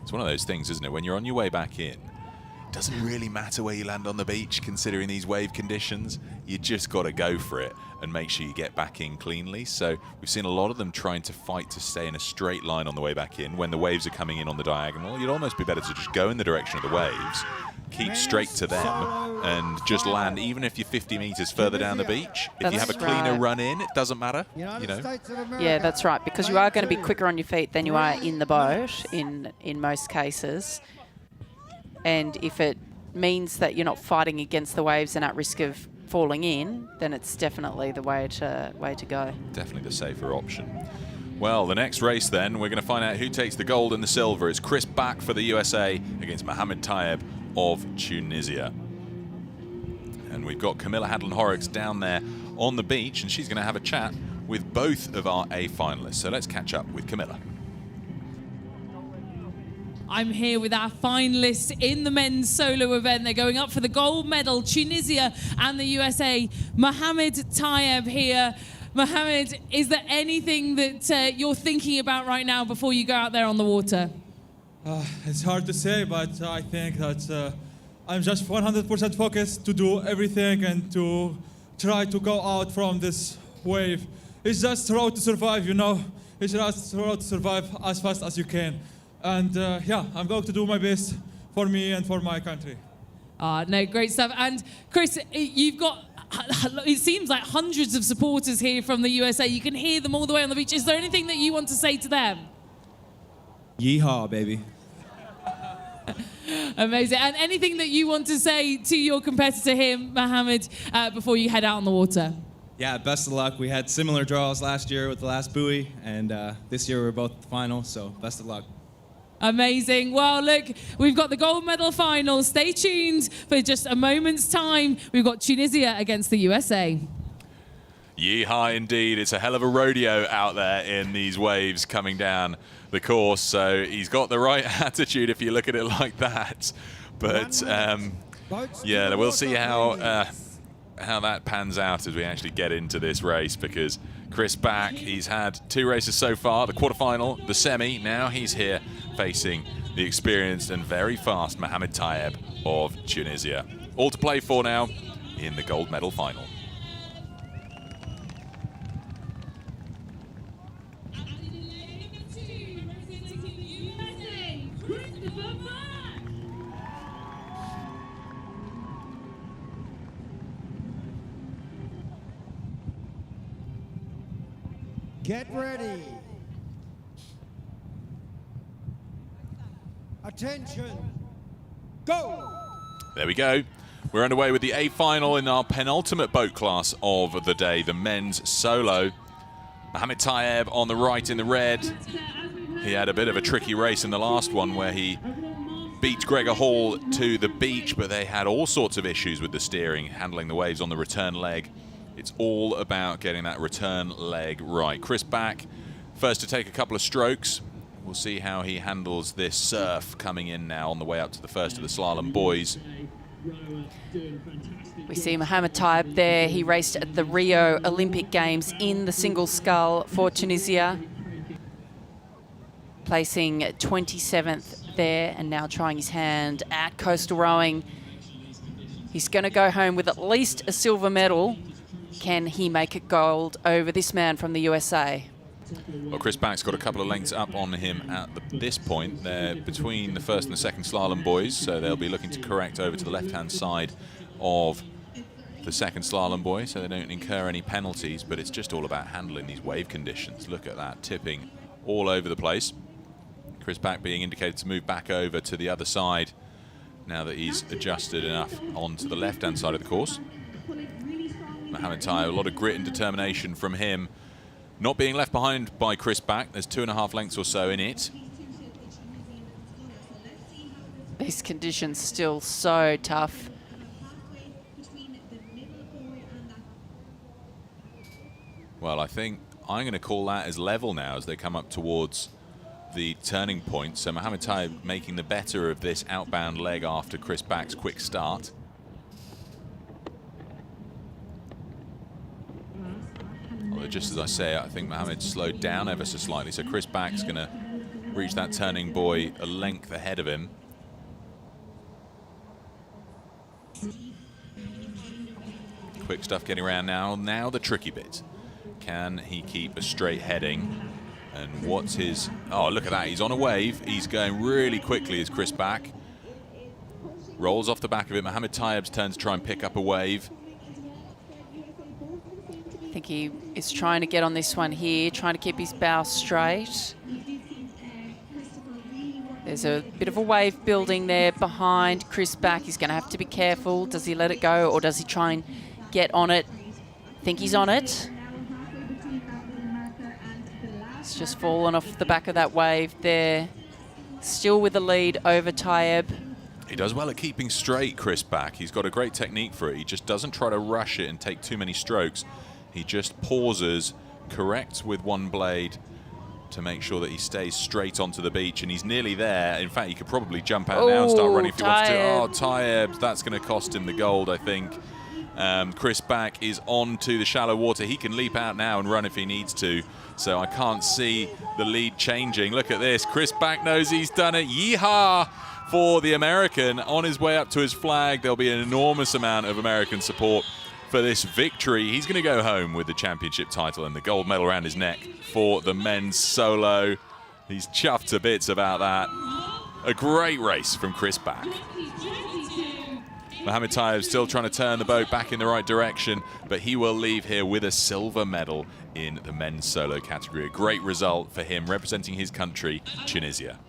It's one of those things, isn't it? When you're on your way back in, it doesn't really matter where you land on the beach considering these wave conditions. You just got to go for it and make sure you get back in cleanly. So we've seen a lot of them trying to fight to stay in a straight line on the way back in. When the waves are coming in on the diagonal, you'd almost be better to just go in the direction of the waves, keep straight to them, and just land, even if you're 50 meters further down the beach. If you have a cleaner run in, it doesn't matter, you know.
Yeah, that's right, because you are going to be quicker on your feet than you are in the boat in most cases. And if it means that you're not fighting against the waves and at risk of falling in, then it's definitely the way to go.
Definitely the safer option. Well, the next race then, we're going to find out who takes the gold and the silver. It's Chris Back for the USA against Mohammed Tayyib of Tunisia. And we've got Camilla Hadlin-Horrocks down there on the beach, and she's going to have a chat with both of our A finalists. So let's catch up with Camilla.
I'm here with our finalists in the men's solo event. They're going up for the gold medal, Tunisia and the USA. Mohammed Tayyib here. Mohammed, is there anything that you're thinking about right now before you go out there on the water?
It's hard to say, but I think that I'm just 100% focused to do everything and to try to go out from this wave. It's just road to survive, you know. It's just road to survive as fast as you can. And yeah, I'm going to do my best for me and for my country.
No, great stuff. And Chris, you've got, it seems like hundreds of supporters here from the USA. You can hear them all the way on the beach. Is there anything that you want to say to them?
Yeehaw, baby.
Amazing. And anything that you want to say to your competitor here, Mohammed, before you head out on the water?
Yeah, best of luck. We had similar draws last year with the last buoy, and this year we're both at the final, so best of luck.
Amazing. Well, look, we've got the gold medal final. Stay tuned for just a moment's time. We've got Tunisia against the USA.
Yeehaw indeed. It's a hell of a rodeo out there in these waves coming down the course. So he's got the right attitude if you look at it like that. But yeah, we'll see how that pans out as we actually get into this race, because Chris Back, he's had 2 races so far, the quarterfinal, the semi. Now he's here facing the experienced and very fast Mohammed Tayeb of Tunisia. All to play for now in the gold medal final.
Get ready. Attention. Go.
There we go. We're underway with the A final in our penultimate boat class of the day, the men's solo. Mohammed Tayeb on the right in the red. He had a bit of a tricky race in the last one where he beat Gregor Hall to the beach, but they had all sorts of issues with the steering, handling the waves on the return leg. It's all about getting that return leg right. Chris Back, first to take a couple of strokes. We'll see how he handles this surf coming in now on the way up to the first of the slalom boys.
We see Mohammed Tayeb there. He raced at the Rio Olympic Games in the single scull for Tunisia, placing 27th there, and now trying his hand at coastal rowing. He's going to go home with at least a silver medal. Can he make it gold over this man from the USA?
Well, Chris Back's got a couple of lengths up on him at this point. They're between the first and the second slalom boys, so they'll be looking to correct over to the left-hand side of the second slalom boy so they don't incur any penalties, but it's just all about handling these wave conditions. Look at that, tipping all over the place. Chris Back being indicated to move back over to the other side now that he's adjusted enough onto the left-hand side of the course. Mohammed Tayeb, a lot of grit and determination from him. Not being left behind by Chris Back. There's 2.5 lengths or so in it.
These conditions still so tough.
Well, I think I'm going to call that as level now as they come up towards the turning point. So Mohammed Tayeb making the better of this outbound leg after Chris Back's quick start. Well, just as I say, I think Mohammed slowed down ever so slightly, so Chris Back's going to reach that turning buoy a length ahead of him. Quick stuff getting around now. Now the tricky bit. Can he keep a straight heading? And what's his... Oh, look at that. He's on a wave. He's going really quickly as Chris Back rolls off the back of it. Mohammed Tayeb's turn to try and pick up a wave.
I think he is trying to get on this one here, trying to keep his bow straight. There's a bit of a wave building there behind Chris Back. He's going to have to be careful. Does he let it go or does he try and get on it? I think he's on it. It's just fallen off the back of that wave there. Still with the lead over Tayeb.
He does well at keeping straight, Chris Back. He's got a great technique for it. He just doesn't try to rush it and take too many strokes. He just pauses, corrects with one blade to make sure that he stays straight onto the beach, and he's nearly there. In fact, he could probably jump out now and start running if he wants to. Oh, Tayeb, that's going to cost him the gold, I think. Chris Back is on to the shallow water. He can leap out now and run if he needs to, so I can't see the lead changing. Look at this. Chris Back knows he's done it. Yeehaw for the American on his way up to his flag. There'll be an enormous amount of American support for this victory. He's going to go home with the championship title and the gold medal around his neck for the men's solo. He's chuffed to bits about that. A great race from Chris Back. Mohammed Tayeb still trying to turn the boat back in the right direction, but he will leave here with a silver medal in the men's solo category. A great result for him representing his country, Tunisia.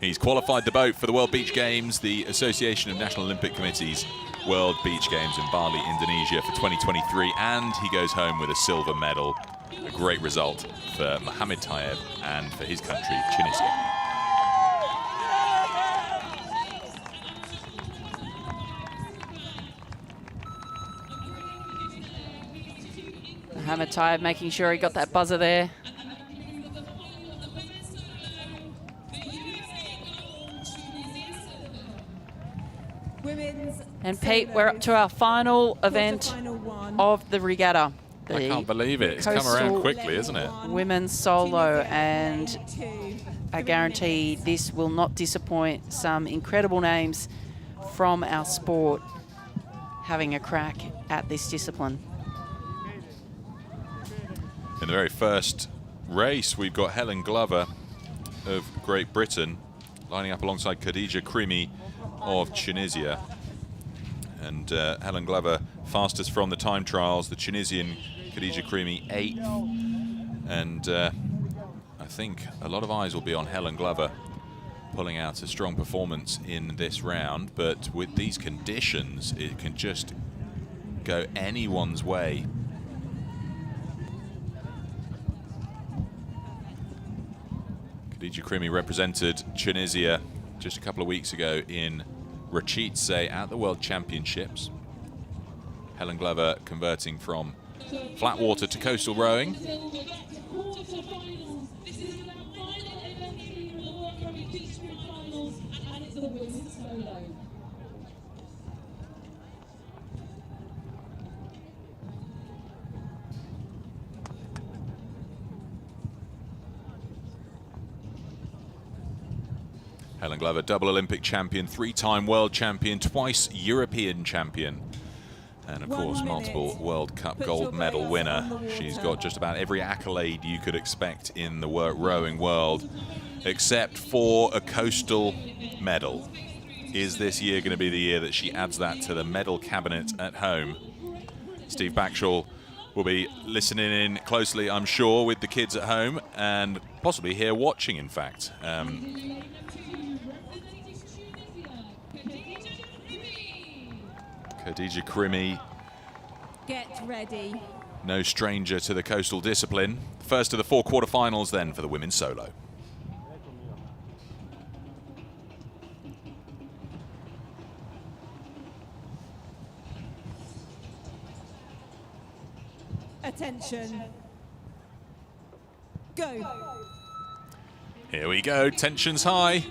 He's qualified the boat for the World Beach Games, the Association of National Olympic Committees World Beach Games in Bali, Indonesia for 2023, and he goes home with a silver medal. A great result for Mohamed Tayeb and for his country, Tunisia.
Mohamed Tayeb making sure he got that buzzer there. And Pete, we're up to our final event of the regatta.
I can't believe it. It's come around quickly, isn't it?
Women's solo, and I guarantee this will not disappoint. Some incredible names from our sport having a crack at this discipline.
In the very first race, we've got Helen Glover of Great Britain lining up alongside Khadija Krimi of Tunisia. And Helen Glover, fastest from the time trials, the Tunisian Khadija Krimi 8th. And I think a lot of eyes will be on Helen Glover pulling out a strong performance in this round. But with these conditions, it can just go anyone's way. Khadija Krimi represented Tunisia just a couple of weeks ago in Rachitse at the World Championships. Helen Glover converting from flat water to coastal rowing. Helen Glover, double Olympic champion, 3-time world champion, twice European champion, and of course multiple World Cup gold medal winner. She's got just about every accolade you could expect in the rowing world, except for a coastal medal. Is this year going to be the year that she adds that to the medal cabinet at home? Steve Backshall will be listening in closely, I'm sure, with the kids at home, and possibly here watching, in fact. Khadija Krimi,
get ready.
No stranger to the coastal discipline. First of the 4 quarterfinals then for the women's solo.
Attention. Go.
Here we go, tension's high.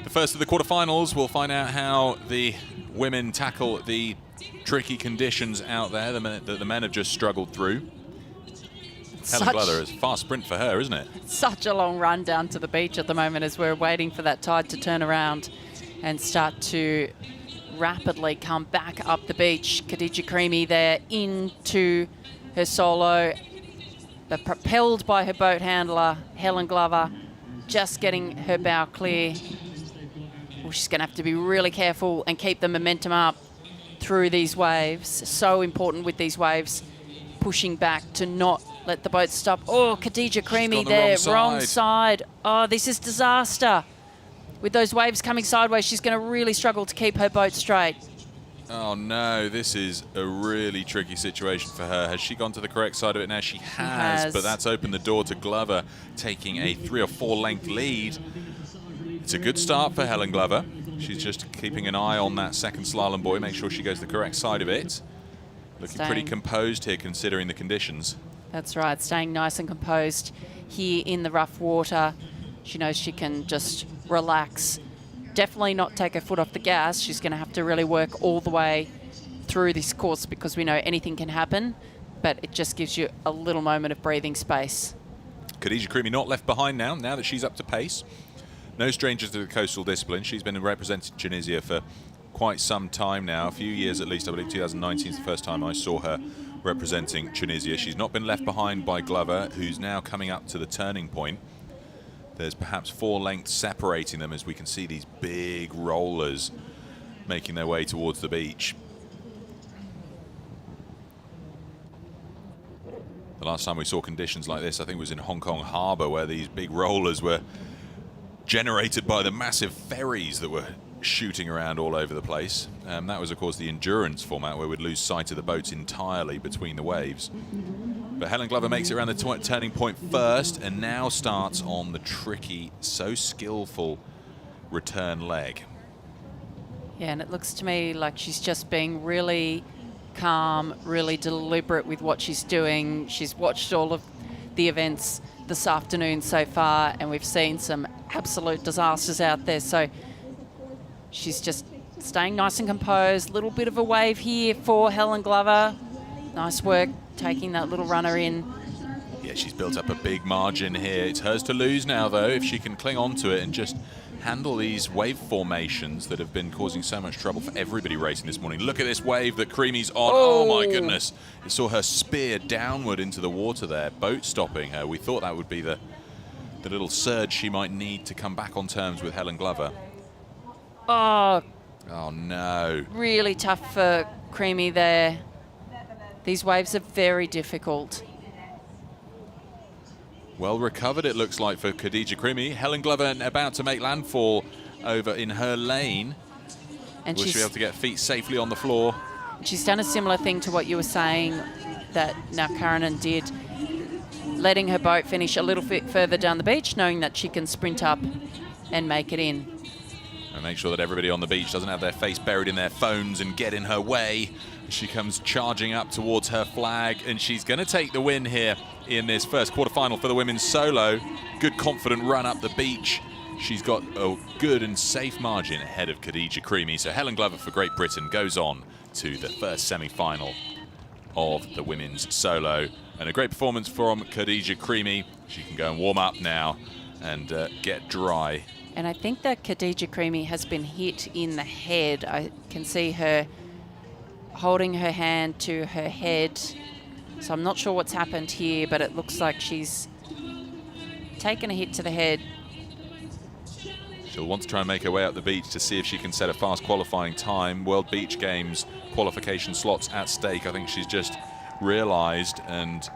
The first of the quarterfinals, we'll find out how the women tackle the tricky conditions out there that the men have just struggled through. Helen Glover, is a fast sprint for her, isn't it?
Such a long run down to the beach at the moment as we're waiting for that tide to turn around and start to rapidly come back up the beach. Khadija Krimi there into her solo, but propelled by her boat handler, Helen Glover, just getting her bow clear. Well, she's going to have to be really careful and keep the momentum up through these waves. So important with these waves, pushing back to not let the boat stop. Oh, Khadija Krimi there, wrong side. Oh, this is disaster. With those waves coming sideways, she's going to really struggle to keep her boat straight.
Oh no, this is a really tricky situation for her. Has she gone to the correct side of it now? She has. But that's opened the door to Glover taking a 3 or 4 length lead. It's a good start for Helen Glover. She's just keeping an eye on that second slalom buoy, make sure she goes the correct side of it. Looking pretty composed here considering the conditions.
That's right, staying nice and composed here in the rough water. She knows she can just relax. Definitely not take her foot off the gas. She's going to have to really work all the way through this course because we know anything can happen, but it just gives you a little moment of breathing space.
Khadija Krimi not left behind now that she's up to pace. No stranger to the coastal discipline. She's been representing Tunisia for quite some time now, a few years at least. I believe 2019 is the first time I saw her representing Tunisia. She's not been left behind by Glover, who's now coming up to the turning point. There's perhaps 4 lengths separating them as we can see these big rollers making their way towards the beach. The last time we saw conditions like this, I think, was in Hong Kong Harbour, where these big rollers were generated by the massive ferries that were shooting around all over the place. That was, of course, the endurance format where we'd lose sight of the boats entirely between the waves. But Helen Glover makes it around the turning point first and now starts on the tricky, so skillful return leg.
Yeah, and it looks to me like she's just being really calm, really deliberate with what she's doing. She's watched all of the events this afternoon so far, and we've seen some absolute disasters out there. So she's just staying nice and composed. Little bit of a wave here for Helen Glover. Nice work taking that little runner in.
Yeah, she's built up a big margin here. It's hers to lose now, though, if she can cling on to it and just handle these wave formations that have been causing so much trouble for everybody racing this morning. Look at this wave that Creamy's on. Oh, my goodness. You saw her spear downward into the water there, boat stopping her. We thought that would be the little surge she might need to come back on terms with Helen Glover.
Oh,
no.
Really tough for Creamy there. These waves are very difficult.
Well recovered, it looks like, for Khadija Creamy. Helen Glover about to make landfall over in her lane.
And
Will she be able to get feet safely on the floor?
She's done a similar thing to what you were saying that Naukaranen did, letting her boat finish a little bit further down the beach, knowing that she can sprint up and make it in.
And make sure that everybody on the beach doesn't have their face buried in their phones and get in her way. She comes charging up towards her flag, and she's going to take the win here in this first quarterfinal for the women's solo. Good, confident run up the beach. She's got a good and safe margin ahead of Khadija Creamy. So Helen Glover for Great Britain goes on to the first semi-final of the women's solo. And a great performance from Khadija Creamy. She can go and warm up now and get dry.
And I think that Khadija Creamy has been hit in the head. I can see her holding her hand to her head. So I'm not sure what's happened here, but it looks like she's taken a hit to the head.
She'll want to try and make her way up the beach to see if she can set a fast qualifying time. World Beach Games qualification slots at stake. I think she's just realised, and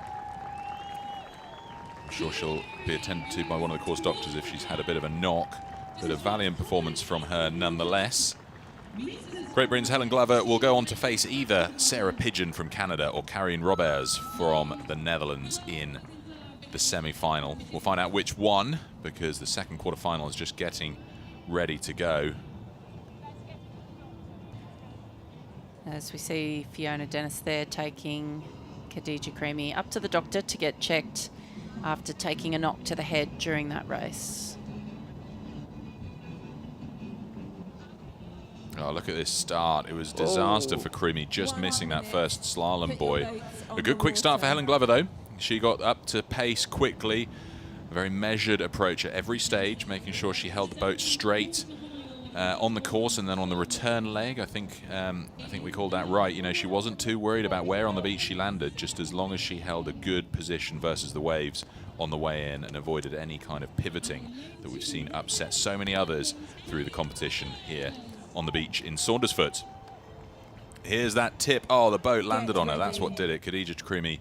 I'm sure she'll be attended to by one of the course doctors if she's had a bit of a knock. But a valiant performance from her nonetheless. Great Britain's Helen Glover will go on to face either Sarah Pigeon from Canada or Karine Roberts from the Netherlands in the semi-final. We'll find out which one, because the second quarter-final is just getting ready to go.
As we see Fiona Dennis there taking Khadija Creamy up to the doctor to get checked after taking a knock to the head during that race.
Oh, look at this start. It was a disaster for Creamy, just missing that first slalom buoy. A good quick start for Helen Glover, though. She got up to pace quickly. A very measured approach at every stage, making sure she held the boat straight on the course, and then on the return leg, I think we called that right. You know, she wasn't too worried about where on the beach she landed, just as long as she held a good position versus the waves on the way in and avoided any kind of pivoting that we've seen upset so many others through the competition here on the beach in Saundersfoot. Here's that tip. Oh, the boat landed on her. That's what did it. Khadija Creamy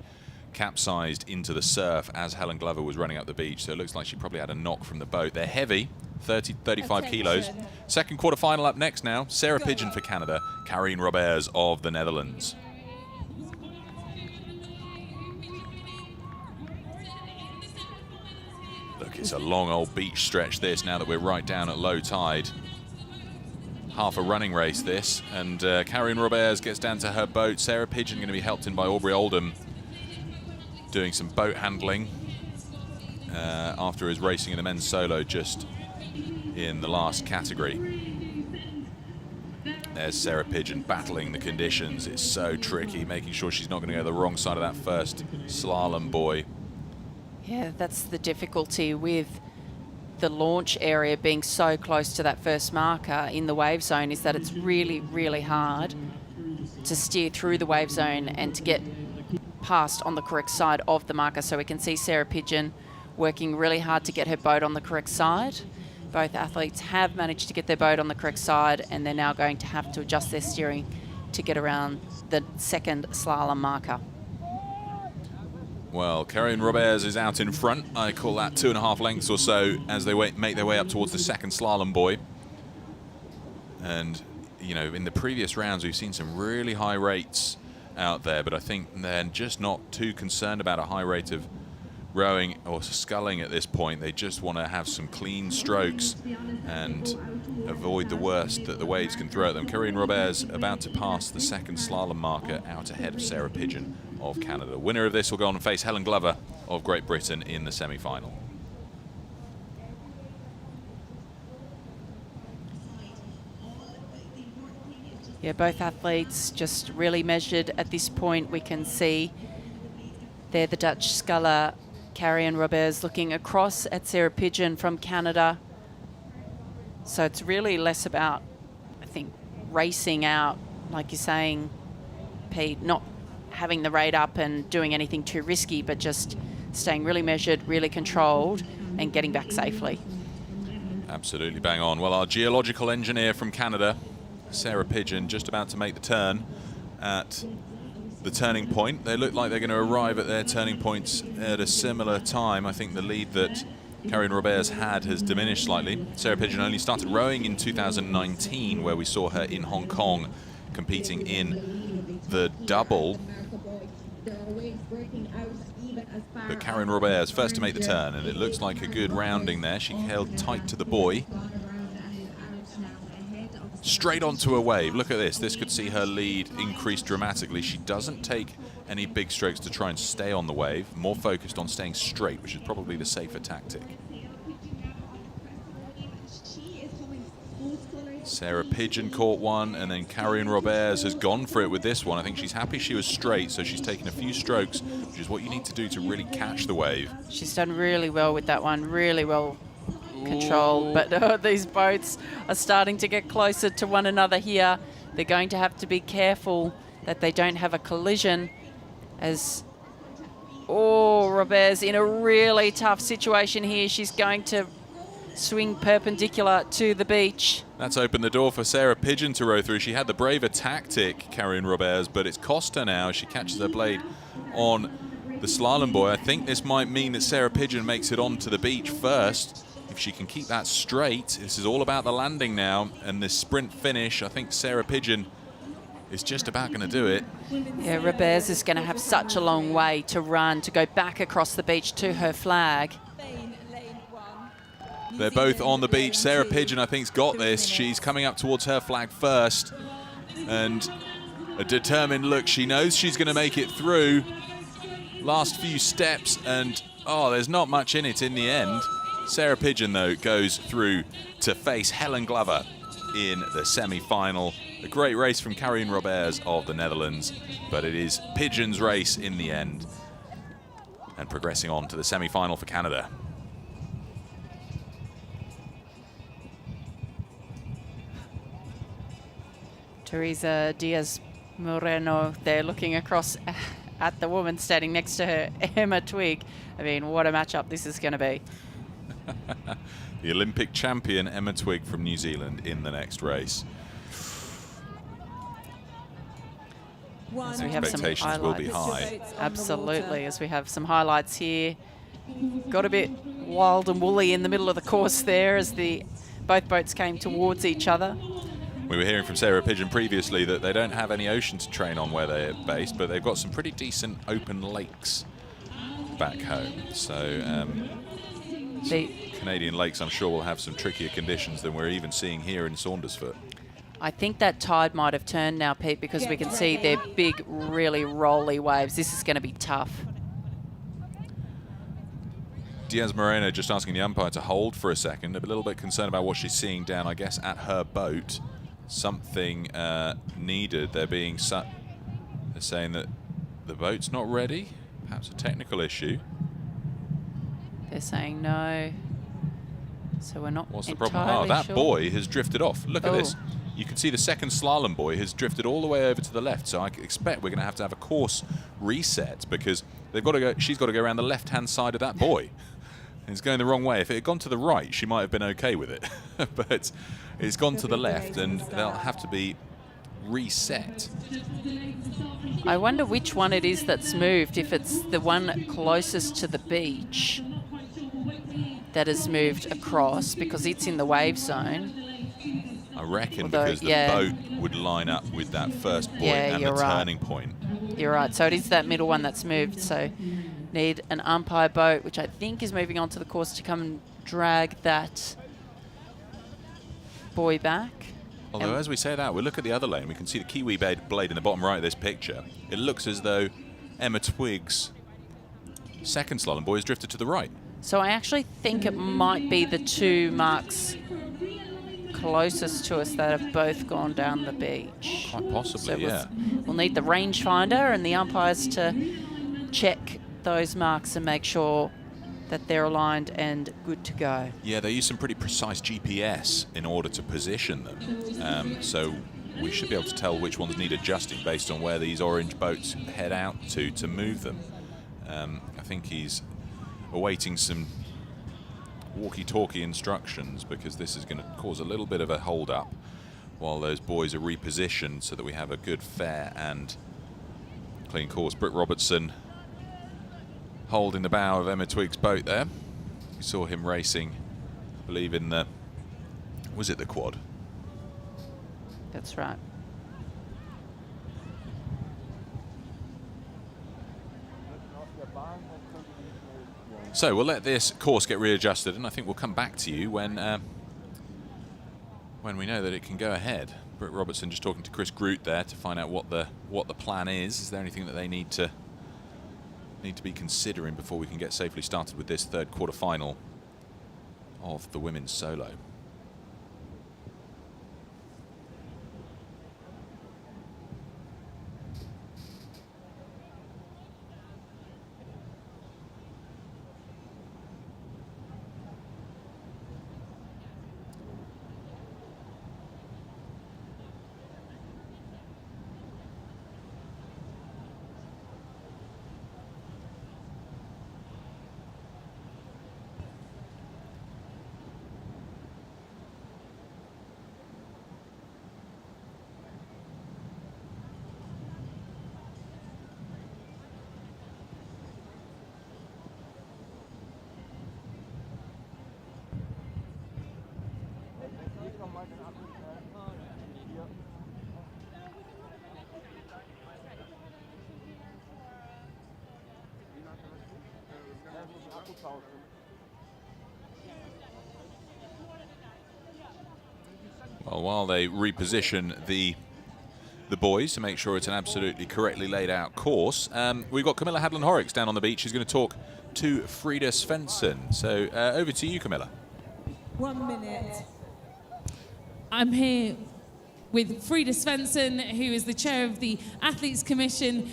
capsized into the surf as Helen Glover was running up the beach. So it looks like she probably had a knock from the boat. They're heavy, 35 kilos. Second quarter final up next now. Sarah Pigeon for Canada, Karine Roberts of the Netherlands. Look, it's a long old beach stretch this now that we're right down at low tide. Half a running race this, and Karine Roberts gets down to her boat. Sarah Pigeon going to be helped in by Aubrey Oldham, doing some boat handling after his racing in the men's solo just in the last category. There's Sarah Pigeon battling the conditions. It's so tricky, making sure she's not going to go the wrong side of that first slalom buoy.
Yeah, that's the difficulty with the launch area being so close to that first marker in the wave zone, is that it's really, really hard to steer through the wave zone and to get past on the correct side of the marker. So we can see Sarah Pigeon working really hard to get her boat on the correct side. Both athletes have managed to get their boat on the correct side, and they're now going to have to adjust their steering to get around the second slalom marker.
Well, Karine Roberts is out in front. I call that 2.5 lengths or so as they make their way up towards the second slalom buoy. And, you know, in the previous rounds, we've seen some really high rates out there, but I think they're just not too concerned about a high rate of rowing or sculling at this point. They just want to have some clean strokes and avoid the worst that the waves can throw at them. Karine Roberts about to pass the second slalom marker out ahead of Sarah Pigeon of Canada. Winner of this will go on and face Helen Glover of Great Britain in the semi-final.
Yeah, both athletes just really measured at this point. We can see there the Dutch sculler Karine Roberts looking across at Sarah Pigeon from Canada. So it's really less about, I think, racing out, like you're saying, Pete, not having the rate up and doing anything too risky, but just staying really measured, really controlled, and getting back safely.
Absolutely bang on. Well, our geological engineer from Canada, Sarah Pigeon, just about to make the turn at the turning point. They look like they're going to arrive at their turning points at a similar time. I think the lead that Karine Roberts had has diminished slightly. Sarah Pigeon only started rowing in 2019, where we saw her in Hong Kong competing in the double. But Karine Roberts first to make the turn, and it looks like a good rounding there. She held tight to the buoy. Straight onto a wave. Look at this. This could see her lead increase dramatically. She doesn't take any big strokes to try and stay on the wave. More focused on staying straight, which is probably the safer tactic. Sarah Pigeon caught one, and then Karine Roberts has gone for it with this one. I think she's happy she was straight, so she's taken a few strokes, which is what you need to do to really catch the wave.
She's done really well with that one, really well controlled, but these boats are starting to get closer to one another here. They're going to have to be careful that they don't have a collision, as Roberts in a really tough situation here. She's going to swing perpendicular to the beach.
That's opened the door for Sarah Pigeon to row through. She had the braver tactic, Karine Roberts, but it's cost her now. She catches her blade on the slalom buoy. I think this might mean that Sarah Pigeon makes it onto the beach first. If she can keep that straight, this is all about the landing now, and this sprint finish, I think Sarah Pigeon is just about going to do it.
Yeah, Roberts is going to have such a long way to run to go back across the beach to her flag.
They're both on the beach. Sarah Pigeon, I think, has got this. She's coming up towards her flag first, and a determined look. She knows she's going to make it through. Last few steps, and there's not much in it in the end. Sarah Pigeon, though, goes through to face Helen Glover in the semi-final. A great race from Karine Roberts of the Netherlands, but it is Pigeon's race in the end. And progressing on to the semi-final for Canada.
Teresa Diaz Moreno there looking across at the woman standing next to her, Emma Twigg. I mean, what a matchup this is going to be.
The Olympic champion Emma Twigg from New Zealand in the next race.
So we have some
expectations will be high.
Absolutely, as we have some highlights here. Got a bit wild and woolly in the middle of the course there as both boats came towards each other.
We were hearing from Sarah Pigeon previously that they don't have any ocean to train on where they're based, but they've got some pretty decent open lakes back home. So the Canadian lakes, I'm sure, will have some trickier conditions than we're even seeing here in Saundersfoot.
I think that tide might have turned now, Pete, because we can see they're big, really rolly waves. This is going to be tough.
Diaz Moreno just asking the umpire to hold for a second. A little bit concerned about what she's seeing down, I guess, at her boat. Something needed. They're saying that the boat's not ready. Perhaps a technical issue.
They're saying no. So we're not
What's the
entirely
problem? That
sure.
buoy has drifted off. Look at this. You can see the second slalom buoy has drifted all the way over to the left. So I expect we're going to have a course reset because they've got to go. She's got to go around the left-hand side of that buoy. It's going the wrong way. If it had gone to the right, she might have been okay with it. But it's gone to the left, and they'll have to be reset.
I wonder which one it is that's moved, if it's the one closest to the beach that has moved across because it's in the wave zone.
I reckon
Although,
because the boat would line up with that first point and the
you're right.
turning point.
You're right. So it is that middle one that's moved. So need an umpire boat, which I think is moving onto the course to come and drag that buoy back.
Although, as we say that, we look at the other lane, we can see the Kiwi blade in the bottom right of this picture. It looks as though Emma Twig's second slalom buoy has drifted to the right.
So I actually think it might be the two marks closest to us that have both gone down the beach.
Quite possibly,
so we'll need the rangefinder and the umpires to check those marks and make sure that they're aligned and good to go.
Yeah, they use some pretty precise GPS in order to position them. So we should be able to tell which ones need adjusting based on where these orange boats head out to move them. I think he's awaiting some walkie-talkie instructions because this is going to cause a little bit of a hold-up while those buoys are repositioned so that we have a good, fair and clean course. Britt Robertson holding the bow of Emma Twig's boat there. We saw him racing, I believe, in the, was it the quad?
That's right.
So we'll let this course get readjusted, and I think we'll come back to you when we know that it can go ahead. Britt Robertson just talking to Chris Groot there to find out what the plan is. Is there anything that they need to be considering before we can get safely started with this third quarter-final of the women's solo? Well, while they reposition the buoys to make sure it's an absolutely correctly laid out course, we've got Camilla Hadlin-Horrocks down on the beach. She's going to talk to Frida Svensson. So over to you, Camilla.
1 minute.
I'm here with Frida Svensson, who is the chair of the Athletes Commission.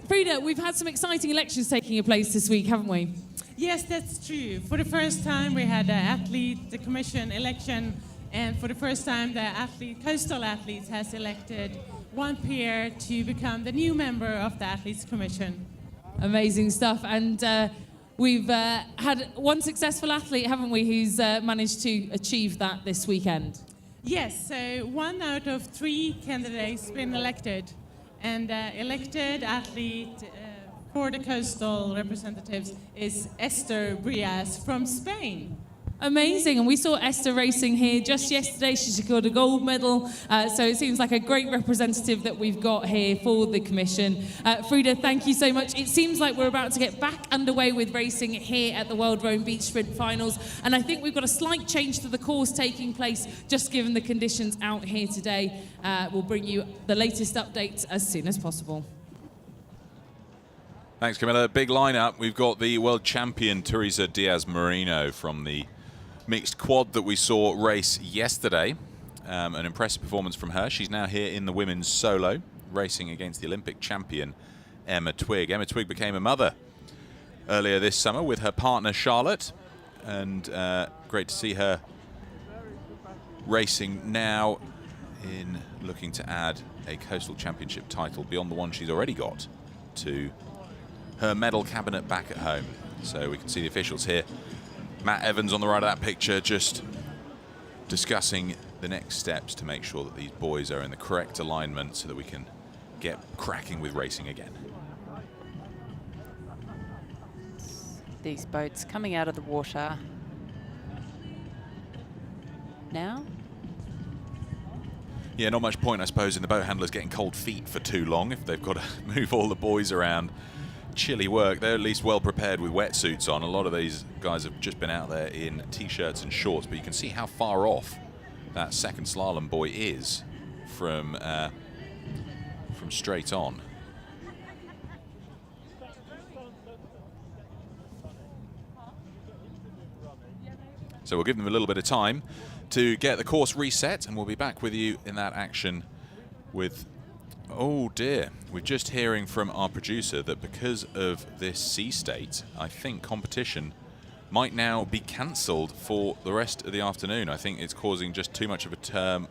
Frida, we've had some exciting elections taking place this week, haven't we?
Yes, that's true. For the first time, we had the Commission election, and for the first time, the Coastal Athletes has elected one peer to become the new member of the Athletes Commission.
Amazing stuff. And we've had one successful athlete, haven't we, who's managed to achieve that this weekend?
Yes, so 1 out of 3 candidates been elected, and elected athlete for the coastal representatives is Esther Brias from Spain.
Amazing, and we saw Esther racing here just yesterday. She secured a gold medal, so it seems like a great representative that we've got here for the Commission. Frida, thank you so much. It seems like we're about to get back underway with racing here at the World Rowing Beach Sprint Finals, and I think we've got a slight change to the course taking place, just given the conditions out here today. We'll bring you the latest updates as soon as possible.
Thanks, Camilla. Big lineup. We've got the world champion Teresa Diaz-Moreno from the mixed quad that we saw race yesterday. An impressive performance from her. She's now here in the women's solo, racing against the Olympic champion Emma Twig. Emma Twig became a mother earlier this summer with her partner Charlotte, and great to see her racing now in looking to add a coastal championship title beyond the one she's already got to her medal cabinet back at home. So we can see the officials here. Matt Evans on the right of that picture, just discussing the next steps to make sure that these boys are in the correct alignment so that we can get cracking with racing again.
These boats coming out of the water now.
Yeah, not much point, I suppose, in the boat handlers getting cold feet for too long if they've got to move all the boys around. Chilly work. They're at least well prepared with wetsuits on. A lot of these guys have just been out there in t-shirts and shorts, but you can see how far off that second slalom boy is from straight on. So we'll give them a little bit of time to get the course reset, and we'll be back with you in that action with, oh dear, we're just hearing from our producer that because of this sea state, I think competition might now be cancelled for the rest of the afternoon. I think it's causing just too much of a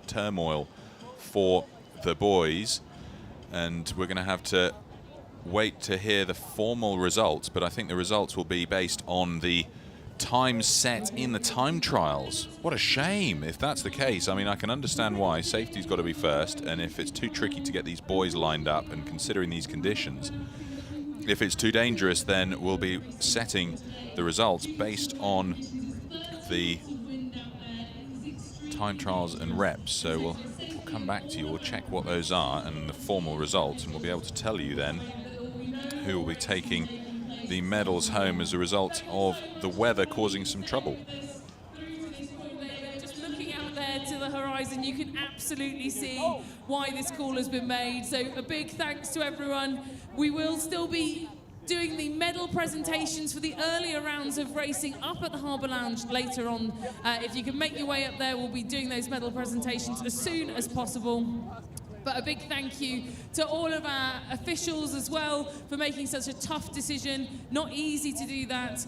turmoil for the boys, and we're going to have to wait to hear the formal results, but I think the results will be based on the time set in the time trials. What a shame if that's the case. I mean, I can understand why. Safety's got to be first, and if it's too tricky to get these boys lined up and considering these conditions, if it's too dangerous, then we'll be setting the results based on the time trials and reps. So we'll come back to you, we'll check what those are and the formal results, and we'll be able to tell you then who will be taking the medals home as a result of the weather causing some trouble.
Just looking out there to the horizon, you can absolutely see why this call has been made. So a big thanks to everyone. We will still be doing the medal presentations for the earlier rounds of racing up at the Harbour Lounge later on. If you can make your way up there, we'll be doing those medal presentations as soon as possible. But a big thank you to all of our officials as well for making such a tough decision. Not easy to do that.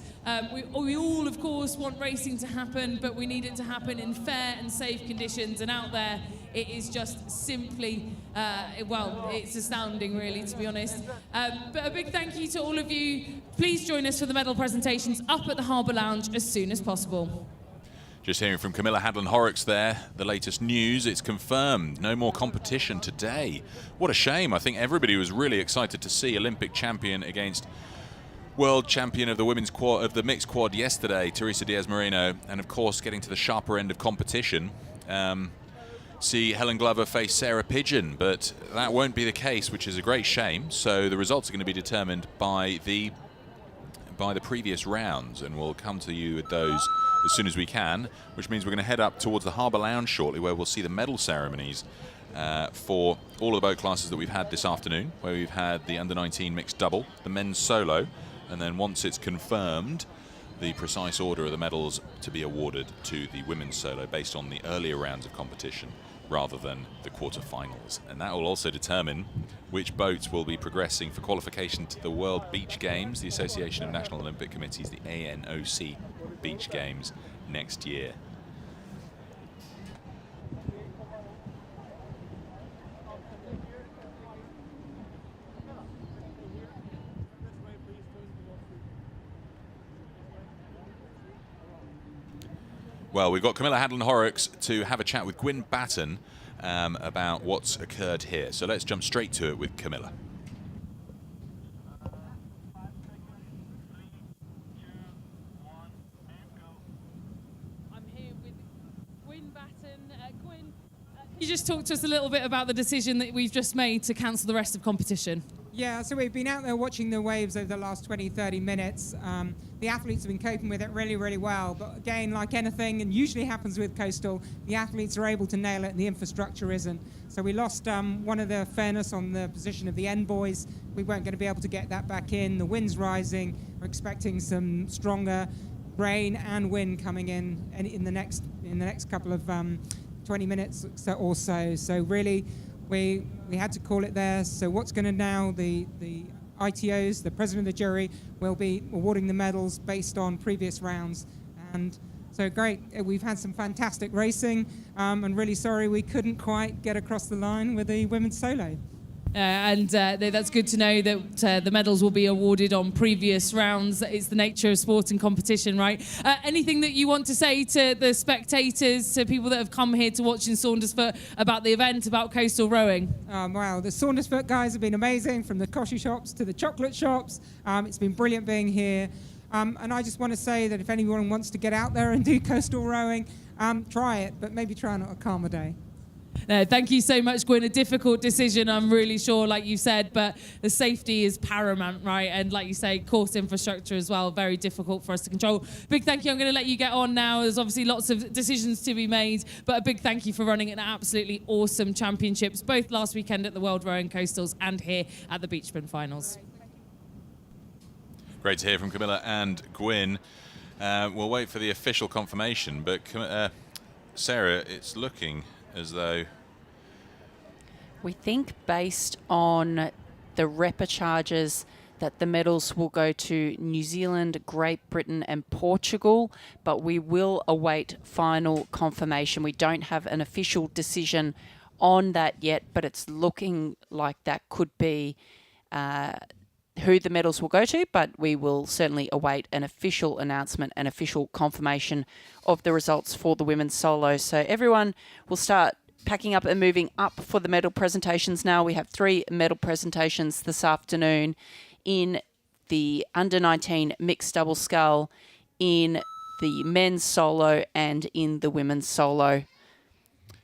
We all, of course, want racing to happen, but we need it to happen in fair and safe conditions. And out there, it is just simply, well, it's astounding, really, to be honest. But a big thank you to all of you. Please join us for the medal presentations up at the Harbour Lounge as soon as possible.
Just hearing from Camilla Hadlin-Horrocks there, the latest news, it's confirmed, no more competition today. What a shame. I think everybody was really excited to see Olympic champion against world champion of the women's quad, of the mixed quad yesterday, Teresa Diaz-Moreno, and of course getting to the sharper end of competition. See Helen Glover face Sarah Pigeon, but that won't be the case, which is a great shame. So the results are going to be determined by the previous rounds, and we'll come to you with those as soon as we can, which means we're going to head up towards the Harbour Lounge shortly, where we'll see the medal ceremonies for all of the boat classes that we've had this afternoon, where we've had the under-19 mixed double, the men's solo, and then once it's confirmed, the precise order of the medals to be awarded to the women's solo based on the earlier rounds of competition rather than the quarterfinals. And that will also determine which boats will be progressing for qualification to the World Beach Games, the Association of National Olympic Committees, the ANOC Beach Games next year. Well, we've got Camilla Hadlin-Horrocks to have a chat with Gwyn Batten about what's occurred here. So let's jump straight to it with Camilla.
I'm here with Gwyn Batten. Gwyn, you just talk to us a little bit about the decision that we've just made to cancel the rest of competition.
Yeah, so we've been out there watching the waves over the last 20, 30 minutes. The athletes have been coping with it really, really well. But again, like anything, and usually happens with coastal, the athletes are able to nail it and the infrastructure isn't. So we lost one of the fairness on the position of the end boys. We weren't going to be able to get that back in. The wind's rising. We're expecting some stronger rain and wind coming in the next couple of 20 minutes or so. So really, we had to call it there. So what's going to now, the ITOs, the president of the jury, will be awarding the medals based on previous rounds. And so great, we've had some fantastic racing, and really sorry we couldn't quite get across the line with the women's solo.
That's good to know that the medals will be awarded on previous rounds. It's the nature of sport and competition, right? Anything that you want to say to the spectators, to people that have come here to watch in Saundersfoot about the event, about coastal rowing?
Wow, the Saundersfoot guys have been amazing, from the coffee shops to the chocolate shops. It's been brilliant being here. And I just want to say that if anyone wants to get out there and do coastal rowing, try it, but maybe try it on a calmer day.
No, thank you so much, Gwyn. A difficult decision, I'm really sure, like you said, but the safety is paramount, right? And like you say, course infrastructure as well, very difficult for us to control. Big thank you. I'm going to let you get on now. There's obviously lots of decisions to be made, but a big thank you for running an absolutely awesome championships, both last weekend at the World Rowing Coastals and here at the Beachman Finals.
Great to hear from Camilla and Gwyn. We'll wait for the official confirmation, but Sarah, it's looking as though...
We think based on the repechage that the medals will go to New Zealand, Great Britain and Portugal, but we will await final confirmation. We don't have an official decision on that yet, but it's looking like that could be who the medals will go to, but we will certainly await an official announcement and official confirmation of the results for the women's solo. So everyone will start packing up and moving up for the medal presentations now. We have 3 medal presentations this afternoon in the under-19 mixed double scull, in the men's solo and in the women's solo.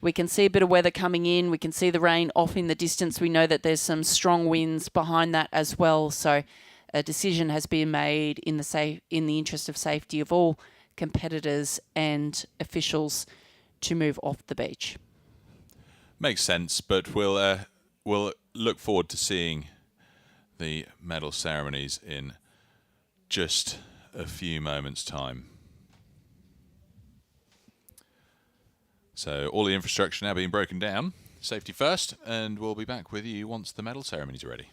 We can see a bit of weather coming in. We can see the rain off in the distance. We know that there's some strong winds behind that as well. So a decision has been made in the interest of safety of all competitors and officials to move off the beach.
Makes sense, but we'll look forward to seeing the medal ceremonies in just a few moments' time. So all the infrastructure now being broken down. Safety first, and we'll be back with you once the medal ceremonies are ready.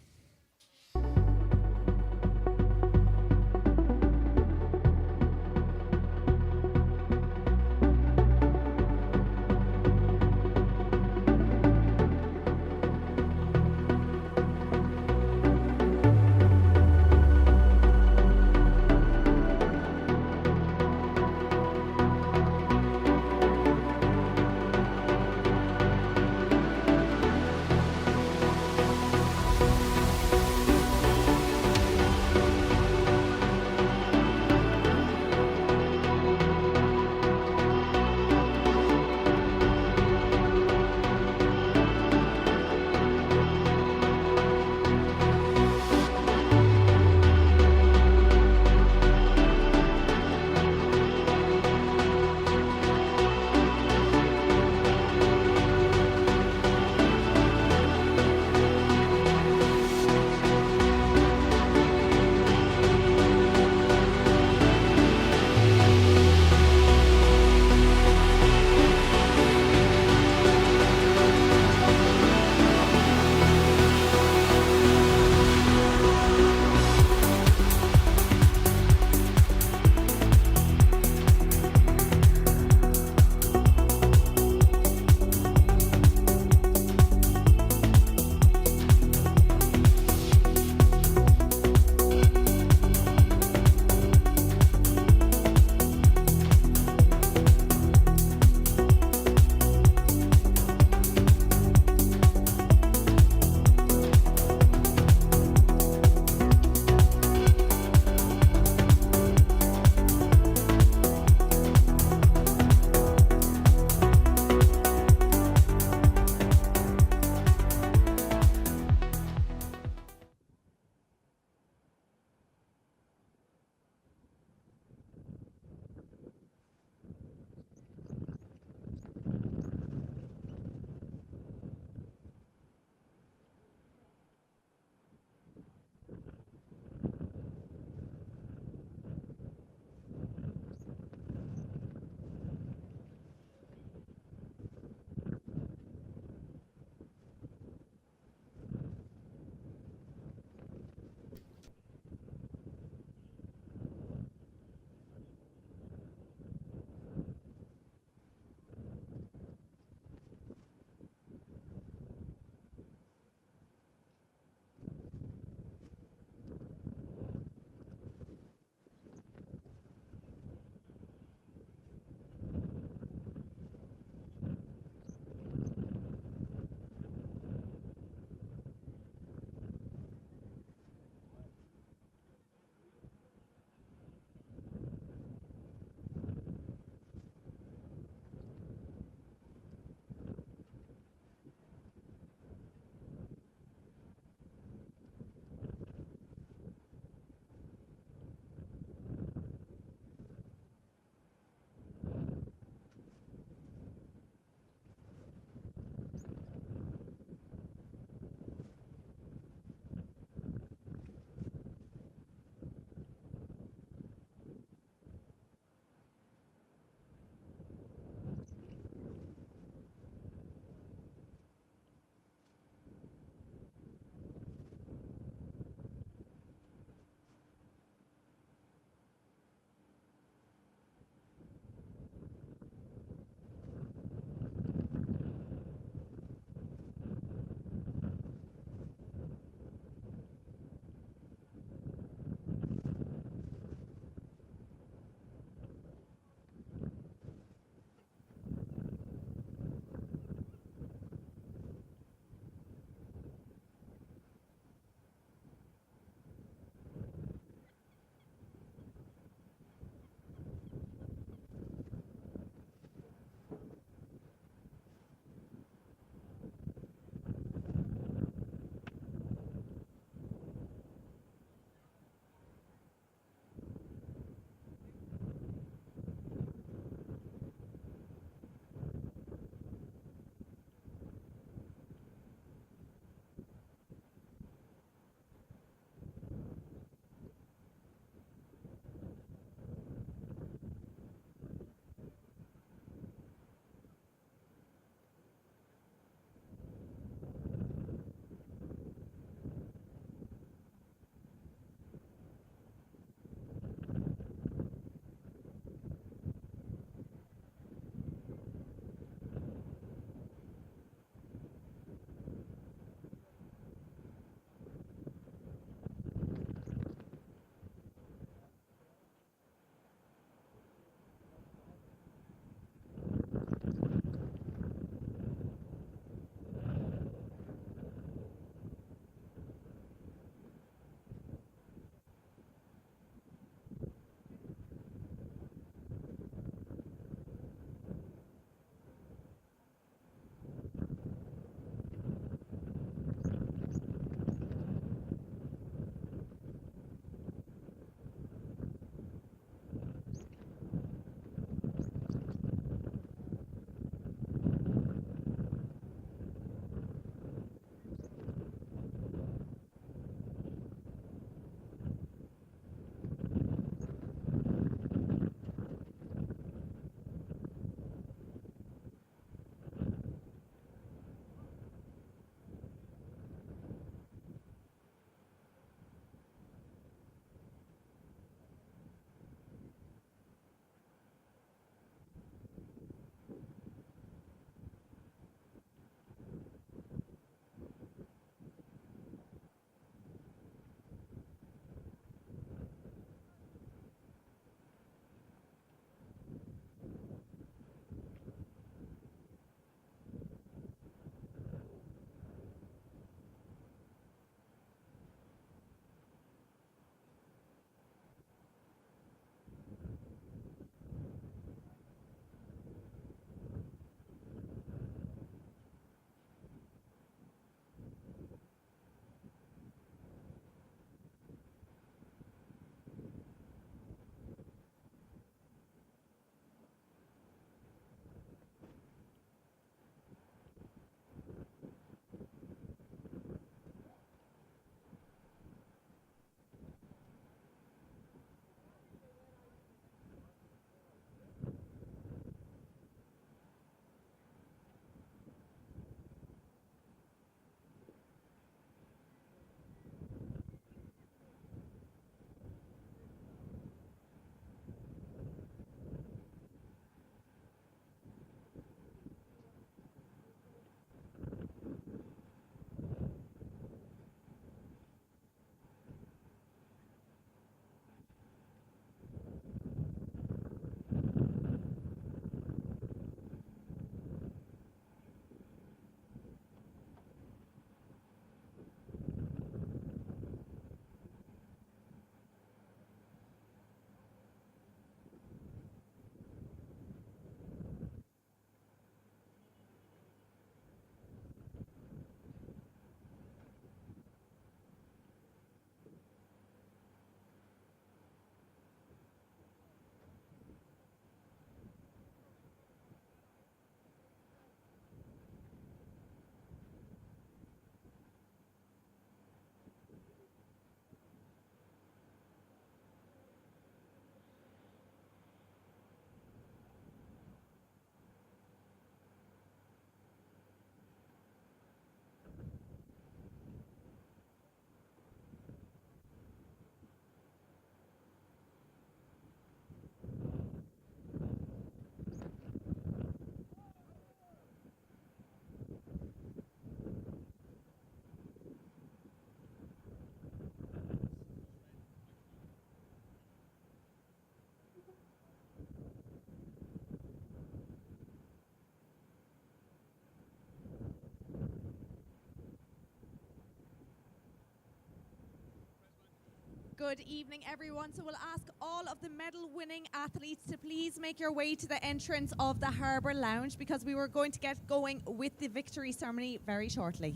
Good evening, everyone. So we'll ask all of the medal-winning athletes to please make your way to the entrance of the Harbour Lounge because we were going to get going with the victory ceremony very shortly.